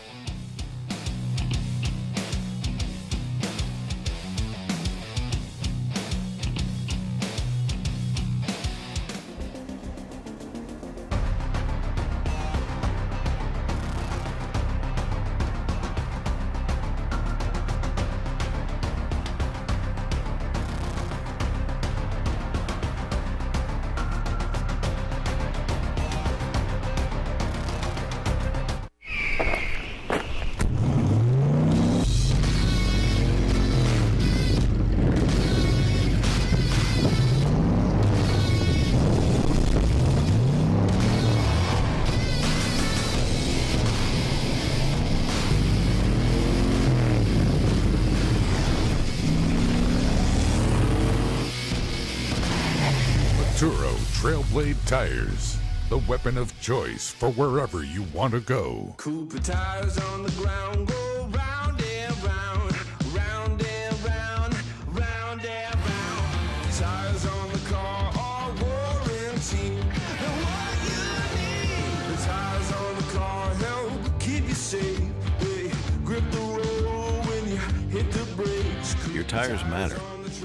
Trailblade Tires, the weapon of choice for wherever you want to go. Cooper tires on the ground go round and round, round and round, round and round. Tires on the car are warranty. And what you need, the tires on the car help keep you safe. They grip the road when you hit the brakes. Your tires matter.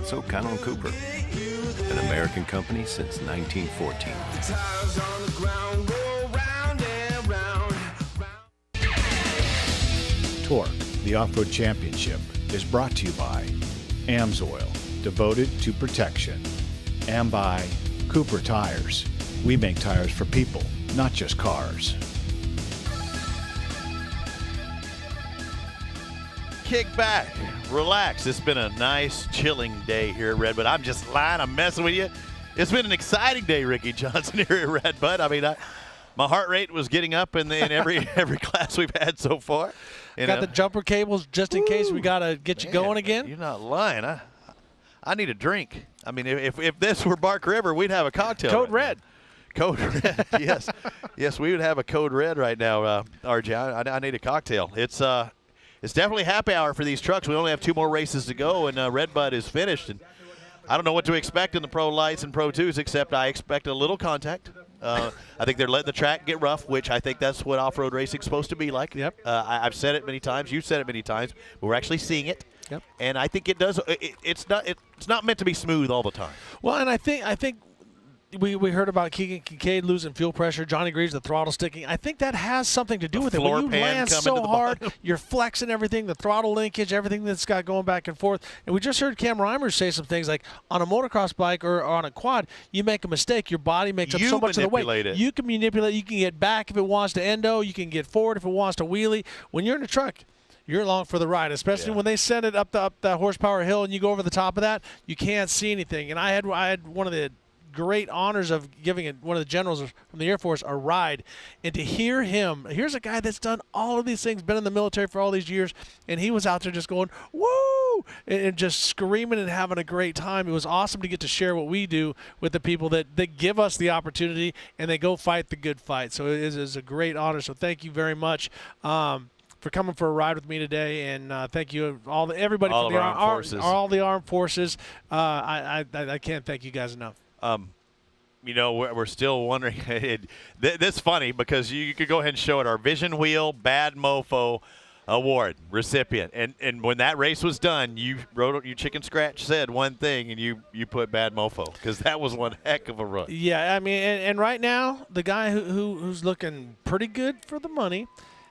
So count on Cooper, an American company since 1914. The tires on the ground go round and round. TORC, the Off-Road Championship, is brought to you by AMSOIL, devoted to protection, and by Cooper Tires. We make tires for people, not just cars. Kick back, relax. It's been a nice, chilling day here at Red Bud. I'm just lying. I'm messing with you. It's been an exciting day, Ricky Johnson, here at Red Bud. I mean, my heart rate was getting up in every class we've had so far. Got the jumper cables just in case we got to get you going again? You're not lying. I need a drink. I mean, if this were Bark River, we'd have a cocktail. Code Red. Code Red, yes. Yes, we would have a Code Red right now, RJ. I need a cocktail. It's definitely happy hour for these trucks. We only have 2 more races to go, and Red Bud is finished. And I don't know what to expect in the Pro Lights and Pro 2s, except I expect a little contact. I think they're letting the track get rough, which I think that's what off-road racing is supposed to be like. Yep. I've said it many times. You've said it many times. But we're actually seeing it. Yep. And I think it does. It's not meant to be smooth all the time. Well, and I think we heard about Keegan Kincaid losing fuel pressure, Johnny Greaves, the throttle sticking. I think that has something to do with it. When you land so hard, you're flexing everything, the throttle linkage, everything that's got going back and forth. And we just heard Cam Reimers say some things like on a motocross bike or on a quad, you make a mistake, your body makes up so much of the weight. You can manipulate. You can get back if it wants to endo. You can get forward if it wants to wheelie. When you're in a truck, you're along for the ride, especially when they send it up the horsepower hill and you go over the top of that, you can't see anything. And I had one of the great honors of giving one of the generals from the Air Force a ride, and to hear him, here's a guy that's done all of these things, been in the military for all these years, and he was out there just going woo and just screaming and having a great time. It was awesome to get to share what we do with the people that give us the opportunity and they go fight the good fight. So it is a great honor. So thank you very much for coming for a ride with me today, and thank you everybody from the armed forces. All the armed forces. I can't thank you guys enough. We're still wondering. That's funny because you could go ahead and show it. Our Vision Wheel Bad Mofo Award recipient. And when that race was done, you chicken scratch said one thing, and you put Bad Mofo because that was one heck of a run. Yeah, I mean, and right now, the guy who's looking pretty good for the money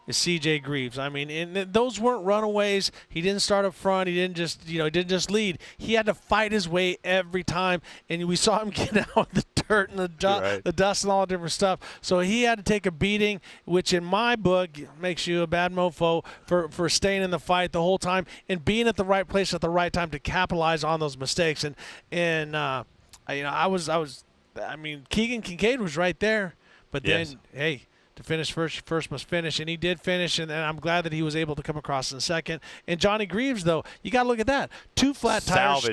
is CJ Greaves. I mean, and those weren't runaways. He didn't start up front. He didn't just lead. He had to fight his way every time, and we saw him get out the dirt and the dust and all the different stuff. So he had to take a beating, which in my book makes you a bad mofo for staying in the fight the whole time and being at the right place at the right time to capitalize on those mistakes. And Keegan Kincaid was right there, but then hey. To finish first must finish, and he did finish, and I'm glad that he was able to come across in second. And Johnny Greaves, though, you got to look at that. 2 flat tires,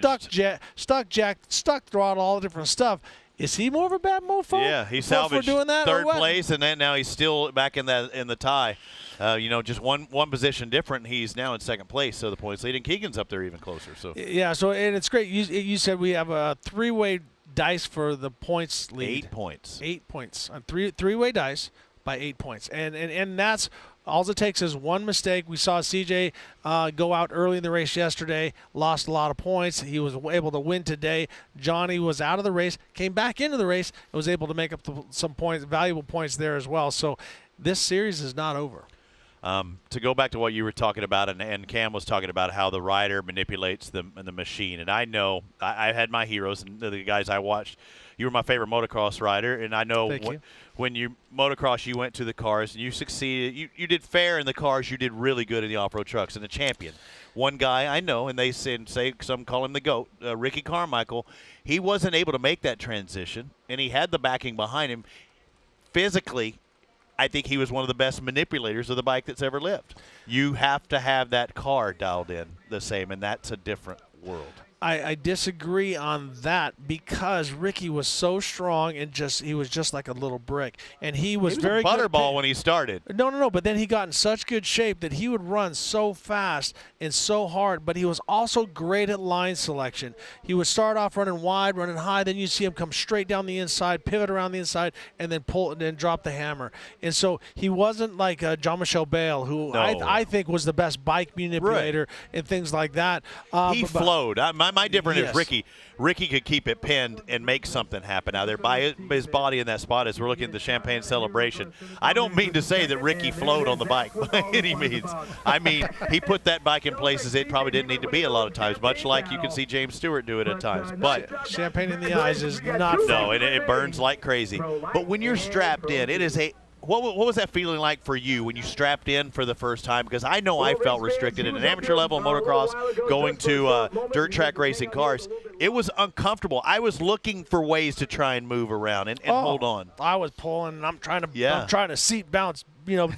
stuck jack, stuck throttle, all the different stuff. Is he more of a bad mofo? Yeah, he salvaged doing that, third place, and then now he's still back in the tie. Just one position different. He's now in second place, so the points lead, and Keegan's up there even closer. So yeah, and it's great. You said we have a 3-way dice for the points lead. 8 points. 8 points on three-way dice. By 8 points, and that's all it takes is one mistake. We saw CJ go out early in the race yesterday, lost a lot of points. He was able to win today. Johnny was out of the race, came back into the race, and was able to make up some points, valuable points there as well. So this series is not over. To go back to what you were talking about, and Cam was talking about how the rider manipulates the machine, and I know I had my heroes and the guys I watched. You were my favorite motocross rider, and I know when you motocross, you went to the cars and you succeeded. You did fair in the cars. You did really good in the off-road trucks and the champion. One guy I know, and they say some call him the GOAT, Ricky Carmichael. He wasn't able to make that transition, and he had the backing behind him. Physically, I think he was one of the best manipulators of the bike that's ever lived. You have to have that car dialed in the same, and that's a different world. I disagree on that because Ricky was so strong and he was just like a little brick. And he was very a butterball when he started. No. But then he got in such good shape that he would run so fast and so hard. But he was also great at line selection. He would start off running wide, running high. Then you see him come straight down the inside, pivot around the inside, and then pull and then drop the hammer. And so he wasn't like Jean-Michel Bale, who I think was the best bike manipulator and things like that. He flowed. My difference is Ricky. Ricky could keep it pinned and make something happen out there by his body in that spot as we're looking at the Champagne Celebration. I don't mean to say that Ricky flowed on the bike by any means. I mean, he put that bike in places it probably didn't need to be a lot of times, much like you can see James Stewart do it at times. But Champagne in the eyes is not fun. No, it burns like crazy. But when you're strapped in, it is a What was that feeling like for you when you strapped in for the first time? Because I know I felt restricted at an amateur level motocross, going to dirt track racing cars. It was uncomfortable. I was looking for ways to try and move around and hold on. I was pulling, and I'm trying to seat bounce,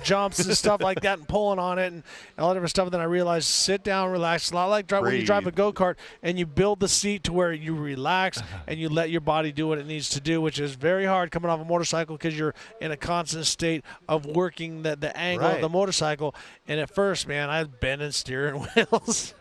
jumps and stuff like that, and pulling on it and all that different stuff. And then I realized, sit down, relax. It's a lot like when you drive a go-kart and you build the seat to where you relax and you let your body do what it needs to do, which is very hard coming off a motorcycle because you're in a constant state of working the angle of the motorcycle. And at first, man, I was bending steering wheels,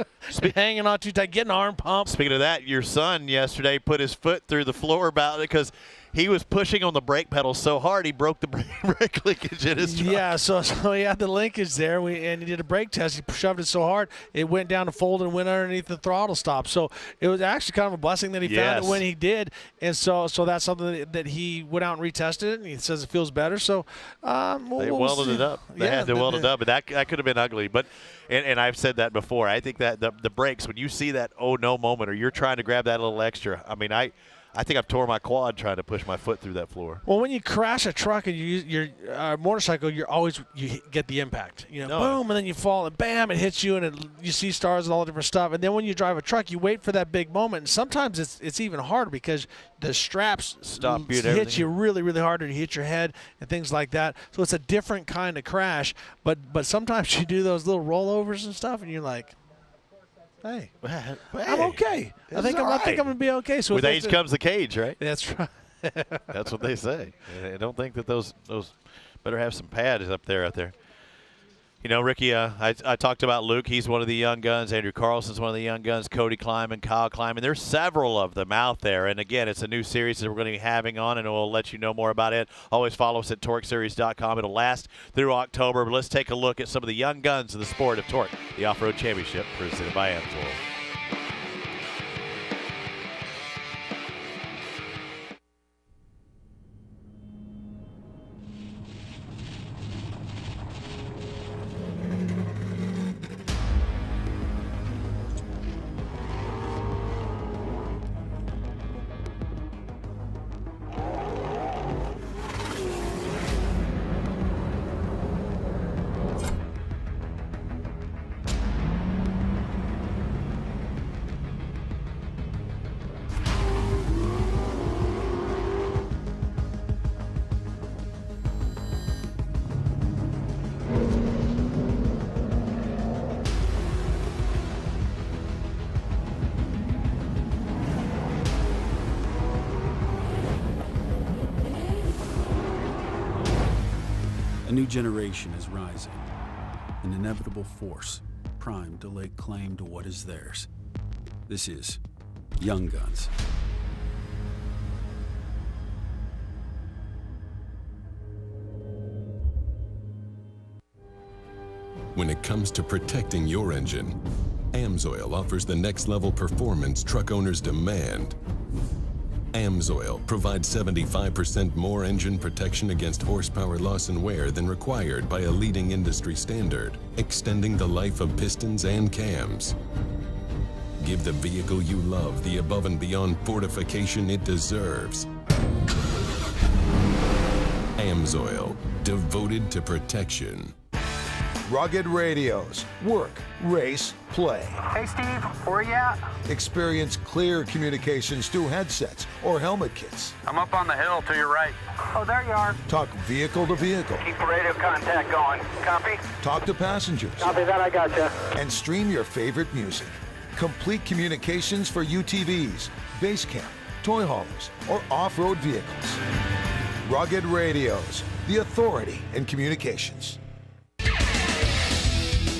hanging on too tight, getting arm pumped. Speaking of that, your son yesterday put his foot through the floor about it because he was pushing on the brake pedal so hard he broke the brake linkage in his truck. Yeah, so he had the linkage there, and he did a brake test. He shoved it so hard it went down to fold and went underneath the throttle stop. So it was actually kind of a blessing that he found it when he did, and so that's something that he went out and retested it, and he says it feels better. So they welded it up. They had to weld it up, but that could have been ugly. But and I've said that before. I think that the brakes, when you see that oh no moment, or you're trying to grab that little extra. I mean, I think I've tore my quad trying to push my foot through that floor. Well, when you crash a truck and you use your motorcycle, you get the impact. Boom, and then you fall, and bam, it hits you, and you see stars and all the different stuff. And then when you drive a truck, you wait for that big moment. And sometimes it's even harder because the straps hit you really, really hard, or you hit your head and things like that. So it's a different kind of crash. But sometimes you do those little rollovers and stuff, and you're like, hey, I'm okay. I think I'm going to be okay. So with age comes the cage, right? That's right. That's what they say. I don't think that those better have some pads out there. Ricky, I talked about Luke. He's one of the young guns. Andrew Carlson's one of the young guns. Cody Kleiman, Kyle Kleiman. There's several of them out there. And, again, it's a new series that we're going to be having on, and we'll let you know more about it. Always follow us at TORCseries.com. It'll last through October. But let's take a look at some of the young guns of the sport of TORC, the Off-Road Championship, presented by AMSOIL. A new generation is rising, an inevitable force primed to lay claim to what is theirs. This is Young Guns. When it comes to protecting your engine, AMSOIL offers the next level performance truck owners demand. AMSOIL provides 75% more engine protection against horsepower loss and wear than required by a leading industry standard, extending the life of pistons and cams. Give the vehicle you love the above and beyond fortification it deserves. AMSOIL, devoted to protection. Rugged radios. Work, race, play. Hey, Steve, where you at? Experience clear communications through headsets or helmet kits. I'm up on the hill to your right. Oh, there you are. Talk vehicle to vehicle. Keep the radio contact going. Copy? Talk to passengers. Copy that, I got you. And stream your favorite music. Complete communications for UTVs, base camp, toy haulers, or off-road vehicles. Rugged Radios, the authority in communications.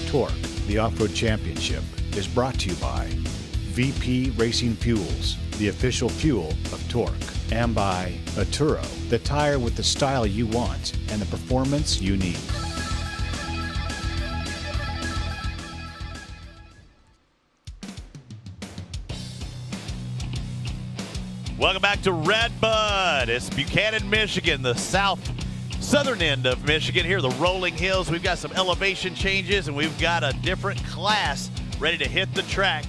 TORC, the Off-Road Championship, is brought to you by VP Racing Fuels, the official fuel of TORC, and by Arturo, the tire with the style you want and the performance you need. Welcome back to Redbud. It's Buchanan, Michigan, the southern end of Michigan. Here, the rolling hills. We've got some elevation changes, and we've got a different class ready to hit the track,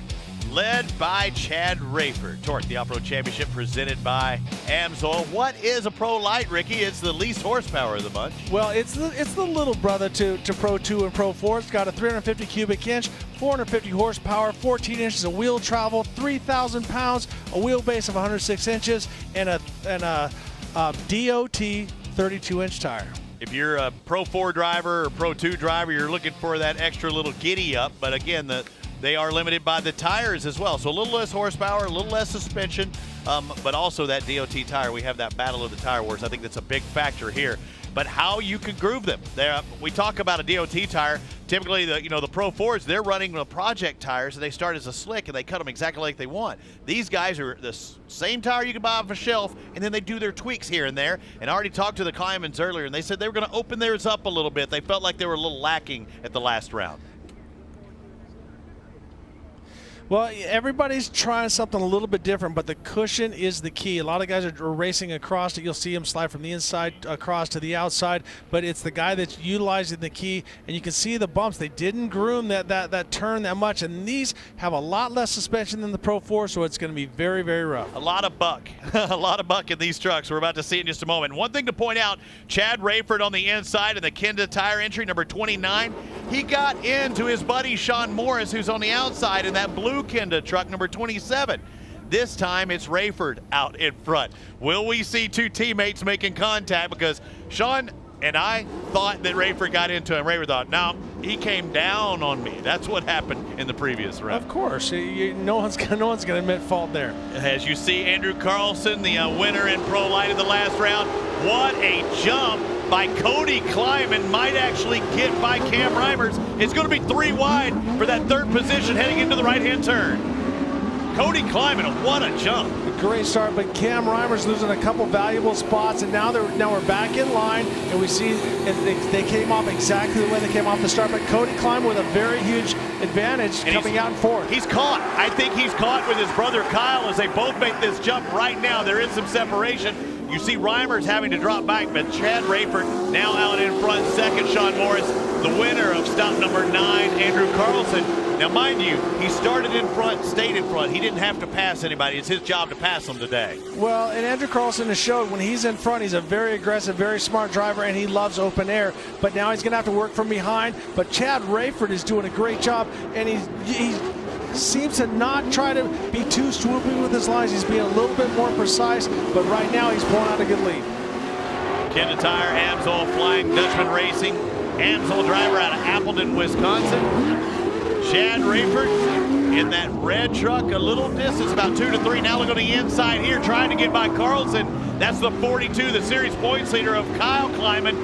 led by Chad Rayford. TORC, the Off-Road Championship, presented by AMSOIL. What is a Pro Light, Ricky? It's the least horsepower of the bunch. Well, it's the little brother to Pro 2 and Pro 4. It's got a 350 cubic inch, 450 horsepower, 14 inches of wheel travel, 3,000 pounds, a wheelbase of 106 inches, and a DOT 32-inch tire. If you're a Pro 4 driver or Pro 2 driver, you're looking for that extra little giddy up. But again, they are limited by the tires as well. So a little less horsepower, a little less suspension, but also that DOT tire. We have that battle of the tire wars. I think that's a big factor here. But how you can groove them. We talk about a DOT tire. Typically, the Pro 4s, they're running the project tires, and they start as a slick, and they cut them exactly like they want. These guys are the same tire you can buy off a shelf, and then they do their tweaks here and there. And I already talked to the Klimans earlier, and they said they were going to open theirs up a little bit. They felt like they were a little lacking at the last round. Well, everybody's trying something a little bit different, but the cushion is the key. A lot of guys are racing across it. You'll see them slide from the inside across to the outside, but it's the guy that's utilizing the key, and you can see the bumps. They didn't groom that turn that much, and these have a lot less suspension than the Pro 4, so it's going to be very, very rough. A lot of buck. A lot of buck in these trucks. We're about to see in just a moment. One thing to point out, Chad Rayford on the inside in the Kenda tire entry, number 29. He got into his buddy Sean Morris, who's on the outside in that blue Kenda truck, number 27. This time it's Rayford out in front. Will we see two teammates making contact? Because Sean and I thought that Rayford got into him. Rayford thought, no, he came down on me. That's what happened in the previous round. Of course. No one's going to admit fault there. As you see, Andrew Carlson, the winner in Pro Light in the last round. What a jump by Cody Kleiman, might actually get by Cam Reimers. It's going to be 3 wide for that third position heading into the right-hand turn. Cody Kleiman, what a jump. A great start, but Cam Reimers losing a couple valuable spots, and now we're back in line, and we see they came off exactly the way they came off the start, but Cody Kleiman with a very huge advantage and coming out in fourth. He's caught. I think he's caught with his brother Kyle as they both make this jump right now. There is some separation. You see Reimers having to drop back, but Chad Rayford now out in front, second Sean Morris, the winner of stop number 9, Andrew Carlson. Now, mind you, he started in front, stayed in front. He didn't have to pass anybody. It's his job to pass them today. Well, and Andrew Carlson has showed when he's in front, he's a very aggressive, very smart driver, and he loves open air. But now he's going to have to work from behind. But Chad Rayford is doing a great job, and he seems to not try to be too swooping with his lines. He's being a little bit more precise, but right now he's pulling out a good lead. Kenda Tire, AMSOIL, Flying Dutchman Racing, AMSOIL driver out of Appleton, Wisconsin. Chad Rayford in that red truck, a little distance, about 2 to 3. Now look on the inside here, trying to get by Carlson. That's the 42, the series points leader of Kyle Kleiman.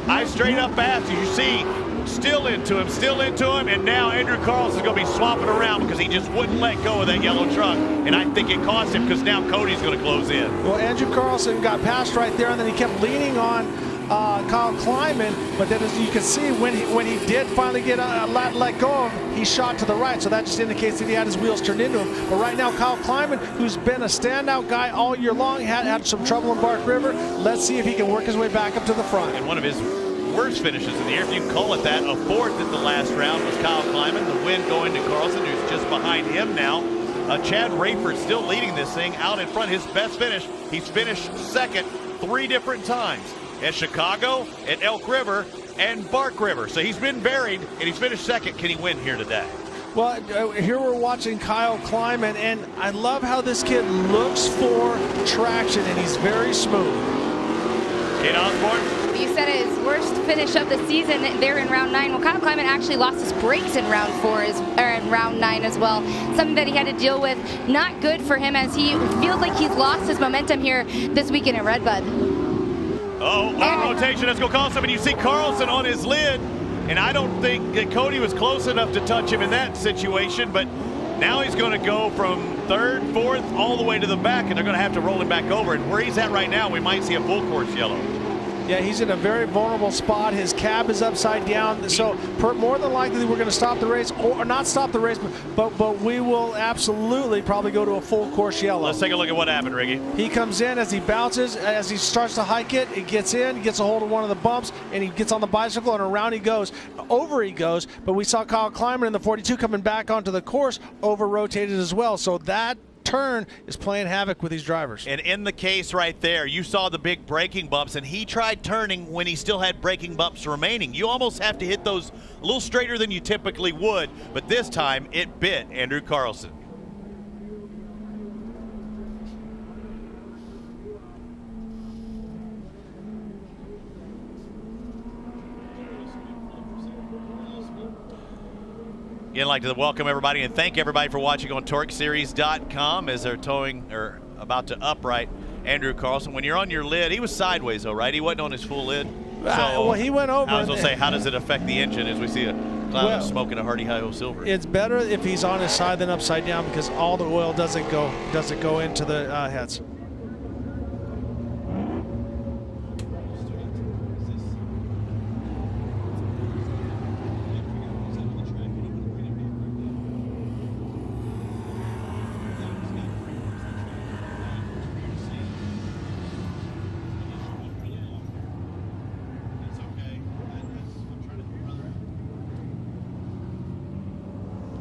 I straight up fast, as you see, still into him, and now Andrew Carlson's going to be swapping around because he just wouldn't let go of that yellow truck, and I think it cost him because now Cody's going to close in. Well, Andrew Carlson got passed right there, and then he kept leaning on Kyle Kleiman, but then as you can see, when he did finally get let go of him, he shot to the right, so that just indicates that he had his wheels turned into him. But right now, Kyle Kleiman, who's been a standout guy all year long, had some trouble in Bark River. Let's see if he can work his way back up to the front. And one of his worst finishes in the year, if you can call it that, a fourth at the last round was Kyle Kleiman. The win going to Carlson, who's just behind him now. Chad Rayford still leading this thing out in front. His best finish, he's finished second 3 different times. At Chicago, at Elk River, and Bark River. So he's been varied, and he's finished second. Can he win here today? Well, here we're watching Kyle Kleiman, and I love how this kid looks for traction, and he's very smooth. Kate Osborne. You said it is worst finish of the season there in round 9. Well, Kyle Kleiman actually lost his brakes in round 9 as well. Something that he had to deal with. Not good for him as he feels like he's lost his momentum here this weekend at Redbud. Rotation. Let's go Carlson. And you see Carlson on his lid. And I don't think that Cody was close enough to touch him in that situation. But now he's going to go from 3rd, 4th, all the way to the back. And they're going to have to roll him back over. And where he's at right now, we might see a full course yellow. Yeah, he's in a very vulnerable spot. His cab is upside down. So more than likely we're going to stop the race, or not stop the race, but we will absolutely probably go to a full course yellow. Let's take a look at what happened, Ricky. He comes in as he bounces, as he starts to hike it. He gets in, gets a hold of one of the bumps, and he gets on the bicycle, and around he goes. Over he goes, but we saw Kyle Kleiman in the 42 coming back onto the course, over-rotated as well. So that turn is playing havoc with these drivers. And in the case right there, you saw the big braking bumps, and he tried turning when he still had braking bumps remaining. You almost have to hit those a little straighter than you typically would, but this time it bit Andrew Carlson. Again, I'd like to welcome everybody and thank everybody for watching on TORCseries.com as they're towing or about to upright Andrew Carlson. When you're on your lid, he was sideways though, right? He wasn't on his full lid. Well, he went over. I was going to say, how does it affect the engine as we see a cloud of smoke in a Hardy Hi-Ho Silver? It's better if he's on his side than upside down because all the oil doesn't go into the heads.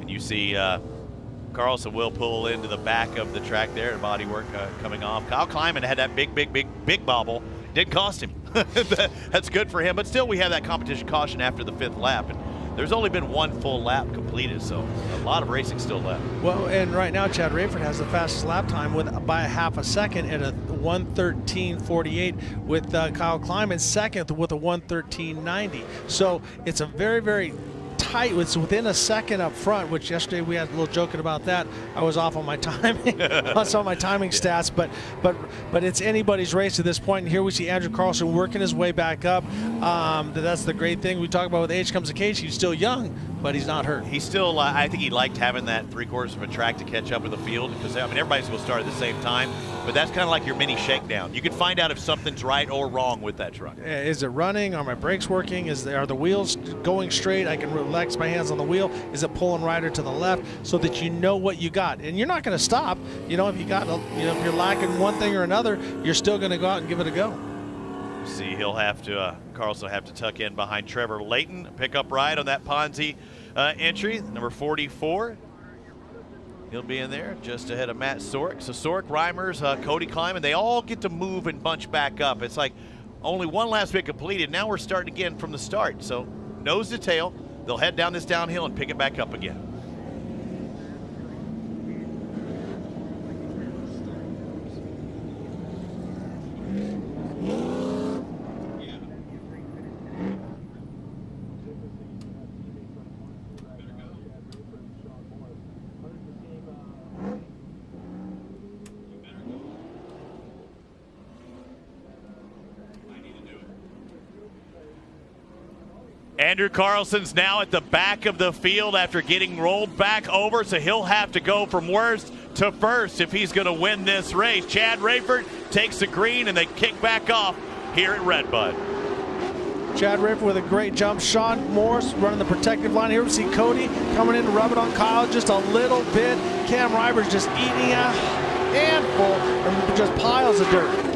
You see Carlson will pull into the back of the track there, body work coming off. Kyle Kleiman had that big bobble. Did cost him. That's good for him, but still we have that competition caution after the 5th lap. And there's only been one full lap completed, so a lot of racing still left. Well, and right now Chad Rayford has the fastest lap time by a half a second at a 1:13.48 with Kyle Kleiman second with a 1:13.90. So it's a very, very tight. It's within a second up front, which yesterday we had a little joking about that. I was off on my timing, on some of my timing stats, but it's anybody's race at this point. And here we see Andrew Carlson working his way back up. That's the great thing we talk about with age comes occasion. He's still young, but he's not hurt. He's still, I think he liked having that 3/4 of a track to catch up with the field because, I mean, everybody's going to start at the same time, but that's kind of like your mini shakedown. You can find out if something's right or wrong with that truck. Is it running? Are my brakes working? Are the wheels going straight? I can relax my hands on the wheel. Is it pulling right or to the left so that you know what you got? And you're not going to stop. You know, if if you're lacking one thing or another, you're still going to go out and give it a go. See, he'll have to, Carlson will have to tuck in behind Trevor Layton, pick up ride on that Ponzi entry, number 44. He'll be in there just ahead of Matt Sork. So Sork, Reimers, Cody Kleiman, they all get to move and bunch back up. It's like only one last bit completed. Now we're starting again from the start. So nose to tail, they'll head down this downhill and pick it back up again. Andrew Carlson's now at the back of the field after getting rolled back over, so he'll have to go from worst to first if he's going to win this race. Chad Rayford takes the green, and they kick back off here at Redbud. Chad Rayford with a great jump. Sean Morris running the protective line. Here we see Cody coming in to rub it on Kyle just a little bit. Cam Reiber's just eating a handful and just piles of dirt.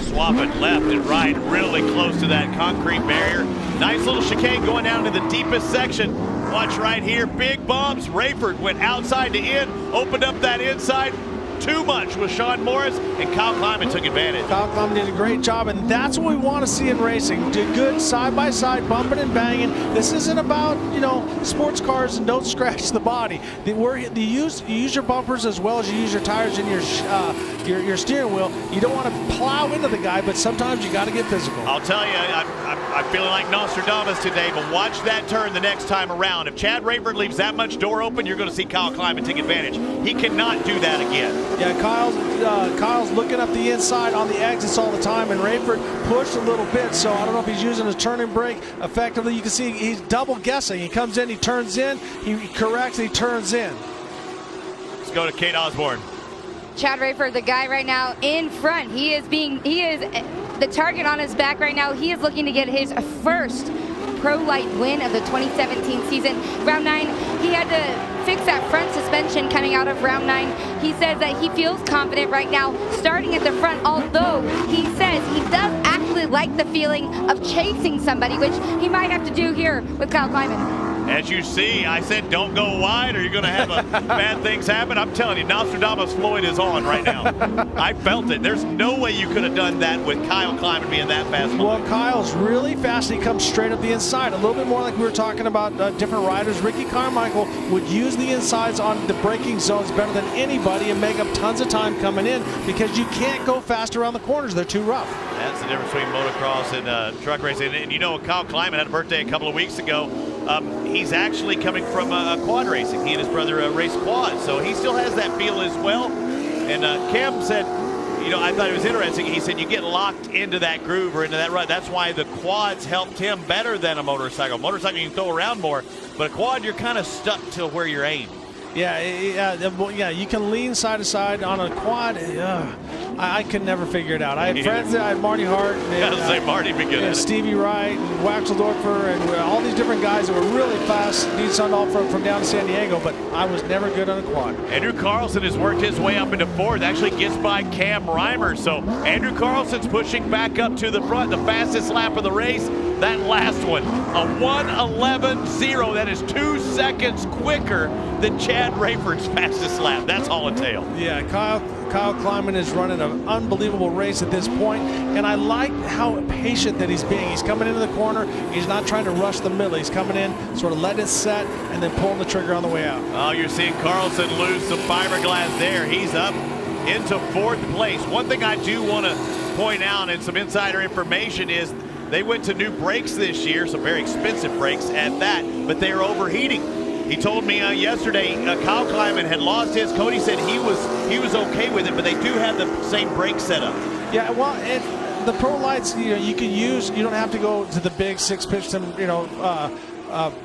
Swapping left and right, really close to that concrete barrier. Nice little chicane going down to the deepest section. Watch right here, big bumps. Rayford went outside to in, opened up that inside. Too much with Sean Morris, and Kyle Kleiman took advantage. Kyle Kleiman did a great job, and that's what we want to see in racing. Do good side-by-side, bumping and banging. This isn't about, sports cars and don't scratch the body. You use your bumpers as well as you use your tires and your steering wheel. You don't want to plow into the guy, but sometimes you got to get physical. I'll tell you, I'm feeling like Nostradamus today, but watch that turn the next time around. If Chad Rayford leaves that much door open, you're going to see Kyle Kleiman take advantage. He cannot do that again. Yeah, Kyle's looking up the inside on the exits all the time, and Rayford pushed a little bit, so I don't know if he's using his turning brake effectively. You can see he's double guessing. He comes in, he turns in, he corrects, he turns in. Let's go to Kate Osborne. Chad Rayford, the guy right now in front, he is the target on his back right now. He is looking to get his first Pro Light win of the 2017 season. Round 9, he had to fix that front suspension coming out of round 9. He says that he feels confident right now starting at the front, although he says he does actually like the feeling of chasing somebody, which he might have to do here with Kyle Kleiman. As you see, I said don't go wide or you're going to have bad things happen. I'm telling you, Nostradamus Floyd is on right now. I felt it. There's no way you could have done that with Kyle Kleiman being that fast. Well, Kyle's really fast. He comes straight up the inside. A little bit more like we were talking about different riders. Ricky Carmichael would use the insides on the braking zones better than anybody and make up tons of time coming in because you can't go fast around the corners. They're too rough. That's the difference between motocross and truck racing. And you know, Kyle Kleiman had a birthday a couple of weeks ago. He's actually coming from quad racing. He and his brother race quad, so he still has that feel as well. And Cam said, you know, I thought it was interesting. He said you get locked into that groove or into that rut. That's why the quads helped him better than a motorcycle. Motorcycle you can throw around more, but a quad you're kind of stuck to where you're aimed. Yeah, you can lean side to side on a quad. I could never figure it out. I had friends that I had Marty Hart, and, Marty Buchanan, Stevie Wright, and Waxeldorfer, and all these different guys that were really fast. Need Sundal from down to San Diego, but I was never good on a quad. Andrew Carlson has worked his way up into fourth. Actually gets by Cam Reimer. So Andrew Carlson's pushing back up to the front. The fastest lap of the race. That last one, a 1:11.0. That is 2 seconds quicker than Chad Rayford's fastest lap. That's all it tailed. Yeah, Kyle Kleiman is running an unbelievable race at this point, and I like how patient that he's being. He's coming into the corner. He's not trying to rush the middle. He's coming in, sort of letting it set, and then pulling the trigger on the way out. Oh, you're seeing Carlson lose some fiberglass there. He's up into fourth place. One thing I do want to point out, and some insider information, is they went to new brakes this year, some very expensive brakes at that, but they are overheating. He told me yesterday Kyle Kleiman had lost his. Cody said he was okay with it, but they do have the same brake setup. Yeah, well, the Pro Lights, you can use. You don't have to go to the big 6-piston,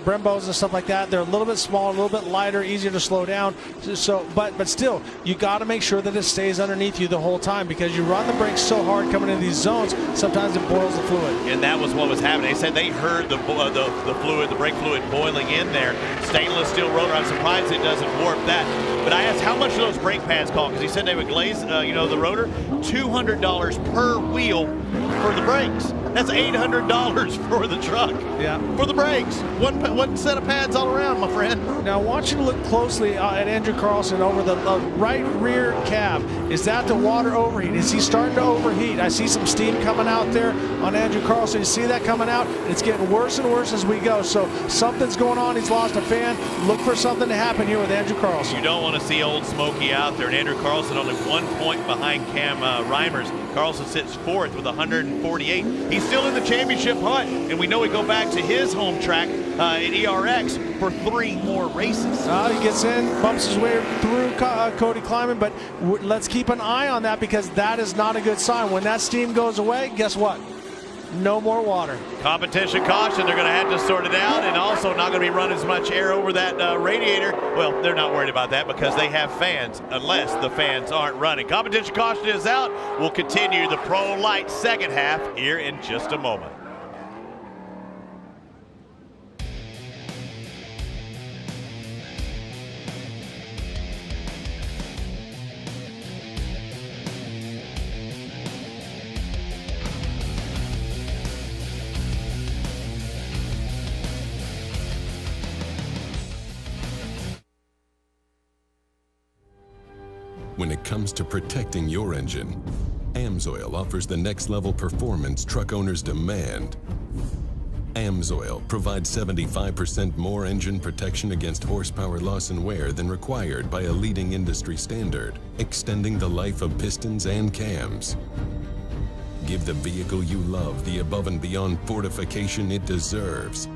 Brembos and stuff like that. They're a little bit smaller, a little bit lighter, easier to slow down. So, but still, you got to make sure that it stays underneath you the whole time because you run the brakes so hard coming into these zones. Sometimes it boils the fluid. And that was what was happening. They said they heard the fluid, the brake fluid boiling in there. Stainless steel rotor. I'm surprised it doesn't warp that. But I asked how much do those brake pads cost because he said they would glaze, the rotor. $200 per wheel for the brakes. That's $800 for the truck. Yeah. For the brakes. One set of pads all around, my friend. Now I want you to look closely at Andrew Carlson over the right rear cab. Is that the water overheat? Is he starting to overheat? I see some steam coming out there on Andrew Carlson. You see that coming out? It's getting worse and worse as we go. So something's going on. He's lost a fan. Look for something to happen here with Andrew Carlson. You don't want to see old Smokey out there. And Andrew Carlson only 1 point behind Cam Reimers. Carlson sits fourth with 148. He's still in the championship hunt, and we know we go back to his home track at ERX for 3 more races. He gets in, bumps his way through Cody Kleiman, but let's keep an eye on that because that is not a good sign. When that steam goes away, guess what? No more water. Competition caution, they're going to have to sort it out, and also not going to be running as much air over that radiator. Well, they're not worried about that because they have fans, unless the fans aren't running. Competition caution is out. We'll continue the Pro Light second half here in just a moment. When it comes to protecting your engine, AMSOIL offers the next level performance truck owners demand. AMSOIL provides 75% more engine protection against horsepower loss and wear than required by a leading industry standard, extending the life of pistons and cams. give the vehicle you love the above and beyond fortification it deserves.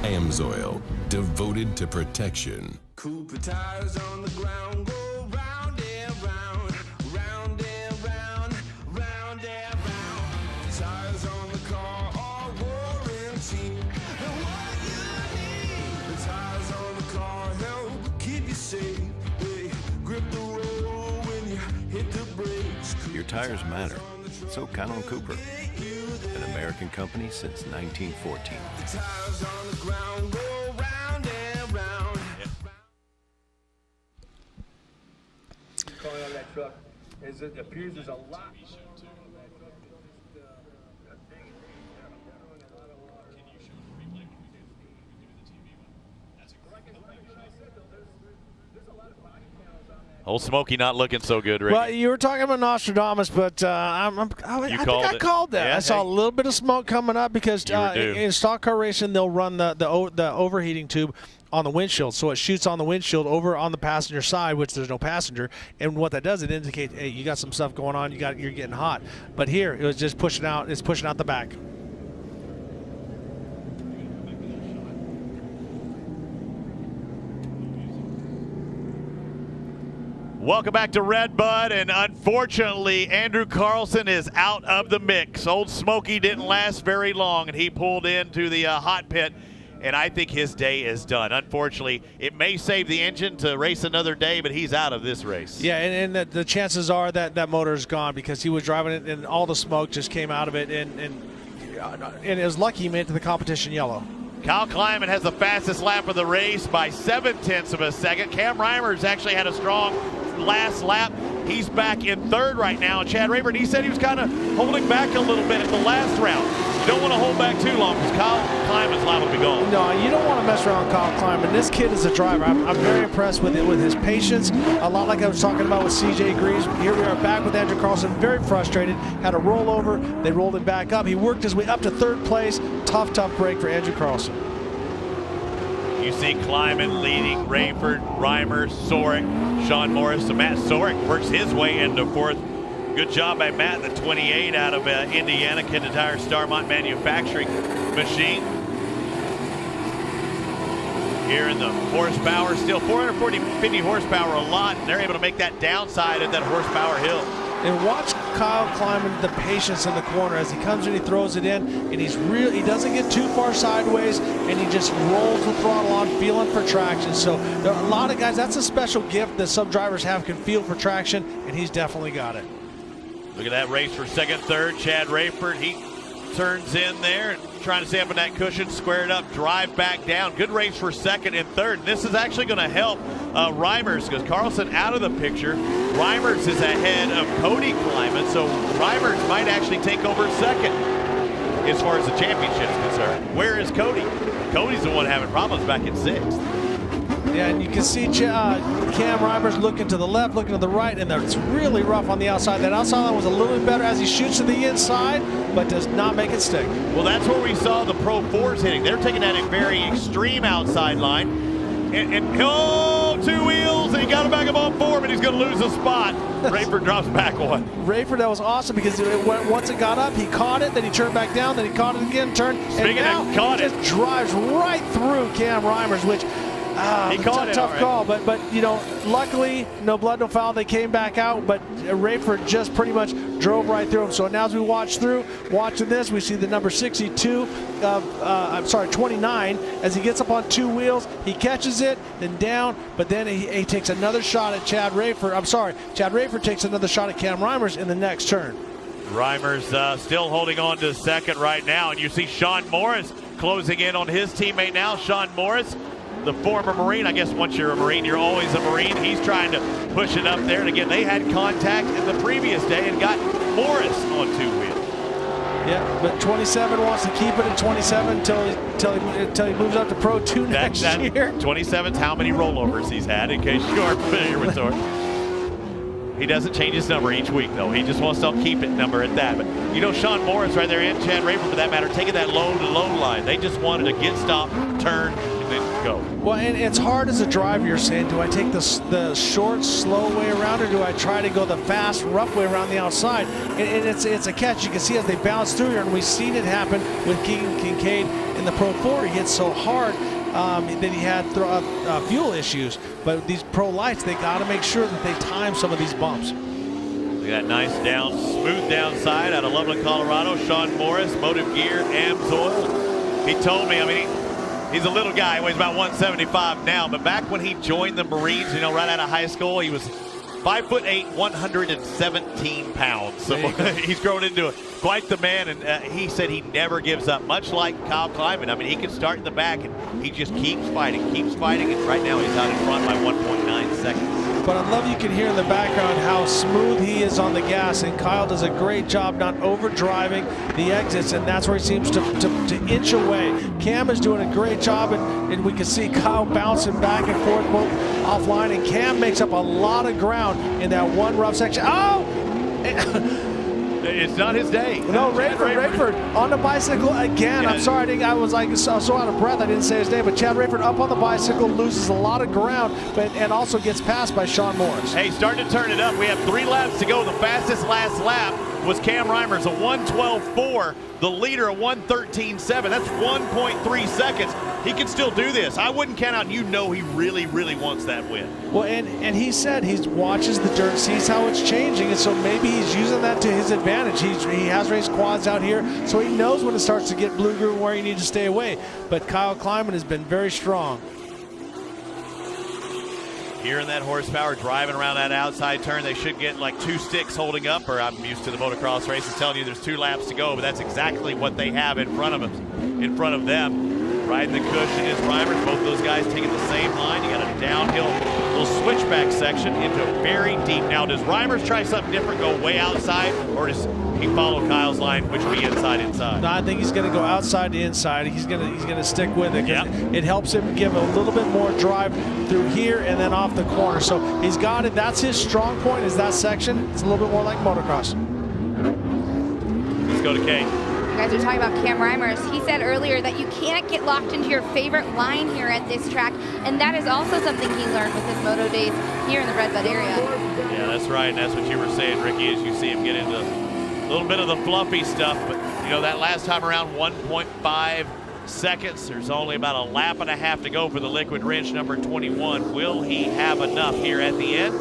AMSOIL, devoted to protection. Cooper tires on the ground go round and round, round and round, round and round. Tires on the car are warranty. And what you need, the tires on the car help keep you safe. They grip the road when you hit the brakes. Your tires matter. So count on Cooper, an American company since 1914. The tires on the ground go round and round. Calling on that truck, as it appears there's a lot. Old Smokey not looking so good, Rick. Well, you were talking about Nostradamus, but I think I called that. Yeah, I saw a little bit of smoke coming up because in stock car racing they'll run the overheating tube on the windshield, so it shoots on the windshield over on the passenger side, which there's no passenger, and what that does, it indicates, hey, you got some stuff going on, you're getting hot. But here it was just pushing out. It's pushing out the back. Welcome back to Red Bud, and unfortunately, Andrew Carlson is out of the mix. Old Smokey didn't last very long, and he pulled into the hot pit, and I think his day is done. Unfortunately, it may save the engine to race another day, but he's out of this race. Yeah, and the chances are that motor is gone because he was driving it, and all the smoke just came out of it, and it was lucky he made it to the competition yellow. Kyle Kleiman has the fastest lap of the race by 0.7 of a second. Cam Reimers actually had a strong last lap. He's back in third right now. And Chad Rayburn, he said he was kind of holding back a little bit at the last round. You don't want to hold back too long because Kyle Kleiman's liable to be gone. No, you don't want to mess around with Kyle Kleiman. This kid is a driver. I'm very impressed with his patience. A lot like I was talking about with CJ Greaves. Here we are back with Andrew Carlson, very frustrated. Had a rollover. They rolled him back up. He worked his way up to third place. Tough break for Andrew Carlson. You see Kleiman leading Rayford, Reimers, Sorek, Sean Morris. So Matt Sorek works his way into fourth. Good job by Matt, the 28 out of Indiana, Kenda Tire Starmont Manufacturing Machine. Here in the horsepower, still 450 horsepower, a lot, and they're able to make that downside at that horsepower hill. And watch Kyle Kleiman, the patience in the corner as he comes in, he throws it in, and he doesn't get too far sideways, and he just rolls the throttle on, feeling for traction. So there are a lot of guys, that's a special gift that some drivers have, can feel for traction, and he's definitely got it. Look at that race for second, third. Chad Rayford, he turns in there, trying to stay up in that cushion, square it up, drive back down. Good race for second and third. And this is actually going to help Reimers because Carlson out of the picture. Reimers is ahead of Cody Kleiman, so Reimers might actually take over second as far as the championship is concerned. Where is Cody? Cody's the one having problems back in sixth. Yeah, and you can see Cam Reimers looking to the left, looking to the right, and it's really rough on the outside. That outside line was a little bit better as he shoots to the inside, but does not make it stick. Well, that's where we saw the Pro 4s hitting. They're taking that a very extreme outside line. And two wheels, and he got him back up on four, but he's going to lose a spot. Rayford drops back one. Rayford, that was awesome because once it got up, he caught it, then he turned back down, then he caught it again, turned, Speaking and now he just drives right through Cam Reimers, which he caught it, tough call, but luckily, no blood, no foul. They came back out, but Rayford just pretty much drove right through him. So now as we watching this, we see the number 62, 29, as he gets up on two wheels, he catches it, then down, but then he takes another shot at Chad Rayford. Chad Rayford takes another shot at Cam Reimers in the next turn. Reimers still holding on to second right now, and you see Sean Morris closing in on his teammate now. Sean Morris, the former Marine. I guess once you're a Marine, you're always a Marine. He's trying to push it up there. And again, they had contact in the previous day and got Morris on two wheels. Yeah, but 27 wants to keep it at 27 until he moves up to Pro 2 next year. 27's how many rollovers he's had, in case you aren't familiar with TORC. He doesn't change his number each week, though. He just wants to keep it number at that. But, Sean Morris right there and Chad Rayford, for that matter, taking that low to low line. They just wanted to get stopped, turn, and then go. Well, and it's hard as a driver. You're saying, do I take the short, slow way around, or do I try to go the fast, rough way around the outside? And it's a catch. You can see as they bounce through here, and we've seen it happen with Keegan Kincaid in the Pro 4. He hit so hard that he had fuel issues. But these Pro Lights, they got to make sure that they time some of these bumps. We got nice smooth downside out of Loveland, Colorado. Sean Morris, Motive Gear, AMSOIL. He told me, I mean, he's a little guy, weighs about 175 now, but back when he joined the Marines, right out of high school, he was 5'8", 117 pounds. So he's grown into quite the man, and he said he never gives up, much like Kyle Kleiman. I mean, he can start in the back, and he just keeps fighting, and right now he's out in front by 1.9 seconds. But I love you can hear in the background how smooth he is on the gas, and Kyle does a great job not overdriving the exits, and that's where he seems to inch away. Cam is doing a great job, and we can see Kyle bouncing back and forth both offline, and Cam makes up a lot of ground in that one rough section. Oh! It's not his day. No, Rayford on the bicycle again. I'm sorry, I was so out of breath I didn't say his name, but Chad Rayford up on the bicycle, loses a lot of ground, and also gets passed by Sean Morris. Hey, starting to turn it up. We have 3 laps to go. The fastest last lap was Cam Reimers, a 1:12.4. The leader, a 1:13.7. That's 1.3 seconds. He can still do this. I wouldn't count out. He really, really wants that win. Well, and he said he watches the dirt, sees how it's changing, and so maybe he's using that to his advantage. He has raced quads out here, so he knows when it starts to get blue groove where you need to stay away. But Kyle Kleiman has been very strong. Hearing that horsepower, driving around that outside turn, they should get like 2 sticks holding up, or I'm used to the motocross races telling you there's 2 laps to go, but that's exactly what they have in front of them. Riding the cushion is Reimers. Both of those guys taking the same line. You got a downhill little switchback section into very deep. Now, does Reimers try something different, go way outside, or does he follow Kyle's line, which would be inside? No, I think he's going to go outside to inside. He's going to stick with it. It helps him give a little bit more drive through here and then off the corner. So he's got it. That's his strong point, is that section. It's a little bit more like motocross. Let's go to Kate. You guys are talking about Cam Reimers. He said earlier that you can't get locked into your favorite line here at this track, and that is also something he learned with his moto days here in the Redbud area. Yeah, that's right, and that's what you were saying, Ricky, as you see him get into a little bit of the fluffy stuff. But, that last time around, 1.5 seconds. There's only about a lap and a half to go for the Liquid Wrench number 21. Will he have enough here at the end?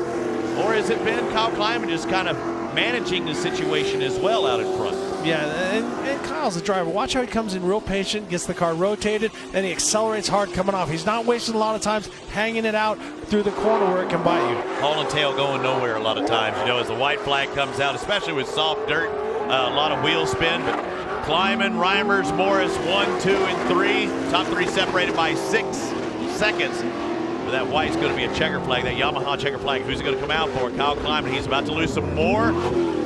Or has it been Kyle Kleiman just kind of managing the situation as well out in front? Yeah, and Kyle's the driver. Watch how he comes in real patient, gets the car rotated, then he accelerates hard coming off. He's not wasting a lot of times hanging it out through the corner where it can bite you. Haul and tail going nowhere a lot of times. As the white flag comes out, especially with soft dirt, a lot of wheel spin. But Kleiman, Reimers, Morris, 1, 2, and 3. Top 3 separated by 6 seconds. But that white's going to be a checker flag, that Yamaha checker flag. Who's it going to come out for? Kyle Kleiman. He's about to lose some more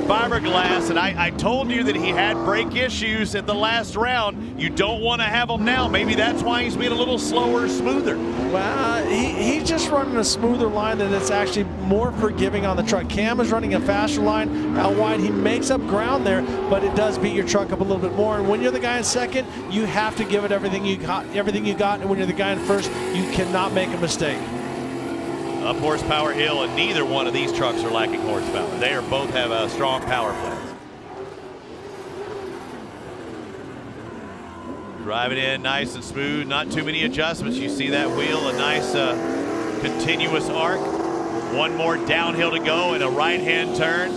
fiberglass, and I told you that he had brake issues at the last round. You don't want to have them now. Maybe that's why he's being a little slower, smoother. Well, he's just running a smoother line that it's actually more forgiving on the truck. Cam is running a faster line out wide. He makes up ground there, but it does beat your truck up a little bit more. And when you're the guy in second, you have to give it everything you got. And when you're the guy in first, you cannot make a mistake. Up horsepower hill, and neither one of these trucks are lacking horsepower. They both have a strong power plant. Driving in nice and smooth, not too many adjustments. You see that wheel, a nice continuous arc. One more downhill to go and a right-hand turn.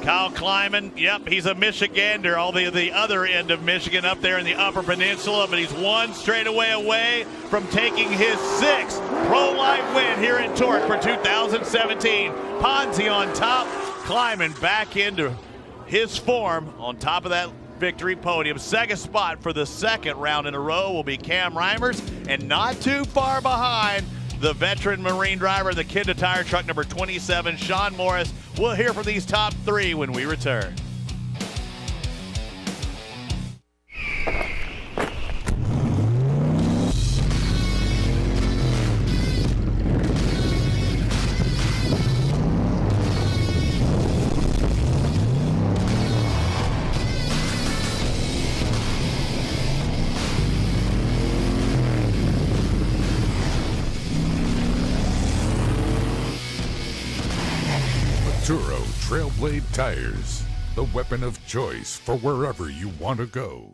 Kyle Kleiman, yep, he's a Michigander, all the other end of Michigan up there in the Upper Peninsula, but he's one straightaway away from taking his 6th Pro Light win here at TORC for 2017. Ponzi on top, Kleiman back into his form on top of that victory podium. Second spot for the second round in a row will be Cam Reimers, and not too far behind, the veteran Marine driver, the Kenda Tire Truck number 27, Sean Morris. We'll hear from these top 3 when we return. Trailblade Tires, the weapon of choice for wherever you want to go.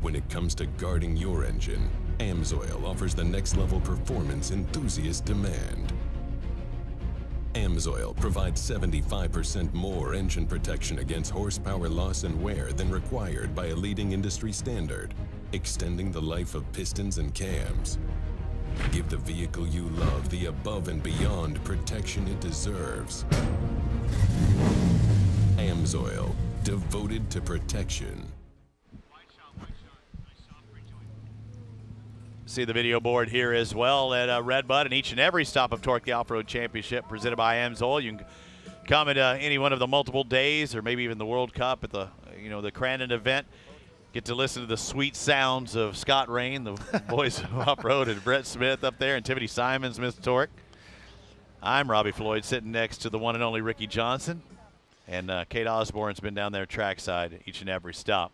When it comes to guarding your engine, AMSOIL offers the next level performance enthusiasts demand. AMSOIL provides 75% more engine protection against horsepower loss and wear than required by a leading industry standard, extending the life of pistons and cams. Give the vehicle you love the above and beyond protection it deserves. AMSOIL, devoted to protection. See the video board here as well at Red Bud, and each and every stop of Torque the Off-Road Championship presented by AMSOIL. You can come at any one of the multiple days, or maybe even the World Cup at the the Crandon event. Get to listen to the sweet sounds of Scott Rain, the voice of off-road, and Brett Smith up there, and Tiffany Simons, Miss Torque. I'm Robbie Floyd, sitting next to the one and only Ricky Johnson, and Kate Osborne's been down there trackside each and every stop.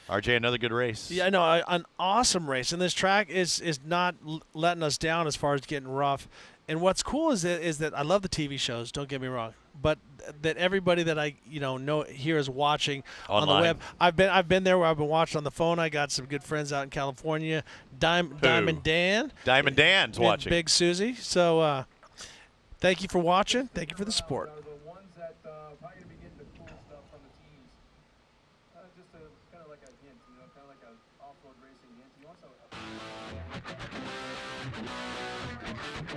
RJ, another good race. Yeah, I know, an awesome race, and this track is not letting us down as far as getting rough. And what's cool is that I love the TV shows. Don't get me wrong, but that everybody that I know here is watching online on the web. I've been there where I've been watching on the phone. I got some good friends out in California. Diamond Dan. Diamond Dan's watching. Big Susie. So thank you for watching. Thank you for the support.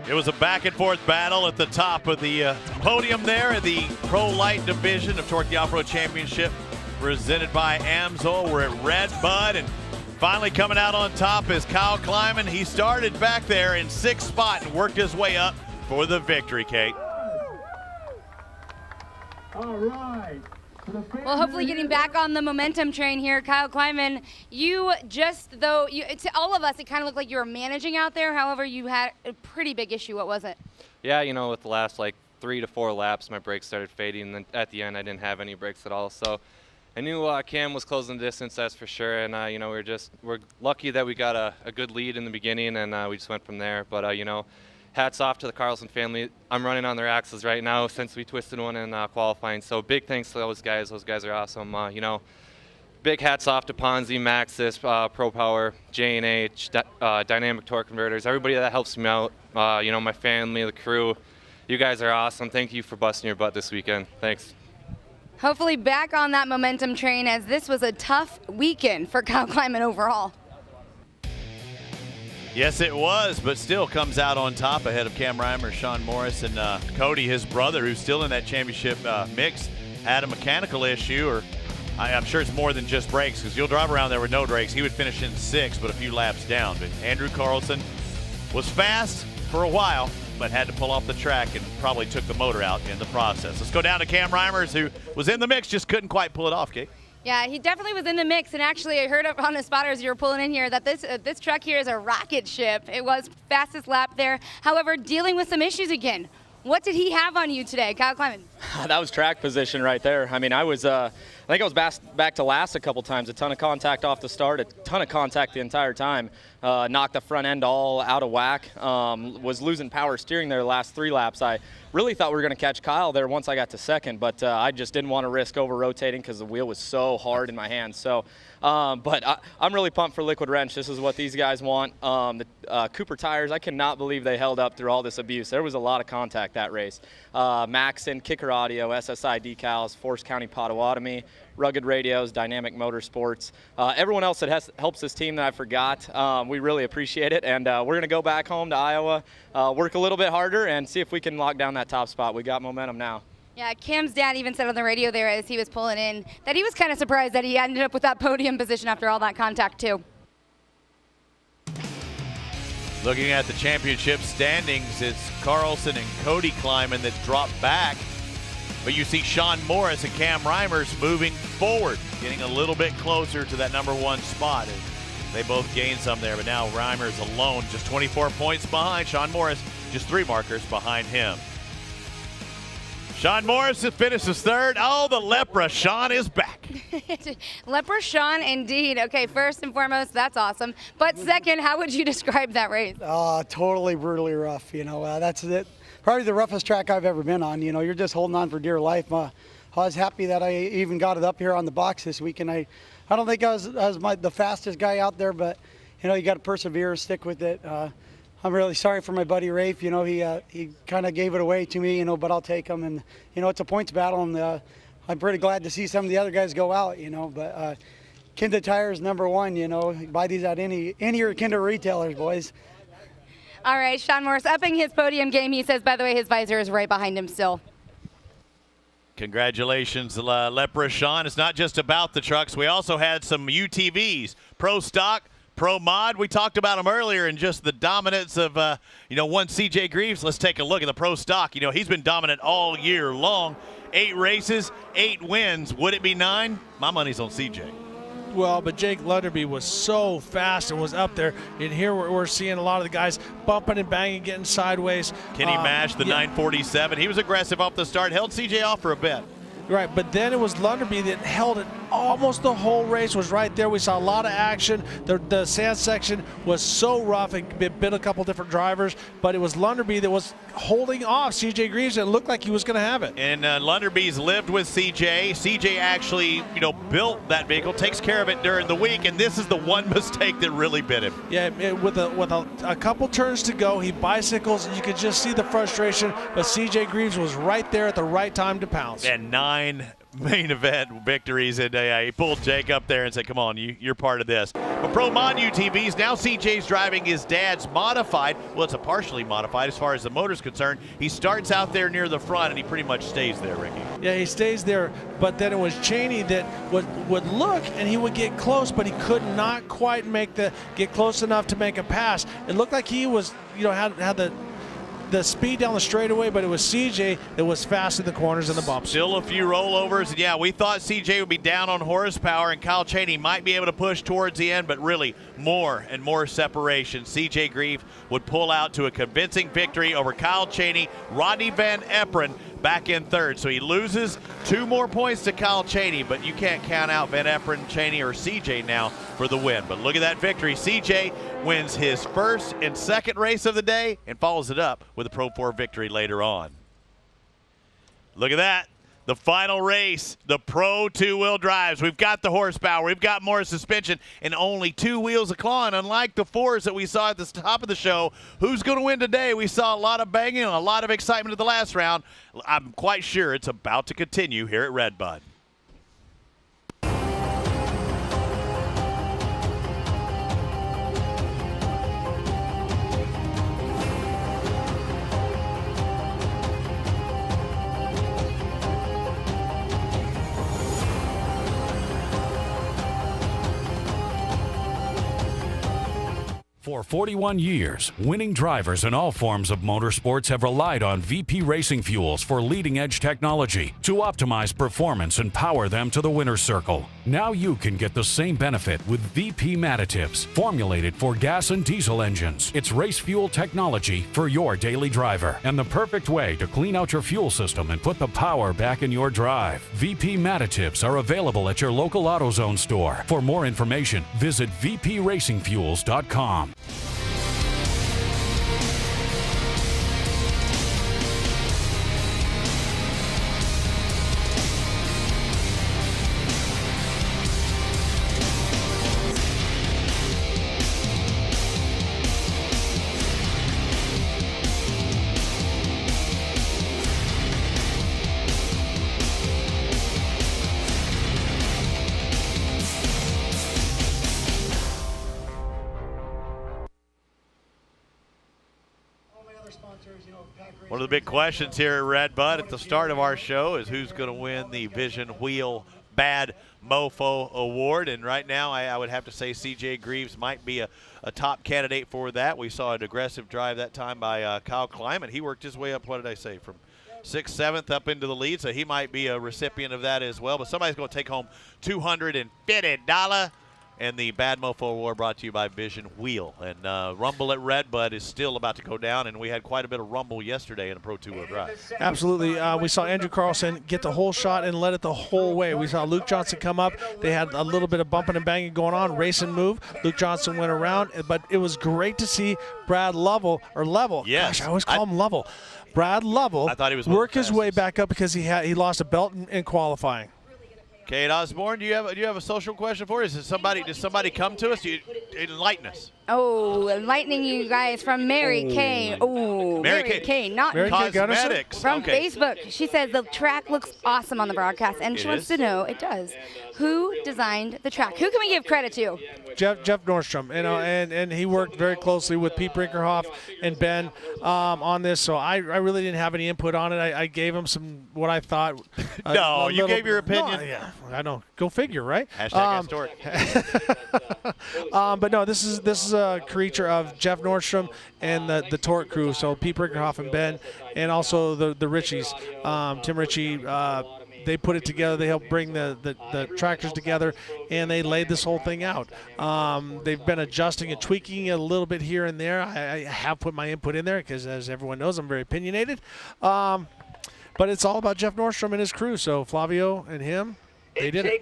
It was a back-and-forth battle at the top of the podium there in the Pro Light division of Torque the Off-Road Championship, presented by AMSOIL. We're at Red Bud, and finally coming out on top is Kyle Kleiman. He started back there in 6th spot and worked his way up for the victory, Kate. All right. Well, hopefully getting back on the momentum train here, Kyle Kleiman, to all of us, it kind of looked like you were managing out there. However, you had a pretty big issue. What was it? Yeah, with the last 3 to 4 laps, my brakes started fading, and then at the end, I didn't have any brakes at all. So I knew Cam was closing the distance, that's for sure. And we're lucky that we got a good lead in the beginning, and we just went from there. But hats off to the Carlson family. I'm running on their axles right now since we twisted one in qualifying. So big thanks to those guys. Those guys are awesome. Big hats off to Ponzi, Maxxis, Pro Power, J&H, Dynamic Torque Converters, everybody that helps me out. My family, the crew. You guys are awesome. Thank you for busting your butt this weekend. Thanks. Hopefully back on that momentum train, as this was a tough weekend for Kyle Kleiman overall. Yes, it was, but still comes out on top ahead of Cam Reimer, Sean Morris, and Cody, his brother, who's still in that championship mix, had a mechanical issue, or I'm sure it's more than just brakes, because you'll drive around there with no brakes. He would finish in 6th, but a few laps down. But Andrew Carlson was fast for a while, but had to pull off the track and probably took the motor out in the process. Let's go down to Cam Reimers, who was in the mix, just couldn't quite pull it off, Kate. Yeah, he definitely was in the mix, and actually I heard on the spotters you were pulling in here that this truck here is a rocket ship. It was fastest lap there. However, dealing with some issues again. What did he have on you today, Kyle Kleiman? That was track position right there. I mean, I think I was back to last a couple times. A ton of contact off the start, a ton of contact the entire time. Knocked the front end all out of whack. Was losing power steering there the last 3 laps. I really thought we were going to catch Kyle there once I got to 2nd, but I just didn't want to risk over-rotating because the wheel was so hard in my hands. So, but I'm really pumped for Liquid Wrench. This is what these guys want. The Cooper tires, I cannot believe they held up through all this abuse. There was a lot of contact that race. Maxxis, Kicker Audio, SSI decals, Forest County Potawatomi, Rugged Radios, Dynamic Motorsports. Everyone else that helps this team that I forgot, we really appreciate it. And we're going to go back home to Iowa, work a little bit harder, and see if we can lock down that top spot. We got momentum now. Yeah, Cam's dad even said on the radio there as he was pulling in that he was kind of surprised that he ended up with that podium position after all that contact, too. Looking at the championship standings, it's Carlson and Cody Kleiman that drop back. But you see Sean Morris and Cam Reimers moving forward, getting a little bit closer to that #1 spot. They both gained some there, but now Reimers alone, just 24 points behind. Sean Morris, just 3 markers behind him. Sean Morris finishes 3rd. Oh, the Lepra. Sean is back. Lepra Sean, indeed. Okay, first and foremost, that's awesome. But second, how would you describe that race? Totally brutally rough. That's it. probably the roughest track I've ever been on. You know, you're just holding on for dear life. I was happy that I even got it up here on the box this week, and I don't think I was the fastest guy out there, but you know, you got to persevere, stick with it. I'm really sorry for my buddy Rafe. You know, he kind of gave it away to me, you know, but I'll take him. And you know, it's a points battle, and I'm pretty glad to see some of the other guys go out. You know, but Kinda Tires #1. You know, buy these at any of your Kinda retailers, boys. All right, Sean Morris upping his podium game. He says, by the way, his visor is right behind him still. Congratulations, Lepra Sean. It's not just about the trucks. We also had some UTVs, Pro Stock, Pro Mod. We talked about them earlier and just the dominance of, one CJ Greaves. Let's take a look at the Pro Stock. You know, he's been dominant all year long. 8 races, 8 wins. Would it be 9? My money's on CJ. Well, but Jake Lunderby was so fast and was up there. And here we're seeing a lot of the guys bumping and banging, getting sideways. Kenny Mash, the 947. He was aggressive off the start, held CJ off for a bit. Right, but then it was Lunderby that held it almost the whole race, was right there. We saw a lot of action. The sand section was so rough. It bit a couple different drivers, but it was Lunderby that was holding off CJ Greaves, and it looked like he was going to have it. And Lunderby's lived with CJ. CJ actually, built that vehicle, takes care of it during the week, and this is the one mistake that really bit him. Yeah, with a couple turns to go, he bicycles, and you could just see the frustration, but CJ Greaves was right there at the right time to pounce. And 9 main event victories, and he pulled Jake up there and said, come on, you're part of this. But Pro Mod UTVs, now CJ's driving his dad's modified. Well, it's a partially modified as far as the motor's concerned. He starts out there near the front, and he pretty much stays there, Ricky. Yeah, he stays there, but then it was Cheney that would look, and he would get close, but he could not quite get close enough to make a pass. It looked like he was, had the speed down the straightaway, but it was CJ that was fast in the corners and the bumps. Still a few rollovers, and yeah, we thought CJ would be down on horsepower and Kyle Cheney might be able to push towards the end, but really more and more separation. CJ Greaves would pull out to a convincing victory over Kyle Cheney. Rodney Van Eperen back in third, so he loses 2 more points to Kyle Cheney, but you can't count out Van Eperen, Cheney, or CJ now for the win. But look at that victory. CJ wins his first and second race of the day and follows it up with a Pro 4 victory later on. Look at that. The final race, the Pro 2-wheel drives. We've got the horsepower. We've got more suspension and only 2 wheels of clawing, unlike the 4s that we saw at the top of the show. Who's going to win today? We saw a lot of banging and a lot of excitement at the last round. I'm quite sure it's about to continue here at Red Bud. For 41 years, winning drivers in all forms of motorsports have relied on VP Racing Fuels for leading-edge technology to optimize performance and power them to the winner's circle. Now you can get the same benefit with VP Additives, formulated for gas and diesel engines. It's race fuel technology for your daily driver, and the perfect way to clean out your fuel system and put the power back in your drive. VP Additives are available at your local AutoZone store. For more information, visit vpracingfuels.com. One of the big questions here at Red Bud at the start of our show is who's going to win the Vision Wheel Bad Mofo Award. And right now, I would have to say CJ Greaves might be a top candidate for that. We saw an aggressive drive that time by Kyle Kleiman. He worked his way up, what did I say, from 6th, 7th up into the lead, so he might be a recipient of that as well. But somebody's going to take home $250 And the Bad Mofo Award brought to you by Vision Wheel. And Rumble at Redbud is still about to go down, and we had quite a bit of rumble yesterday in a Pro 2-wheel drive. Absolutely. We saw Andrew Carlson get the whole shot and let it the whole way. We saw Luke Johnson come up. They had a little bit of bumping and banging going on, race and move. Luke Johnson went around, but it was great to see Brad Lovell. Yes. Gosh, I always call him Lovell. Brad Lovell I thought he was work his way back up because he lost a belt in qualifying. Kate Osborne, do you have a social question for us? Does somebody come to us? Enlighten us. Oh, enlightening you guys from Mary Kay. Oh, Mary Kay, not Mary Kay Cosmetics. from Okay. Facebook. She says the track looks awesome on the broadcast, and she It wants is? to know, it does, who designed the track? Who can we give credit to? Jeff Nordstrom, and he worked very closely with Pete Brinkerhoff and Ben on this. So I really didn't have any input on it. I gave him what I thought. No, you gave your opinion. No, yeah, I know. Go figure, right? Hashtag TORC. But no, this is a creature of Jeff Nordstrom and the TORC crew. So Pete Brinkerhoff and Ben, and also the Richies, Tim Ritchie. They put it together. They helped bring the tractors together, and they laid this whole thing out. They've been adjusting and tweaking it a little bit here and there. I have put my input in there because, as everyone knows, I'm very opinionated. But it's all about Jeff Nordstrom and his crew. So Flavio and him, they did it.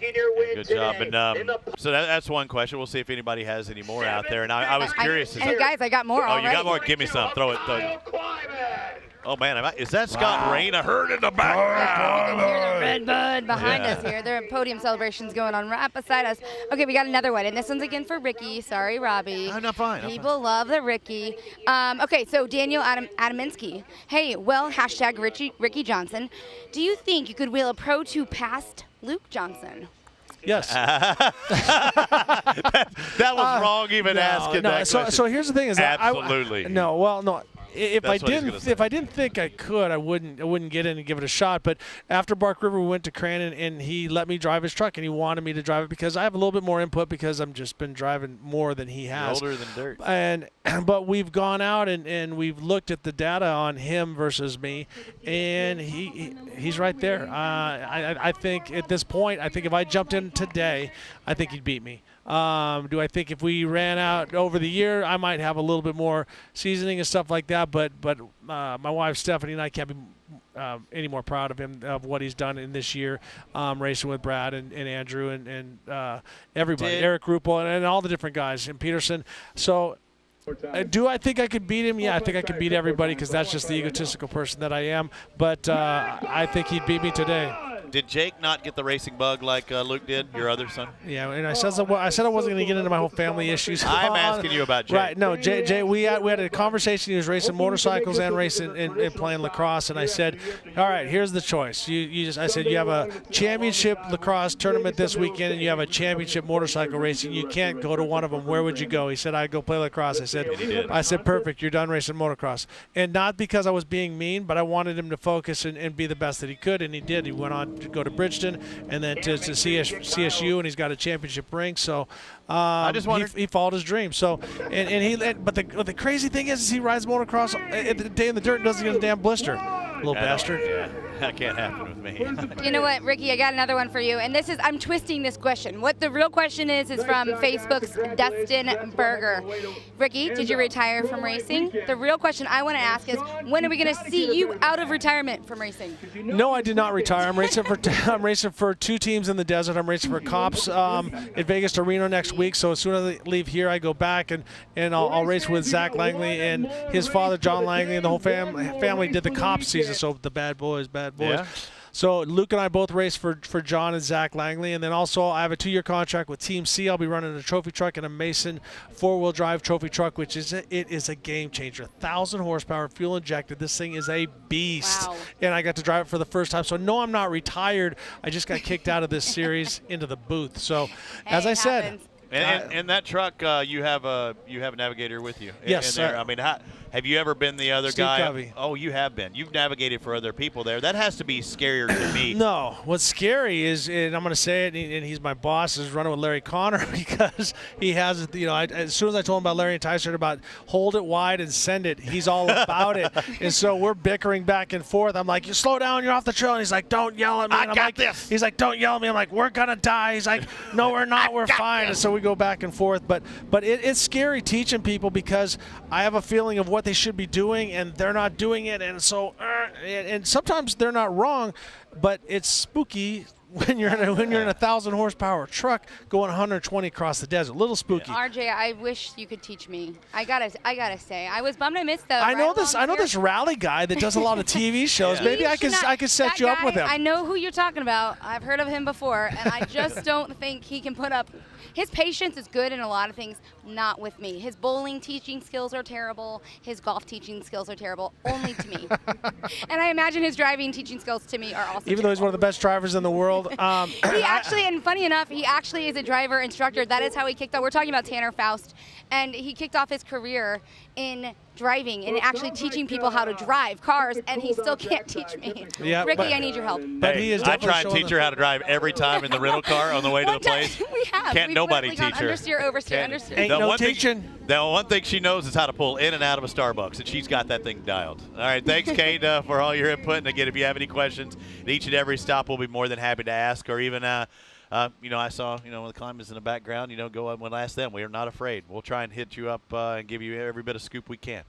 Good job. And so that's one question. We'll see if anybody has any more out there. And I was curious. And guys, I got more already. You got more? Give me some. Throw it. Oh, man. Is that Scott Rain? I heard in the back. You can hear the Redbud behind us here. There are podium celebrations going on right beside us. Okay, we got another one, and this one's again for Ricky. Sorry, Robbie. I'm not fine. People love the Ricky. Okay, so Daniel Adaminsky. Hey, hashtag Ricky Johnson. Do you think you could wheel a Pro 2 past Luke Johnson? Yes. that was wrong even asking that question. So here's the thing: is that absolutely. No. If I That's didn't think I could, I wouldn't get in and give it a shot. But after Bark River, we went to Cranon, and he let me drive his truck, and he wanted me to drive it because I have a little bit more input because I've just been driving more than he has. Older than dirt. But we've gone out and we've looked at the data on him versus me, and he's right there. I think at this point, if I jumped in today, I think he'd beat me. Do I think if we ran out over the year, I might have a little bit more seasoning and stuff like that? But my wife Stephanie and I can't be any more proud of him, of what he's done in this year, racing with Brad and Andrew and everybody, Eric Ruppel and all the different guys, and Peterson. So do I think I could beat him? Yeah, I think I could beat everybody because that's just the egotistical person that I am. But I think he'd beat me today. Did Jake not get the racing bug like Luke did, your other son? Yeah, and I said I wasn't going to get into my whole family issues. I'm asking you about Jake. Right, no, Jay, we had a conversation. He was racing motorcycles and racing and playing lacrosse, and I said, all right, here's the choice. I said, you have a championship lacrosse tournament this weekend, and you have a championship motorcycle racing. You can't go to one of them. Where would you go? He said, I'd go play lacrosse. I said, perfect, you're done racing motocross. And not because I was being mean, but I wanted him to focus and be the best that he could, and he did. He went on to go to Bridgeton and then to CSU, and he's got a championship ring. So I just wondered. He followed his dream. So but the crazy thing is he rides motocross at the day in the dirt and doesn't get a damn blister. Little bastard. Yeah, that can't happen with me. You know what, Ricky, I got another one for you. And I'm twisting this question. What the real question is from Facebook's Dustin Berger. Ricky, did you retire from racing? The real question I want to ask is, when are we going to see you out of retirement from racing? No, I did not retire. I'm racing for two teams in the desert. I'm racing for Cops at Vegas to Reno next week. So as soon as I leave here, I go back and I'll race with Zach Langley and his father, John Langley, and the whole family did the Cops season. So the bad boys. Yeah. So Luke and I both race for John and Zach Langley, and then also I have a 2-year contract with Team C. I'll be running a trophy truck and a Mason 4-wheel drive trophy truck, which is a game changer. 1,000 horsepower, fuel injected. This thing is a beast. Wow. And I got to drive it for the first time. So no, I'm not retired. I just got kicked out of this series into the booth. So as I said. And that truck, you have a navigator with you. Yes, in there. I mean, Have you ever been the other Steve guy? Covey. Oh, you have been. You've navigated for other people there. That has to be scarier to me. No, what's scary is, and I'm going to say it, and he's my boss, is running with Larry Connor because he has, as soon as I told him about Larry and Tyson about hold it wide and send it, he's all about it. And so we're bickering back and forth. I'm like, you slow down, you're off the trail. And he's like, don't yell at me. And I'm got like, this. He's like, don't yell at me. I'm like, we're going to die. He's like, no, we're not. We're fine. And so we go back and forth. But it's scary teaching people because I have a feeling of what they should be doing, and they're not doing it. And so, and sometimes they're not wrong, but it's spooky when you're in a 1,000 horsepower truck going 120 across the desert. A little spooky. RJ, I wish you could teach me. I gotta say, I was bummed I missed the. I know this rally guy that does a lot of TV shows. Yeah. Maybe I could set you up with him. I know who you're talking about. I've heard of him before, and I just don't think he can put up. His patience is good in a lot of things, not with me. His bowling teaching skills are terrible. His golf teaching skills are terrible, only to me. And I imagine his driving teaching skills to me are also Even though he's one of the best drivers in the world. he actually, and funny enough, he actually is a driver instructor. That is how he kicked off. We're talking about Tanner Faust, and he kicked off his career in driving and actually teaching people how to drive cars, and he still can't teach me. Yeah, Ricky, I need your help. But he is I try and teach her how to drive every time in the rental car on the way to the place. We have. Can't We've nobody literally teach gone her. Understeer, oversteer, Can't. understeer. Ain't The no one thing- teaching. The one thing she knows is how to pull in and out of a Starbucks, and she's got that thing dialed. All right, thanks, Kate, for all your input. And again, if you have any questions at each and every stop, we'll be more than happy to ask. Or even, I saw, the climbers in the background, go up and ask them. We are not afraid. We'll try and hit you up and give you every bit of scoop we can.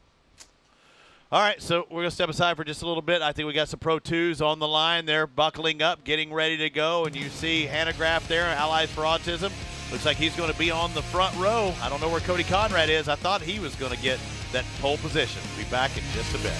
All right, so we're going to step aside for just a little bit. I think we got some Pro 2s on the line. They're buckling up, getting ready to go. And you see Hannah Graff there, Allies for Autism. Looks like he's going to be on the front row. I don't know where Cody Conrad is. I thought he was going to get that pole position. We'll be back in just a bit.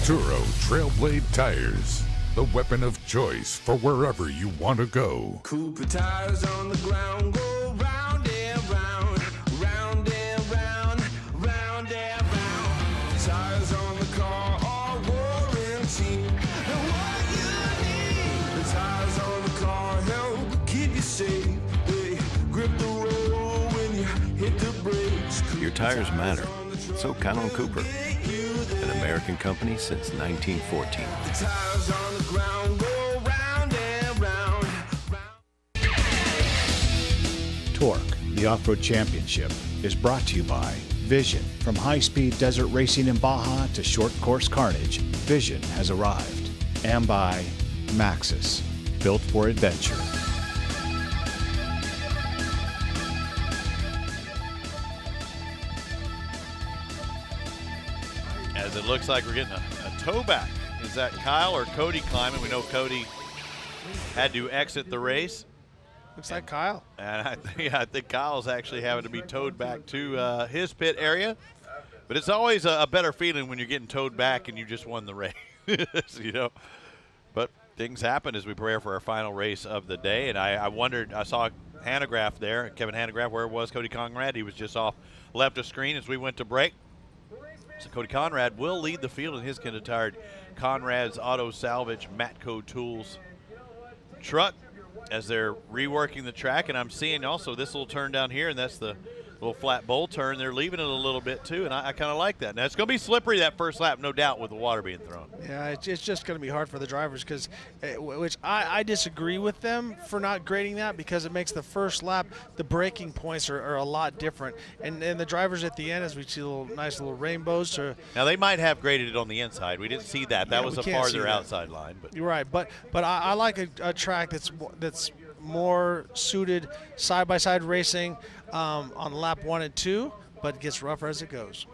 Turo Trailblade Tires, the weapon of choice for wherever you want to go. Cooper tires on the ground go round and round, round and round, round and round. Tires on the car are warranty. And what you need, the tires on the car help keep you safe. They grip the road when you hit the brakes. Your tires matter. So count on Cooper, an American company since 1914. The tires on the ground go round and round. TORC, the Off-Road Championship, is brought to you by Vision. From high-speed desert racing in Baja to short course carnage, Vision has arrived. And by Maxxis, built for adventure. As it looks like we're getting a tow back. Is that Kyle or Cody climbing? We know Cody had to exit the race. Looks like Kyle. And I think Kyle's actually having to be towed back to his pit area. But it's always a better feeling when you're getting towed back and you just won the race, But things happen as we prepare for our final race of the day. And I wondered, I saw Hannah Graff there, Kevin Hannah Graff, where was Cody Conrad? He was just off left of screen as we went to break. So Cody Conrad will lead the field in his kind-of-tired Conrad's Auto Salvage Matco Tools truck as they're reworking the track. And I'm seeing also this little turn down here, and that's the little flat bowl turn. They're leaving it a little bit too, and I kind of like that. Now, it's going to be slippery that first lap, no doubt, with the water being thrown. Yeah, it's just going to be hard for the drivers because, which I disagree with them for not grading that because it makes the first lap, the braking points are a lot different. And the drivers at the end, as we see nice little rainbows. Now, they might have graded it on the inside. We didn't see that. That was a farther outside line. But you're right. But I like a track that's more suited side-by-side racing on lap 1 and 2, but gets rougher as it goes.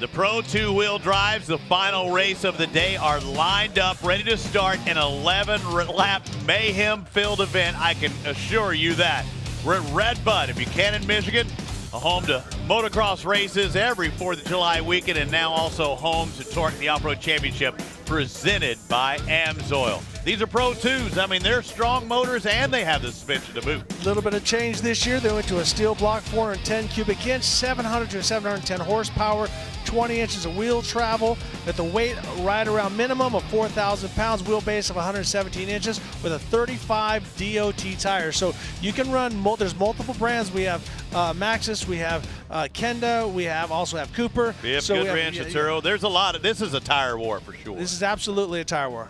The Pro two-wheel drives, the final race of the day, are lined up, ready to start an 11-lap mayhem-filled event. I can assure you that. We're at Red Bud in Buchanan, Michigan, a home to motocross races every 4th of July weekend, and now also home to TORC, the Off-Road Championship, presented by AMSOIL. These are Pro 2s. I mean, they're strong motors, and they have the suspension to boot. A little bit of change this year. They went to a steel block, 410 cubic inch, 700 to 710 horsepower, 20 inches of wheel travel, at the weight right around minimum of 4,000 pounds, wheelbase of 117 inches with a 35 DOT tire. So you can run, there's multiple brands. We have Maxxis, we have Kenda, we also have Cooper. Yep, so Goodwrench, Turo. There's a lot of, this is a tire war for sure. This is absolutely a tire war.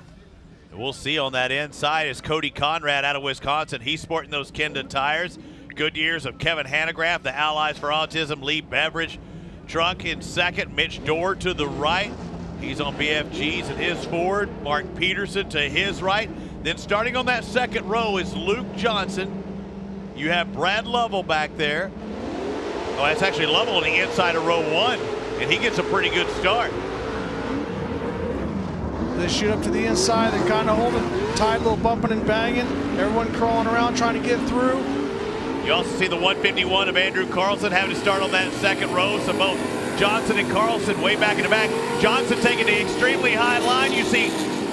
We'll see on that inside is Cody Conrad out of Wisconsin. He's sporting those Kenda tires. Good years of Kevin Hanegraaff, the Allies for Autism, Lee Beveridge. Truck in second, Mitch Dorr to the right. He's on BFGs at his forward. Mark Peterson to his right. Then starting on that second row is Luke Johnson. You have Brad Lovell back there. Oh, that's actually Lovell on the inside of row 1, and he gets a pretty good start. They shoot up to the inside. They're kind of holding tight, a little bumping and banging. Everyone crawling around trying to get through. You also see the 151 of Andrew Carlson having to start on that second row. So both Johnson and Carlson way back in the back. Johnson taking the extremely high line. You see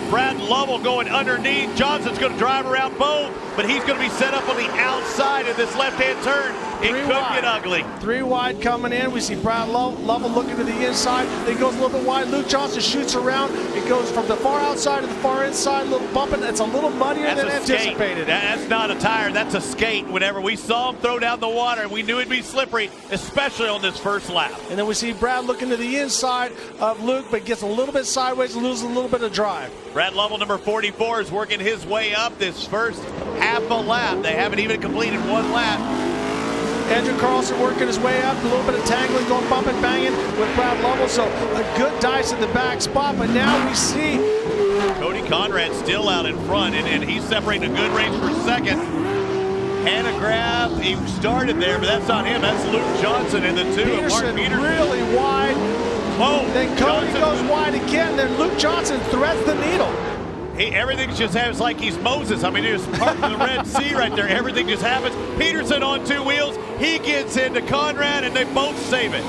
Brad Lovell going underneath. Johnson's going to drive around both, but he's going to be set up on the outside of this left-hand turn. It could get ugly. 3 wide coming in. We see Brad Lovell looking to the inside. Then goes a little bit wide. Luke Johnson shoots around. It goes from the far outside to the far inside. A little bumping. It's a little muddier than anticipated. That's not a tire. That's a skate. Whenever we saw him throw down the water, we knew it'd be slippery, especially on this first lap. And then we see Brad looking to the inside of Luke, but gets a little bit sideways, loses a little bit of drive. Brad Lovell, number 44, is working his way up this first half a lap. They haven't even completed 1 lap. Andrew Carlson working his way up, a little bit of tangling, going bumping, banging with Brad Lovell. So a good dice in the back spot, but now we see Cody Conrad still out in front, and he's separating a good range for second. Hanegraaff, he started there, but that's not him. That's Luke Johnson in the 2 of Mark Peterson. Really wide. Whoa! Then Cody goes wide again. Then Luke Johnson threads the needle. Everything just happens like he's Moses. I mean, he was part of the Red Sea right there. Everything just happens. Peterson on 2 wheels. He gets into Conrad, and they both save it.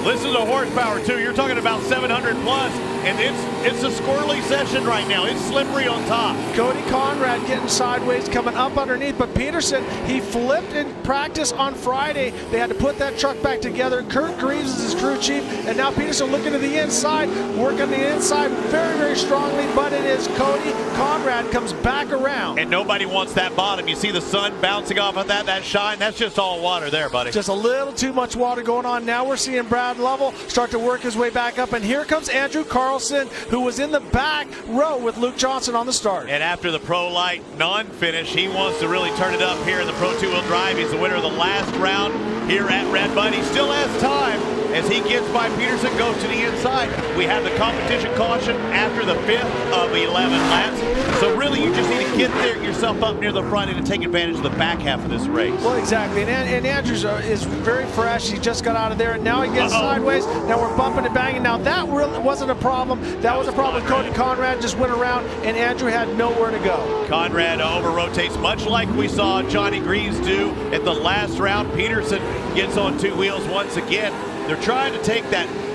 Listen to horsepower, too. You're talking about 700 plus, and it's a squirrely session right now. It's slippery on top. Cody Conrad getting sideways, coming up underneath, but Peterson, he flipped in practice on Friday. They had to put that truck back together. Kurt Greaves is his crew chief, and now Peterson looking to the inside, working the inside very, very strongly, but it is Cody Conrad comes back around. And nobody wants that bottom. You see the sun bouncing off of that shine. That's just all water there, buddy. Just a little too much water going on. Now we're seeing Brad Lovell start to work his way back up, and here comes Andrew Carlson, who was in the back row with Luke Johnson on the start. And after the Pro Light non-finish, he wants to really turn it up here in the Pro 2-wheel drive. He's the winner of the last round here at Red Bud. He still has time as he gets by Peterson, goes to the inside. We have the competition caution after the 5th of 11 laps. So really, you just need to get yourself up near the front end and take advantage of the back half of this race. Well, exactly. And Andrews is very fresh. He just got out of there, and now he gets sideways. Now we're bumping and banging. Now that really wasn't a problem. That was a problem. Cody Conrad just went around, and Andrew had nowhere to go. Conrad over-rotates, much like we saw Johnny Greaves do at the last round. Peterson gets on 2 wheels once again. They're trying to take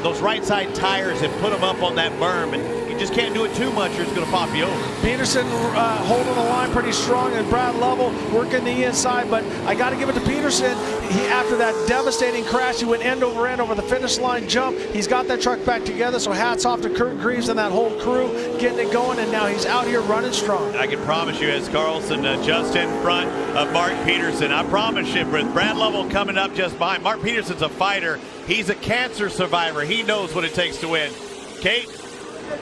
those right side tires and put them up on that berm, and you just can't do it too much or it's going to pop you over. Peterson holding the line pretty strong, and Brad Lovell working the inside, but I got to give it to Peterson. After that devastating crash, he went end over the finish line jump. He's got that truck back together, so hats off to Kurt Greaves and that whole crew getting it going, and now he's out here running strong. I can promise you, as Carlson just in front of Mark Peterson, I promise you, with Brad Lovell coming up just behind, Mark Peterson's a fighter. He's a cancer survivor. He knows what it takes to win. Kate?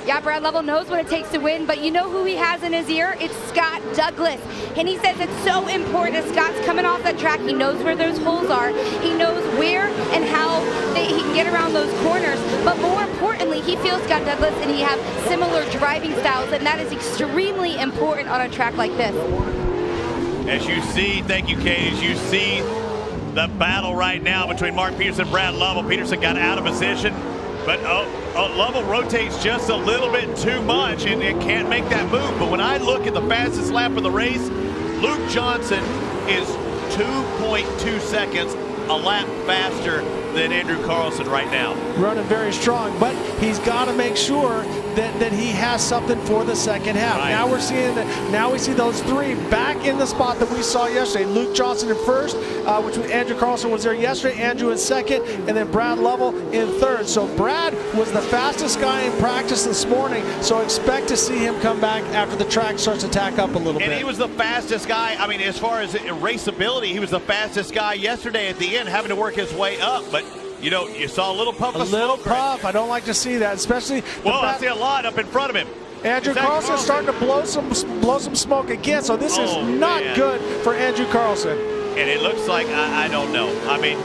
Yeah, Brad Lovell knows what it takes to win, but you know who he has in his ear? It's Scott Douglas. And he says it's so important as Scott's coming off that track. He knows where those holes are. He knows where and how he can get around those corners. But more importantly, he feels Scott Douglas and he have similar driving styles, and that is extremely important on a track like this. As you see, thank you, Kate, as you see the battle right now between Mark Peterson and Brad Lovell. Peterson got out of position, but Lovell rotates just a little bit too much and can't make that move. But when I look at the fastest lap of the race, Luke Johnson is 2.2 seconds a lap faster than Andrew Carlson right now. Running very strong, but he's got to make sure that he has something for the second half. Right. Now we're seeing that. Now we see those three back in the spot that we saw yesterday. Luke Johnson in first, which Andrew Carlson was there yesterday. Andrew in second, and then Brad Lovell in third. So Brad was the fastest guy in practice this morning. So expect to see him come back after the track starts to tack up a little bit. And he was the fastest guy. I mean, as far as raceability, he was the fastest guy yesterday at the end, having to work his way up. But you know, you saw a little puff of smoke. A little puff. I don't like to see that, especially. Well, I see a lot up in front of him. Andrew Carlson's starting to blow some smoke again, so this is not good for Andrew Carlson. And it looks like, I don't know. I mean,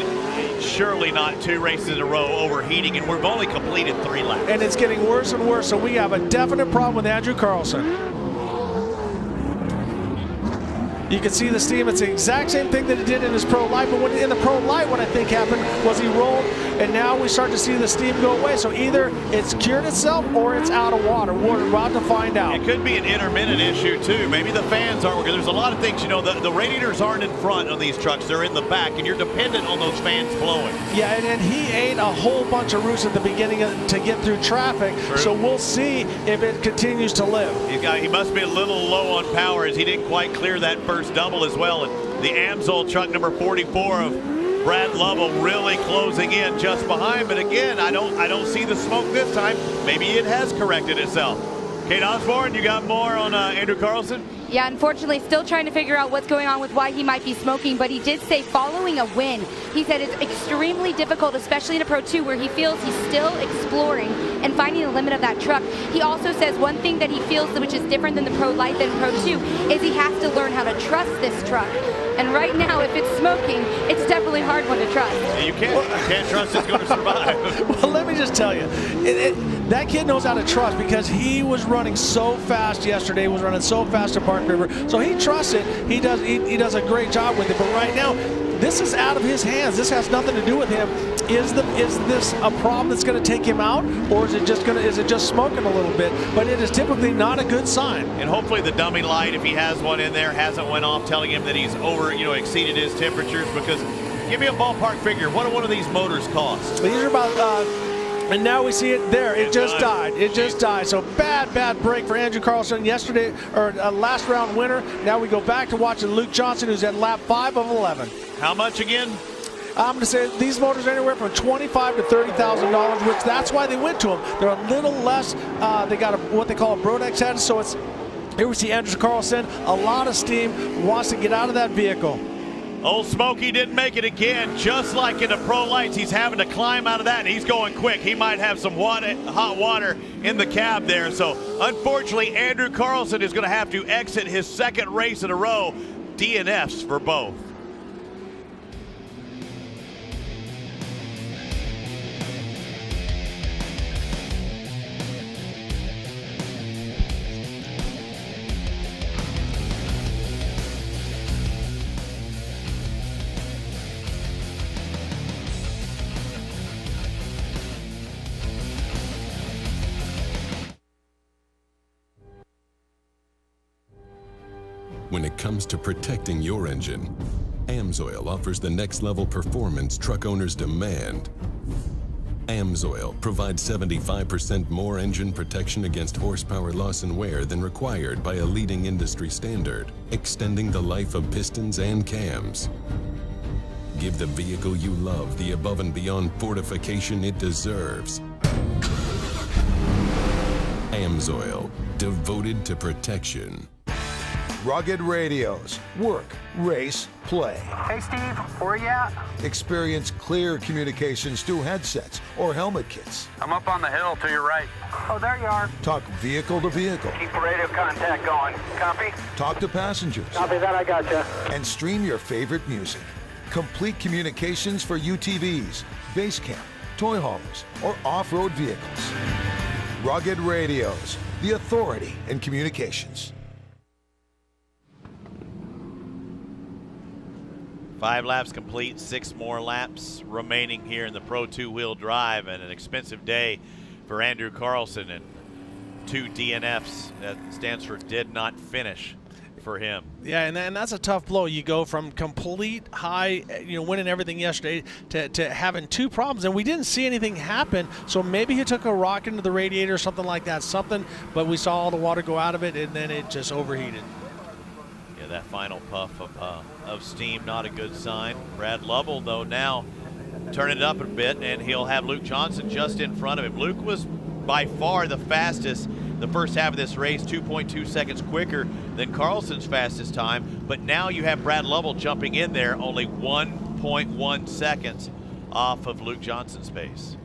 surely not 2 races in a row overheating, and we've only completed 3 laps. And it's getting worse and worse, so we have a definite problem with Andrew Carlson. You can see the steam. It's the exact same thing that he did in his Pro Light, but in the Pro Light, what I think happened was he rolled, and now we start to see the steam go away. So either it's cured itself or it's out of water. We're about to find out. It could be an intermittent issue, too. Maybe the fans aren't working. There's a lot of things, you know, the radiators aren't in front on these trucks. They're in the back, and you're dependent on those fans blowing. Yeah, and he ate a whole bunch of roots at the beginning to get through traffic, so we'll see if it continues to live. He must be a little low on power as he didn't quite clear that first double as well. And the Amsoil truck number 44 of Brad Lovell really closing in just behind. But again, I don't see the smoke this time. Maybe it has corrected itself. Kate Osborne, you got more on Andrew Carlson? Yeah, unfortunately, still trying to figure out what's going on with why he might be smoking, but he did say following a win, he said it's extremely difficult, especially in a Pro 2, where he feels he's still exploring and finding the limit of that truck. He also says one thing that he feels, which is different than the Pro Light than Pro 2, is he has to learn how to trust this truck. And right now, if it's smoking, it's definitely a hard one to trust. You can't trust it's going to survive. Well, let me just tell you, that kid knows how to trust because he was running so fast yesterday, was running so fast at Park River. So he trusts it. He does a great job with it. But right now, this is out of his hands. This has nothing to do with him. Is this a problem that's going to take him out, or is it just smoking a little bit? But it is typically not a good sign. And hopefully the dummy light, if he has one in there, hasn't went off telling him that he's exceeded his temperatures. Because give me a ballpark figure. What do one of these motors cost? These are about. And now we see it there. It just died. It just died. So bad break for Andrew Carlson yesterday, or last round winner. Now we go back to watching Luke Johnson, who's at lap 5 of 11. How much again? I'm going to say these motors are anywhere from $25,000 to $30,000, which that's why they went to them. They're a little less. They got what they call a Brodex head. So it's here we see Andrew Carlson, a lot of steam, wants to get out of that vehicle. Old Smokey didn't make it again. Just like in the Pro Lights, he's having to climb out of that, and he's going quick. He might have some hot water in the cab there. So, unfortunately, Andrew Carlson is going to have to exit his second race in a row. DNFs for both. When it comes to protecting your engine, Amsoil offers the next level performance truck owners demand. Amsoil provides 75% more engine protection against horsepower loss and wear than required by a leading industry standard, extending the life of pistons and cams. Give the vehicle you love the above and beyond fortification it deserves. Amsoil, devoted to protection. Rugged radios. Work, race, play. Hey, Steve, where you at? Experience clear communications through headsets or helmet kits. I'm up on the hill to your right. Oh, there you are. Talk vehicle to vehicle. Keep the radio contact going. Copy? Talk to passengers. Copy that, I gotcha. And stream your favorite music. Complete communications for UTVs, base camp, toy haulers, or off-road vehicles. Rugged radios. The authority in communications. 5 laps complete, 6 more laps remaining here in the Pro 2-wheel drive, and an expensive day for Andrew Carlson, and 2 DNFs. That stands for did not finish for him. Yeah, and that's a tough blow. You go from complete high, winning everything yesterday to having 2 problems, and we didn't see anything happen. So maybe he took a rock into the radiator or something like that, but we saw all the water go out of it, and then it just overheated. Yeah, that final puff of steam, not a good sign. Brad Lovell, though, now turning it up a bit, and he'll have Luke Johnson just in front of him. Luke was by far the fastest the first half of this race, 2.2 seconds quicker than Carlson's fastest time, but now you have Brad Lovell jumping in there, only 1.1 seconds off of Luke Johnson's pace.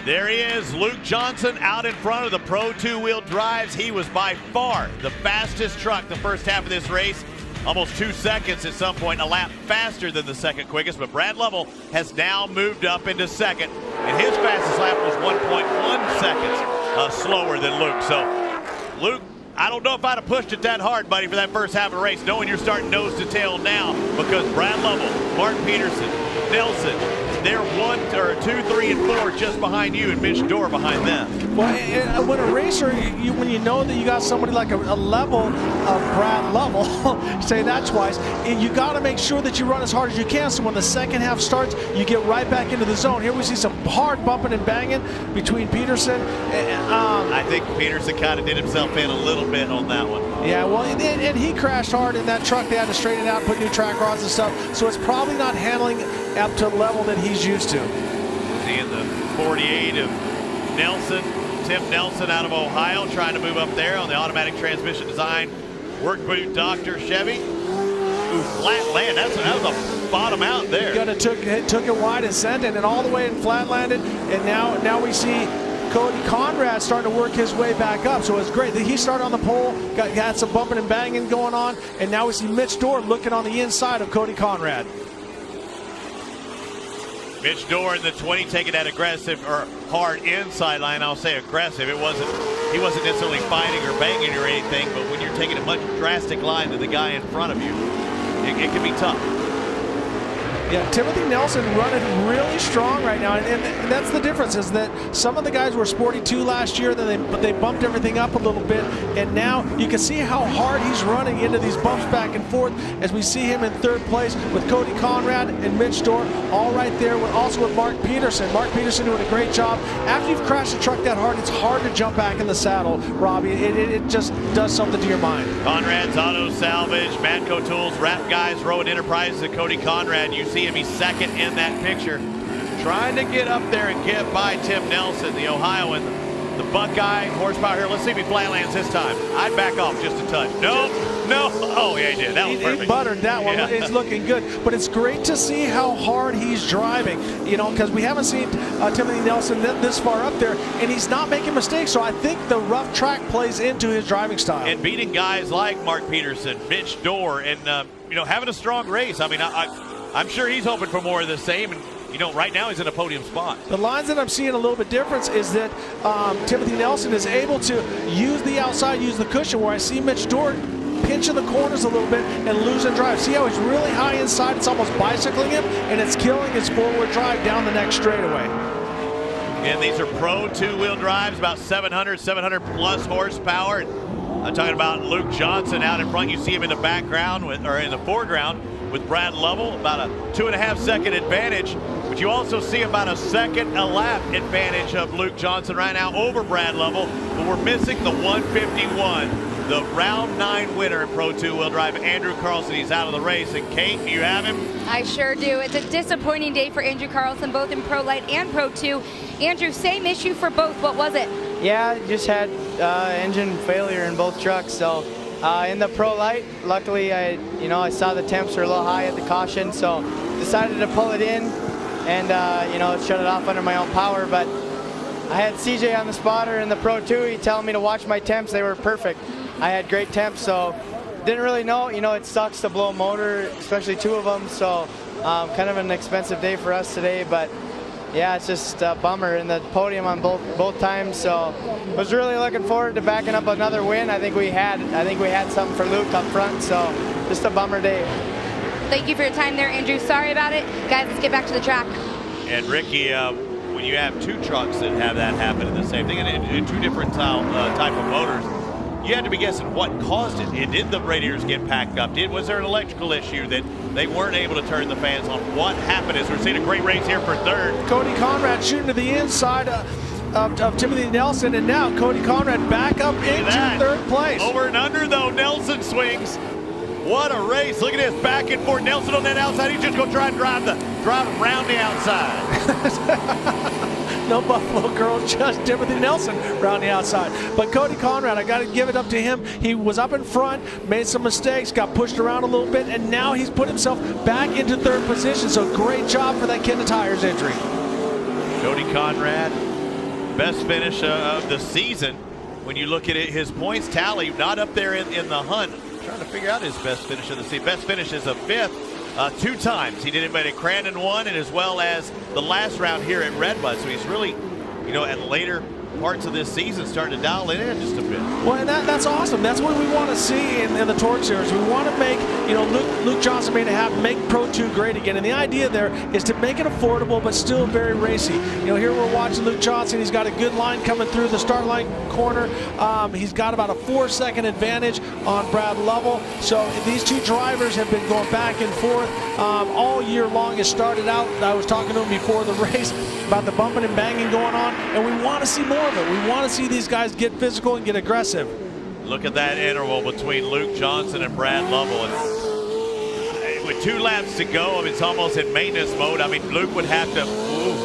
There he is, Luke Johnson out in front of the Pro 2-wheel drives. He was by far the fastest truck the first half of this race, almost 2 seconds at some point, a lap faster than the second quickest, but Brad Lovell has now moved up into second, and his fastest lap was 1.1 seconds slower than Luke. So Luke, I don't know if I'd have pushed it that hard, buddy, for that first half of the race, knowing you're starting nose to tail now, because Brad Lovell, Mark Peterson, Nelson, they're 1, 2, 3, and 4 just behind you, and Mitch Dorr behind them. Well, when a racer, when you know that you got somebody like a level of Brad Lovell, say that twice, and you got to make sure that you run as hard as you can, so when the second half starts, you get right back into the zone. Here we see some hard bumping and banging between Peterson. I think Peterson kind of did himself in a little bit on that one. Yeah, well, and he crashed hard in that truck. They had to straighten it out, put new track rods and stuff, so it's probably not handling up to the level that he's used to. Seeing the 48 of Nelson, Tim Nelson out of Ohio, trying to move up there on the automatic transmission design work boot Dr. Chevy. Ooh, flat land. That was a bottom out there. Took it wide and sent it, and all the way and flat landed, and now we see Cody Conrad starting to work his way back up, so it's great that he started on the pole, got some bumping and banging going on, and now we see Mitch Dorr looking on the inside of Cody Conrad. Mitch Dorr in the 20 taking that aggressive or hard inside line. I'll say aggressive. He wasn't necessarily fighting or banging or anything, but when you're taking a much drastic line than the guy in front of you, it can be tough. Yeah, Timothy Nelson running really strong right now, and that's the difference, is that some of the guys were sporty too last year, but they bumped everything up a little bit, and now you can see how hard he's running into these bumps back and forth as we see him in third place with Cody Conrad and Mitch Dorr all right there, also with Mark Peterson. Mark Peterson doing a great job. After you've crashed a truck that hard, it's hard to jump back in the saddle, Robbie. It just does something to your mind. Conrad's Auto Salvage, Matco Tools, Rap Guys, Rowan Enterprises, and Cody Conrad. You see him, he's second in that picture, trying to get up there and get by Tim Nelson, the Ohioan, the Buckeye horsepower here. Let's see if he flatlands this time. I'd back off just a touch. No. Oh, yeah, he did. That was perfect. He buttered that one. Yeah. It's looking good. But it's great to see how hard he's driving, because we haven't seen Timothy Nelson this far up there, and he's not making mistakes. So I think the rough track plays into his driving style. And beating guys like Mark Peterson, Mitch Dorr, and, having a strong race. I mean, I'm sure he's hoping for more of the same, and right now he's in a podium spot. The lines that I'm seeing a little bit difference is that Timothy Nelson is able to use the outside, use the cushion, where I see Mitch Dorr pinching the corners a little bit and losing drive. See how he's really high inside? It's almost bicycling him, and it's killing his forward drive down the next straightaway. And these are Pro 2-wheel drives, about 700 plus horsepower. I'm talking about Luke Johnson out in front. You see him in the background or in the foreground with Brad Lovell, about a 2.5 second advantage, but you also see about a second a lap advantage of Luke Johnson right now over Brad Lovell, but we're missing the 151, the round 9 winner in Pro 2-wheel drive, Andrew Carlson. He's out of the race, and Kate, do you have him? I sure do. It's a disappointing day for Andrew Carlson, both in Pro Light and Pro 2. Andrew, same issue for both. What was it? Yeah, just had engine failure in both trucks, so in the Pro Light, luckily I saw the temps were a little high at the caution, so decided to pull it in and shut it off under my own power. But I had CJ on the spotter in the Pro 2. He telling me to watch my temps. They were perfect. I had great temps, so didn't really know. It sucks to blow a motor, especially 2 of them. So kind of an expensive day for us today, but yeah, it's just a bummer in the podium on both times. So was really looking forward to backing up another win. I think we had something for Luke up front. So just a bummer day. Thank you for your time there, Andrew. Sorry about it. Guys, let's get back to the track. And Ricky, when you have two trucks that have that happen in the same thing, and in two different type of motors, you had to be guessing what caused it. Did the radiators get packed up? Was there an electrical issue that they weren't able to turn the fans on? What happened? As we're seeing a great race here for third. Cody Conrad shooting to the inside of Timothy Nelson, and now Cody Conrad back up into third place. Over and under though, Nelson swings. What a race. Look at this, back and forth. Nelson on that outside. He's just going to try and drive around the outside. No Buffalo Girls, just Timothy Nelson around the outside. But Cody Conrad, I got to give it up to him. He was up in front, made some mistakes, got pushed around a little bit, and now he's put himself back into third position. So great job for that kid in tires injury. Cody Conrad, best finish of the season. When you look at it, his points tally, not up there in the hunt. Trying to figure out his best finish of the season. Best finish is a fifth. 2 times. He did it at Crandon 1 and as well as the last round here at Redbud. So he's really, at later parts of this season starting to dial it in just a bit. Well, and that's awesome. That's what we want to see in the TORC series. We want to make, Luke Johnson made it happen, make Pro 2 great again. And the idea there is to make it affordable but still very racy. Here we're watching Luke Johnson. He's got a good line coming through the start line corner. He's got about a 4-second advantage on Brad Lovell. So these two drivers have been going back and forth all year long. It started out, I was talking to him before the race about the bumping and banging going on, and we want to see more of it. We want to see these guys get physical and get aggressive. Look at that interval between Luke Johnson and Brad Lovell. And with 2 laps to go, it's almost in maintenance mode. Luke would have to,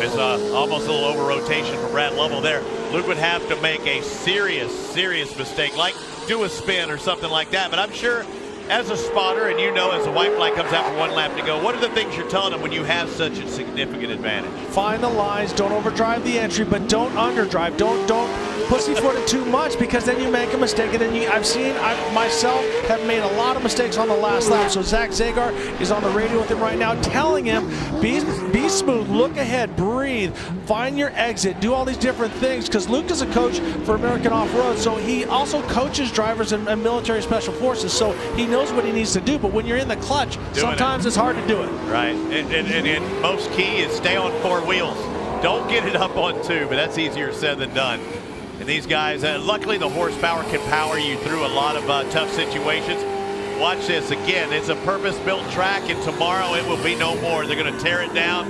it's almost a little over rotation for Brad Lovell there. Luke would have to make a serious mistake, like do a spin or something like that. But I'm sure as a spotter, and as the white flag comes out for 1 lap to go, what are the things you're telling them when you have such a significant advantage? Find the lines, don't overdrive the entry, but don't underdrive. Don't pussyfoot it too much, because then you make a mistake, and then I myself have made a lot of mistakes on the last lap. So Zach Zagar is on the radio with him right now, telling him, be smooth, look ahead, breathe, find your exit, do all these different things, because Luke is a coach for American Off-Road, so he also coaches drivers in military special forces, so he knows what he needs to do. But when you're in the clutch, sometimes it's hard to do it. Right, and most key is stay on 4 wheels. Don't get it up on 2, but that's easier said than done. And these guys, luckily the horsepower can power you through a lot of tough situations. Watch this again. It's a purpose-built track, and tomorrow it will be no more. They're going to tear it down,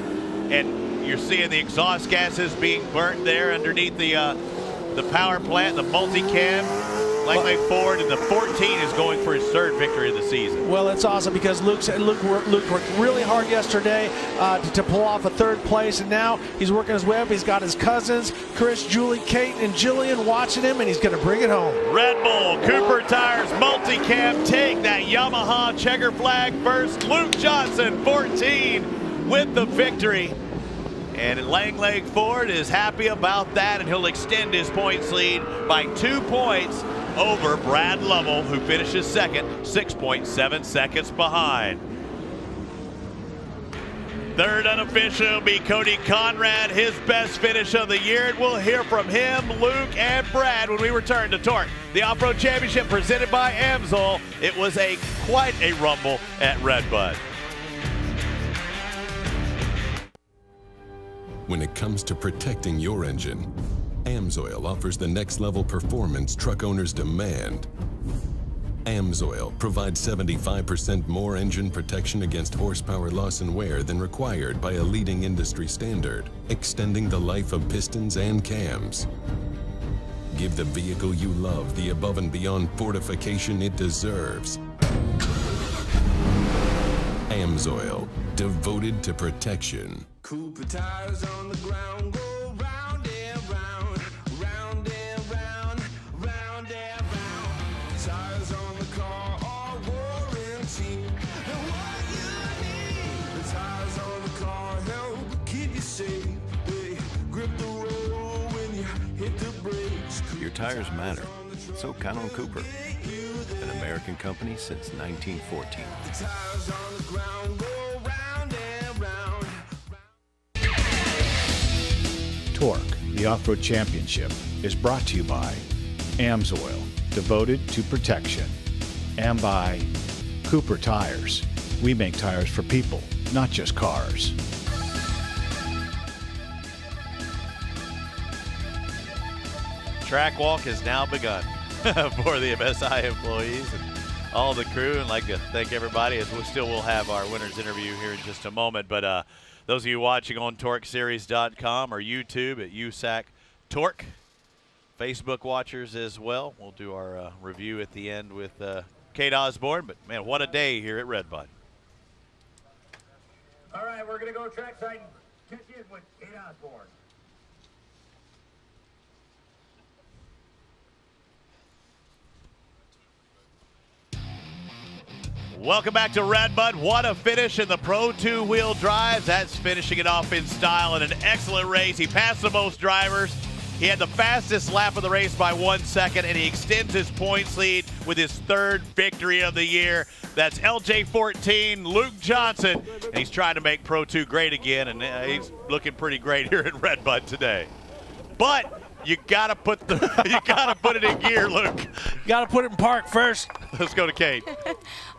and you're seeing the exhaust gases being burnt there underneath the power plant, the multicam. Langley Ford, and the 14 is going for his 3rd victory of the season. Well, it's awesome because Luke worked really hard yesterday to pull off a 3rd place, and now he's working his way up. He's got his cousins, Chris, Julie, Kate, and Jillian watching him, and he's going to bring it home. Red Bull, Cooper Tires, multicam, take that Yamaha checker flag first. Luke Johnson, 14, with the victory. And Langley Ford is happy about that, and he'll extend his points lead by 2 points over Brad Lovell, who finishes 2nd, 6.7 seconds behind. 3rd unofficial will be Cody Conrad, his best finish of the year. And we'll hear from him, Luke, and Brad when we return to TORC, the Off-Road Championship presented by AMSOIL. It was quite a rumble at Redbud. When it comes to protecting your engine, AMSOIL offers the next level performance truck owners demand. AMSOIL provides 75% more engine protection against horsepower loss and wear than required by a leading industry standard, extending the life of pistons and cams. Give the vehicle you love the above and beyond fortification it deserves. AMSOIL, devoted to protection. Cooper tires on the ground, go round and round, round and round, round and round. Tires on the car are warranty. And what you need, the tires on the car help keep you safe. They grip the road when you hit the brakes. Your tires matter, so count on Cooper, an American company since 1914. The tires on the ground go round and round. TORC, the Off-Road Championship, is brought to you by AMSOIL, devoted to protection, and by Cooper Tires. We make tires for people, not just cars. Track walk has now begun for the MSI employees and all the crew. And I'd like to thank everybody, as we still will have our winners interview here in just a moment. But those of you watching on TORCseries.com or YouTube at USAC TORC, Facebook watchers as well. We'll do our review at the end with Kate Osborne. But, man, what a day here at Red Bud. All right, we're going to go trackside and catch you with Kate Osborne. Welcome back to Red Bud. What a finish in the Pro 2-wheel drives. That's finishing it off in style in an excellent race. He passed the most drivers. He had the fastest lap of the race by 1 second, and he extends his points lead with his third victory of the year. That's LJ14, Luke Johnson, and he's trying to make Pro 2 great again, and he's looking pretty great here at Red Bud today. But you gotta put it in gear, Luke. You gotta put it in park first. Let's go to Kate.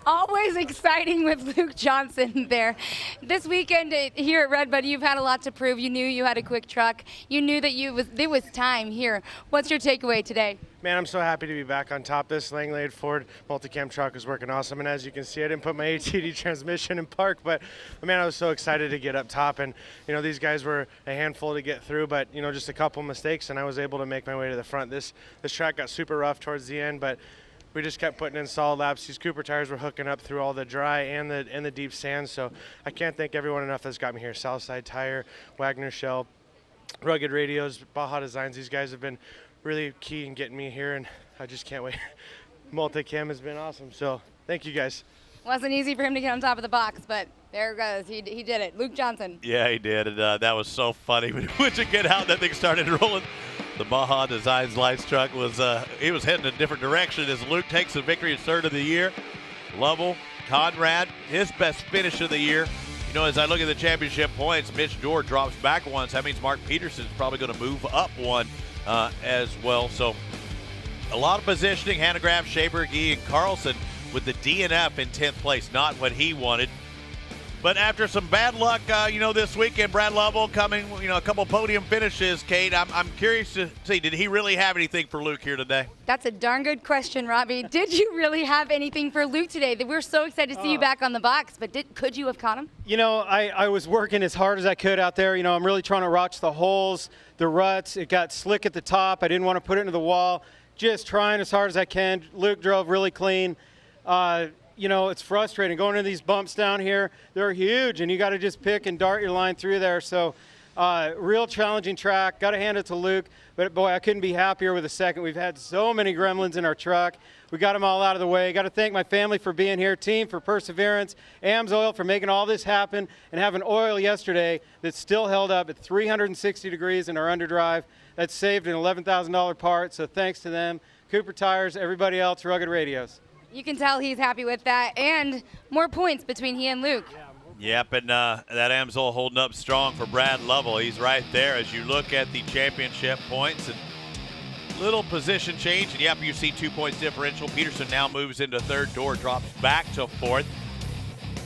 Always exciting with Luke Johnson there. This weekend here at Red Bud, you've had a lot to prove. You knew you had a quick truck. You knew that it was time here. What's your takeaway today? Man, I'm so happy to be back on top. This Langlade Ford multicam truck is working awesome, and as you can see, I didn't put my ATD transmission in park, but man, I was so excited to get up top, and these guys were a handful to get through, but just a couple mistakes, and I was able to make my way to the front. This track got super rough towards the end, but we just kept putting in solid laps. These Cooper tires were hooking up through all the dry and the deep sand, so I can't thank everyone enough that's got me here. Southside Tire, Wagner Shell, Rugged Radios, Baja Designs. These guys have been really key in getting me here, and I just can't wait. Multicam has been awesome, so thank you guys. Wasn't easy for him to get on top of the box, but there it goes. He did it. Luke Johnson. Yeah, he did, and that was so funny. Once you get out, that thing started rolling. The Baja Designs lights truck was he was heading in a different direction as Luke takes the victory, his third of the year. Lovell, Conrad, his best finish of the year. As I look at the championship points, Mitch Dorr drops back one, so that means Mark Peterson's probably going to move up one as well. So a lot of positioning. Hanegraaff, Shaber, Gee, and Carlson with the DNF in 10th place, not what he wanted. But after some bad luck, this weekend, Brad Lovell coming, a couple podium finishes. Kate, I'm curious to see, did he really have anything for Luke here today? That's a darn good question, Robbie. Did you really have anything for Luke today? We're so excited to see you back on the box, but could you have caught him? I was working as hard as I could out there. I'm really trying to watch the holes, the ruts. It got slick at the top. I didn't want to put it into the wall. Just trying as hard as I can. Luke drove really clean. It's frustrating going into these bumps down here. They're huge, and you got to just pick and dart your line through there. So real challenging track. Got to hand it to Luke. But, boy, I couldn't be happier with the second. We've had so many gremlins in our truck. We got them all out of the way. Got to thank my family for being here, team for perseverance, AMSOIL for making all this happen, and having oil yesterday that still held up at 360 degrees in our underdrive. That saved an $11,000 part, so thanks to them. Cooper Tires, everybody else, Rugged Radios. You can tell he's happy with that, and more points between he and Luke. Yep, and that AMSOIL holding up strong for Brad Lovell. He's right there as you look at the championship points. And little position change, and yep, you see 2 points differential. Peterson now moves into third. Dorr drops back to fourth.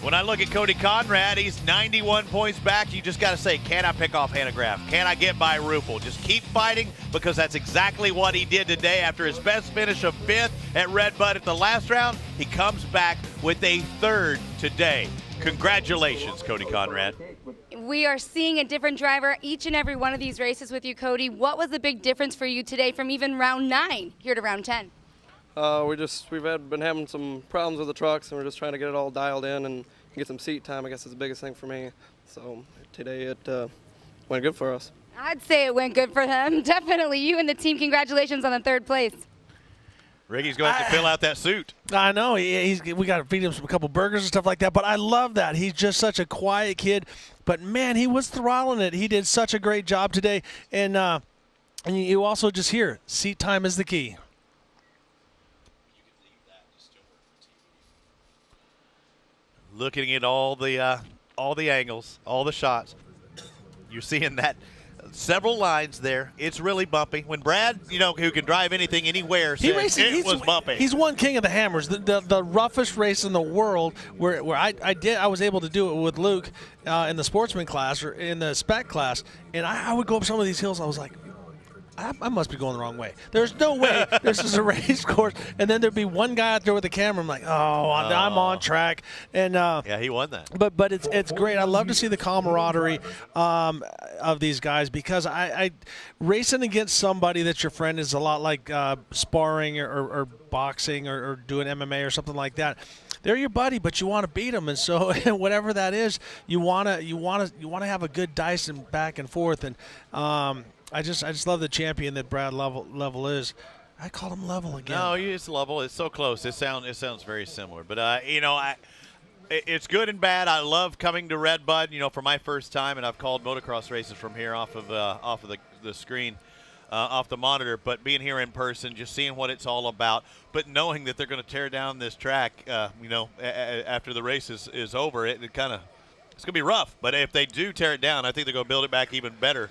When I look at Cody Conrad, he's 91 points back. You just got to say, can I pick off Hanegraaff? Can I get by Ruppel? Just keep fighting, because that's exactly what he did today. After his best finish of 5th at Red Bud at the last round, he comes back with a 3rd today. Congratulations, Cody Conrad. We are seeing a different driver each and every one of these races with you, Cody. What was the big difference for you today from even round 9 here to round 10? We've been having some problems with the trucks, and we're just trying to get it all dialed in and get some seat time. I guess is the biggest thing for me. So today it went good for us. I'd say it went good for them. Definitely. You and the team, congratulations on the 3rd place. Ricky's going to have to fill out that suit. I know. We got to feed him a couple burgers and stuff like that, but I love that. He's just such a quiet kid. But, man, he was throttling it. He did such a great job today. And you also just hear, seat time is the key. Looking at all the angles, all the shots, you're seeing that several lines there. It's really bumpy. When Brad, who can drive anything anywhere, said it was bumpy. He's one king of the hammers. The roughest race in the world where I was able to do it with Luke in the sportsman class or in the spec class, and I would go up some of these hills. I was like, I must be going the wrong way. There's no way this is a race course. And then there'd be one guy out there with the camera. I'm like, I'm on track. And yeah, he won that. But it's great. I love to see the camaraderie of these guys, because I racing against somebody that's your friend is a lot like sparring or boxing or doing MMA or something like that. They're your buddy, but you want to beat them, and so whatever that is, you want to have a good dice and back and forth. And I just love the champion that Brad Level is. I call him Level again. No, it's Level. It's so close. It sounds very similar. But it's good and bad. I love coming to Red Bud. For my first time, and I've called motocross races from here off of the screen, off the monitor. But being here in person, just seeing what it's all about, but knowing that they're going to tear down this track, after the race is over, it's going to be rough. But if they do tear it down, I think they're going to build it back even better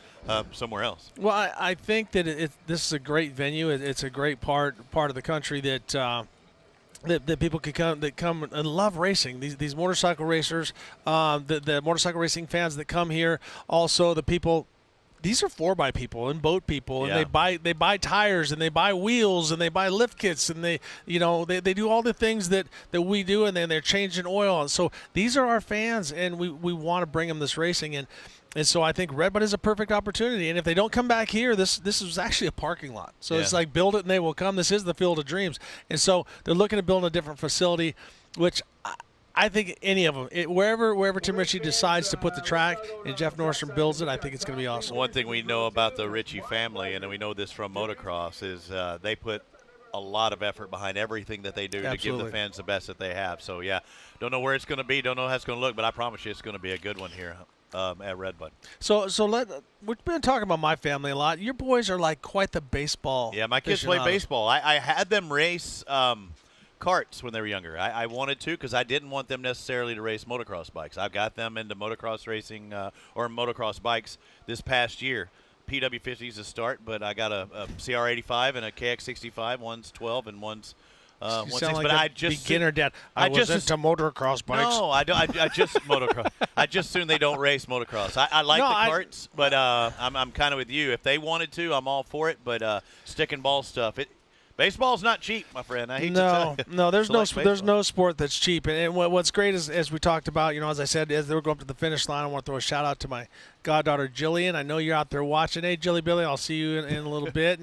somewhere else. Well, I think that this is a great venue. It's a great part of the country that people can come and love racing. These motorcycle racers, the motorcycle racing fans that come here, also the people. These are 4x people and boat people, and they buy tires and they buy wheels and they buy lift kits, and they do all the things that we do, and then they're changing oil. And so these are our fans, and we want to bring them this racing, and so I think Red Bud is a perfect opportunity. And if they don't come back here, this is actually a parking lot. So it's like build it and they will come. This is the Field of Dreams, and so they're looking to build a different facility, which I think any of them, wherever Tim Ritchie decides to put the track and Jeff Nordstrom builds it, I think it's going to be awesome. One thing we know about the Ritchie family, and we know this from motocross, is they put a lot of effort behind everything that they do to give the fans the best that they have. So, don't know where it's going to be, don't know how it's going to look, but I promise you it's going to be a good one here at Red Bud. So we've been talking about my family a lot. Your boys are like quite the baseball. Yeah, my kids play baseball. I had them race karts when they were younger. I wanted to, because I didn't want them necessarily to race motocross bikes. I've got them into motocross racing or motocross bikes this past year. PW50 is a start, but I got a CR85 and a KX65. One's 12 and one's you 6. sound like but a I just beginner dad. I was into motocross bikes. No, I just motocross. I just assume they don't race motocross. I like the karts, but I'm kind of with you. If they wanted to, I'm all for it. But stick and ball stuff, baseball's not cheap, my friend. I hate to tell you. No, there's no sport that's cheap. And what's great is, as we talked about, as I said, as they were going up to the finish line, I want to throw a shout out to my goddaughter Jillian. I know you're out there watching. Hey, Jilly Billy, I'll see you in a little bit.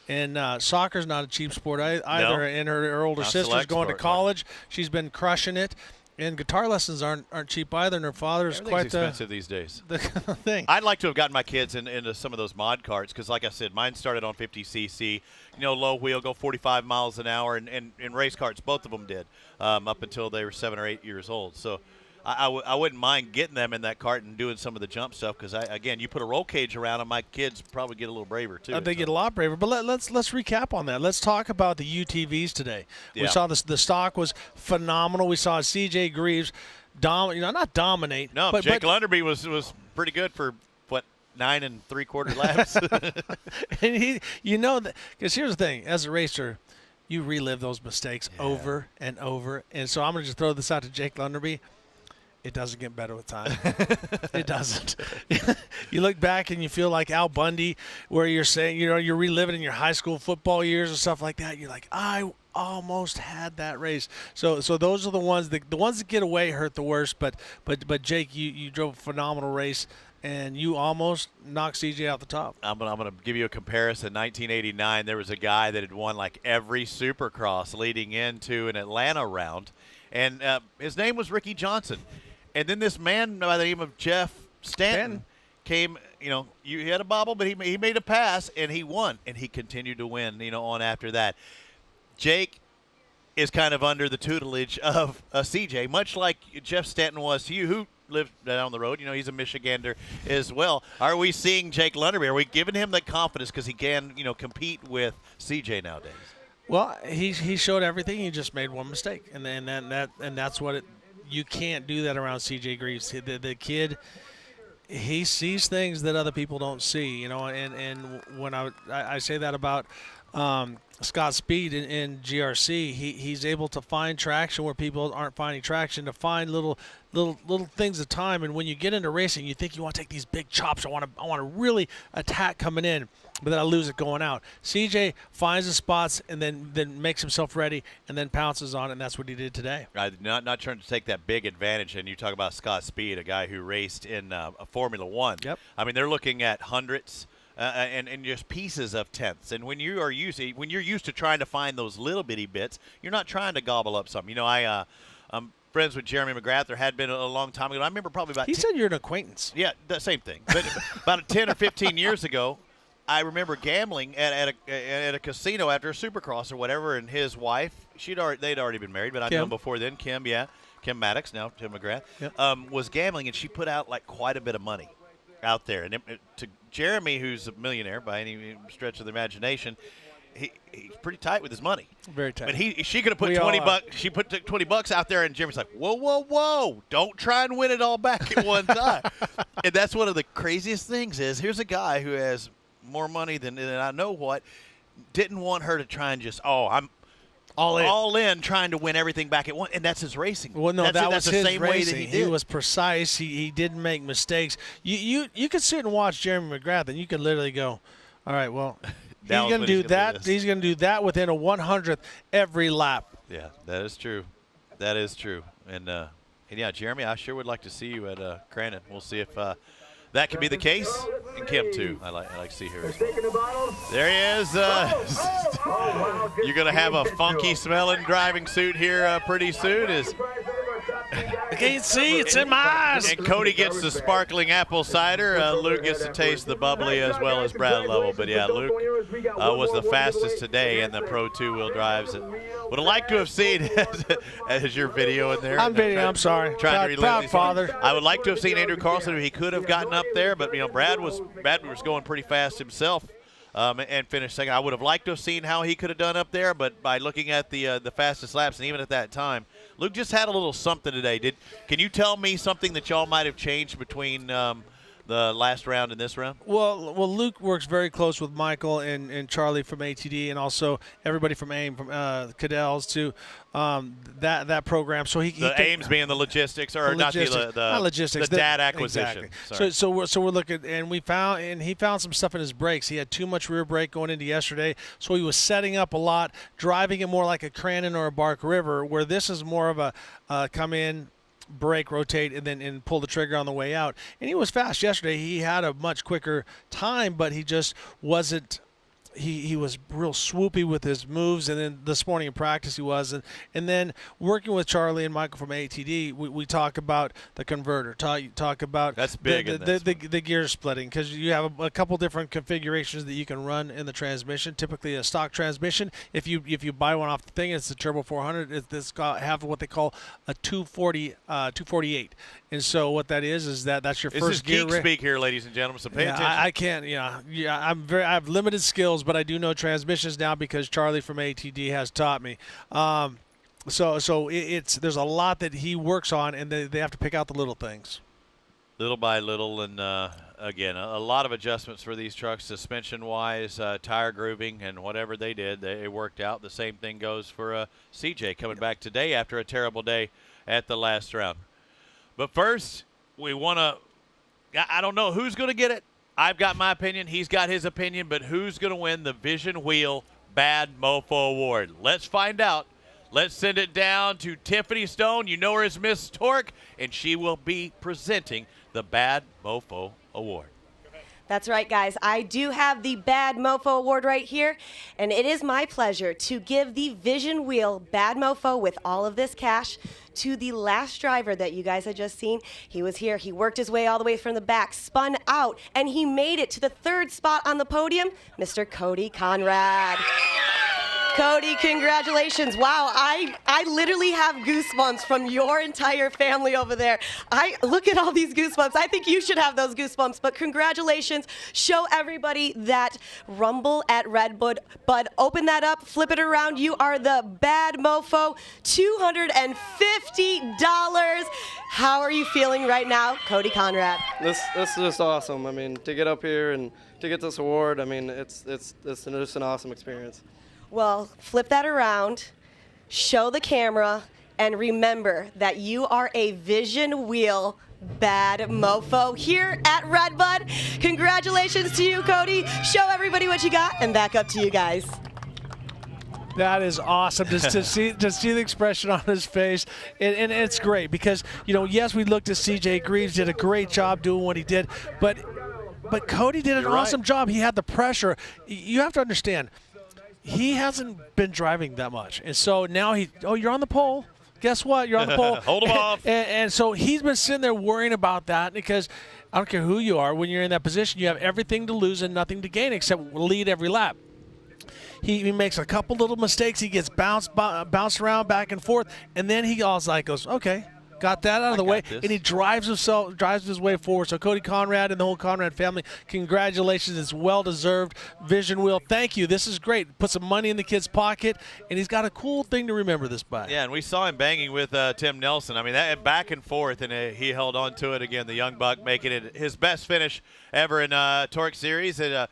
And soccer's not a cheap sport either. No. And her older sister's going to college. She's been crushing it. And guitar lessons aren't cheap either, and her father's quite expensive these days. The thing. I'd like to have gotten my kids into some of those mod karts, because, like I said, mine started on 50cc, low wheel, go 45 miles an hour, and race karts, both of them did, up until they were 7 or 8 years old. So I wouldn't mind getting them in that cart and doing some of the jump stuff, because, again, you put a roll cage around them, my kids probably get a little braver, too. They get a lot braver. But let's recap on that. Let's talk about the UTVs today. We saw the stock was phenomenal. We saw CJ Greaves not dominate. No, but Jake Lunderby was pretty good for, 9 3/4 laps. And because here's the thing, as a racer, you relive those mistakes over and over. And so I'm going to just throw this out to Jake Lunderby. It doesn't get better with time. It doesn't. You look back and you feel like Al Bundy, where you're saying, you're reliving in your high school football years and stuff like that. You're like, I almost had that race. So those are the ones that get away hurt the worst. But Jake, you drove a phenomenal race, and you almost knocked CJ out the top. I'm gonna give you a comparison. 1989, there was a guy that had won like every Supercross leading into an Atlanta round, and his name was Ricky Johnson. And then this man by the name of Jeff Stanton came, you had a bobble, but he made a pass, and he won. And he continued to win, on after that. Jake is kind of under the tutelage of CJ, much like Jeff Stanton was to you, who lived down the road. He's a Michigander as well. Are we seeing Jake Lunderby? Are we giving him the confidence because he can, compete with CJ nowadays? Well, he showed everything. He just made one mistake, and that's what it. You can't do that around CJ Greaves. The kid he sees things that other people don't see, you know, and when I say that about Scott Speed in GRC, he's able to find traction where people aren't finding traction, to find little things at a time. And when you get into racing, you think you want to take these big chops. I want to really attack coming in, but then I lose it going out. CJ finds the spots and then makes himself ready and then pounces on it, and that's what he did today. Right, not trying to take that big advantage. And you talk about Scott Speed, a guy who raced in a Formula One. Yep. I mean, they're looking at hundredths. And just pieces of tenths. And when you're used to trying to find those little bitty bits, you're not trying to gobble up something. You know, I'm friends with Jeremy McGrath. There had been a long time ago. I remember probably about. He said you're an acquaintance. Yeah, the same thing. But about 10 or 15 years ago, I remember gambling at a casino after a Supercross or whatever, and his wife, they'd already been married, but I knew him before then. Kim Maddox, now Tim McGrath, was gambling, and she put out like quite a bit of money out there, and to Jeremy, who's a millionaire by any stretch of the imagination, he's pretty tight with his money. Very tight. But she could have put $20. She put $20 out there, and Jeremy's like, whoa! Don't try and win it all back at one time. And that's one of the craziest things. Is here's a guy who has more money than I know what. Didn't want her to try and just I'm all in trying to win everything back at once, and that's his racing. Well, no, that was the his same racing. way that he did. He was precise. He didn't make mistakes. You could sit and watch Jeremy McGrath, and you could literally go, all right, well, he's going to do that. He's going to do that within a 100th every lap. Yeah, that is true. That is true. And yeah, Jeremy, I sure would like to see you at Crandon. We'll see if that could be the case. And Kim, too. I like to see her as well. There he is. You're going to have a funky-smelling driving suit here pretty soon. I can't see. It's in my eyes. And Cody gets the sparkling apple cider. Luke gets to taste the bubbly as well as Brad Lovell. But, yeah, Luke was the fastest today in the Pro 2-wheel drives. And would have liked to have seen, as your video in there. I'm sorry. Proud father. I would like to have seen Andrew Carlson. He could have gotten up there, but, you know, Brad was going pretty fast himself. And finished second. I would have liked to have seen how he could have done up there, but by looking at the fastest laps, and even at that time, Luke just had a little something today. Can you tell me something that y'all might have changed between the last round and this round? Well, Luke works very close with Michael and Charlie from ATD, and also everybody from AIM, from Cadell's to that program. So AIM's being the logistics, or not logistics, the data acquisition. Exactly. So we're looking, and he found some stuff in his brakes. He had too much rear brake going into yesterday, so he was setting up a lot, driving it more like a Crandon or a Bark River, where this is more of a come in, brake, rotate, and pull the trigger on the way out. And he was fast yesterday. He had a much quicker time, but he just wasn't. He was real swoopy with his moves, and then this morning in practice he was. And then working with Charlie and Michael from ATD, we talk about the converter, talk about that's big the gear splitting, because you have a couple different configurations that you can run in the transmission. Typically a stock transmission. If you buy one off the thing, it's a Turbo 400. It's got have what they call a 248. And so what that is that's your first gear. This is geek speak here, ladies and gentlemen. So pay attention. I can't. I have limited skills, but I do know transmissions now because Charlie from ATD has taught me. So there's a lot that he works on, and they have to pick out the little things. Little by little, and again, a lot of adjustments for these trucks, suspension-wise, tire grooving, and whatever they did, they worked out. The same thing goes for CJ coming back today after a terrible day at the last round. But first, we want to – I don't know who's going to get it. I've got my opinion. He's got his opinion. But who's going to win the Vision Wheel Bad Mofo Award? Let's find out. Let's send it down to Tiffany Stone. You know her as Miss TORC, and she will be presenting the Bad Mofo Award. That's right, guys. I do have the Bad Mofo Award right here, and it is my pleasure to give the Vision Wheel Bad Mofo with all of this cash to the last driver that you guys had just seen. He was here. He worked his way all the way from the back, spun out, and he made it to the third spot on the podium, Mr. Cody Conrad. Cody, congratulations. Wow, I literally have goosebumps from your entire family over there. Look at all these goosebumps. I think you should have those goosebumps, but congratulations. Show everybody that Rumble at Redbud. Bud, open that up, flip it around. You are the Bad Mofo, $250. How are you feeling right now, Cody Conrad? This is just awesome. I mean, to get up here and to get this award, I mean, it's just an awesome experience. Well, flip that around, show the camera, and remember that you are a Vision Wheel Bad Mofo here at Redbud. Congratulations to you, Cody. Show everybody what you got, and back up to you guys. That is awesome to see the expression on his face, and it's great because, you know, yes, we looked at CJ Greaves, did a great job doing what he did, but Cody did an awesome job. He had the pressure. You have to understand, he hasn't been driving that much, and so now you're on the pole. Guess what? You're on the pole. Hold him off. And so he's been sitting there worrying about that because I don't care who you are, when you're in that position, you have everything to lose and nothing to gain except lead every lap. He makes a couple little mistakes. He gets bounced around back and forth, and then he goes, okay, got that out of the way, and he drives his way forward. So Cody Conrad and the whole Conrad family, congratulations. It's well-deserved. Vision Wheel, thank you. This is great. Put some money in the kid's pocket, and he's got a cool thing to remember this by. Yeah, and we saw him banging with Tim Nelson. I mean, that back and forth, and he held on to it again. The young buck making it his best finish ever in TORC Series. And,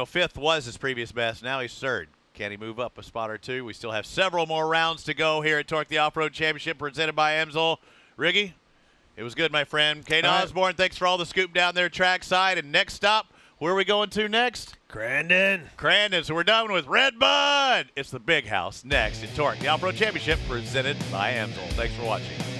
fifth was his previous best. Now he's third. Can he move up a spot or two? We still have several more rounds to go here at TORC, the Off-Road Championship presented by Amsoil. Riggy, it was good, my friend. Kate Osborne, thanks for all the scoop down there trackside. And next stop, where are we going to next? Crandon. So we're done with Redbud. It's the big house next at TORC, the Off-Road Championship presented by Amsoil. Thanks for watching.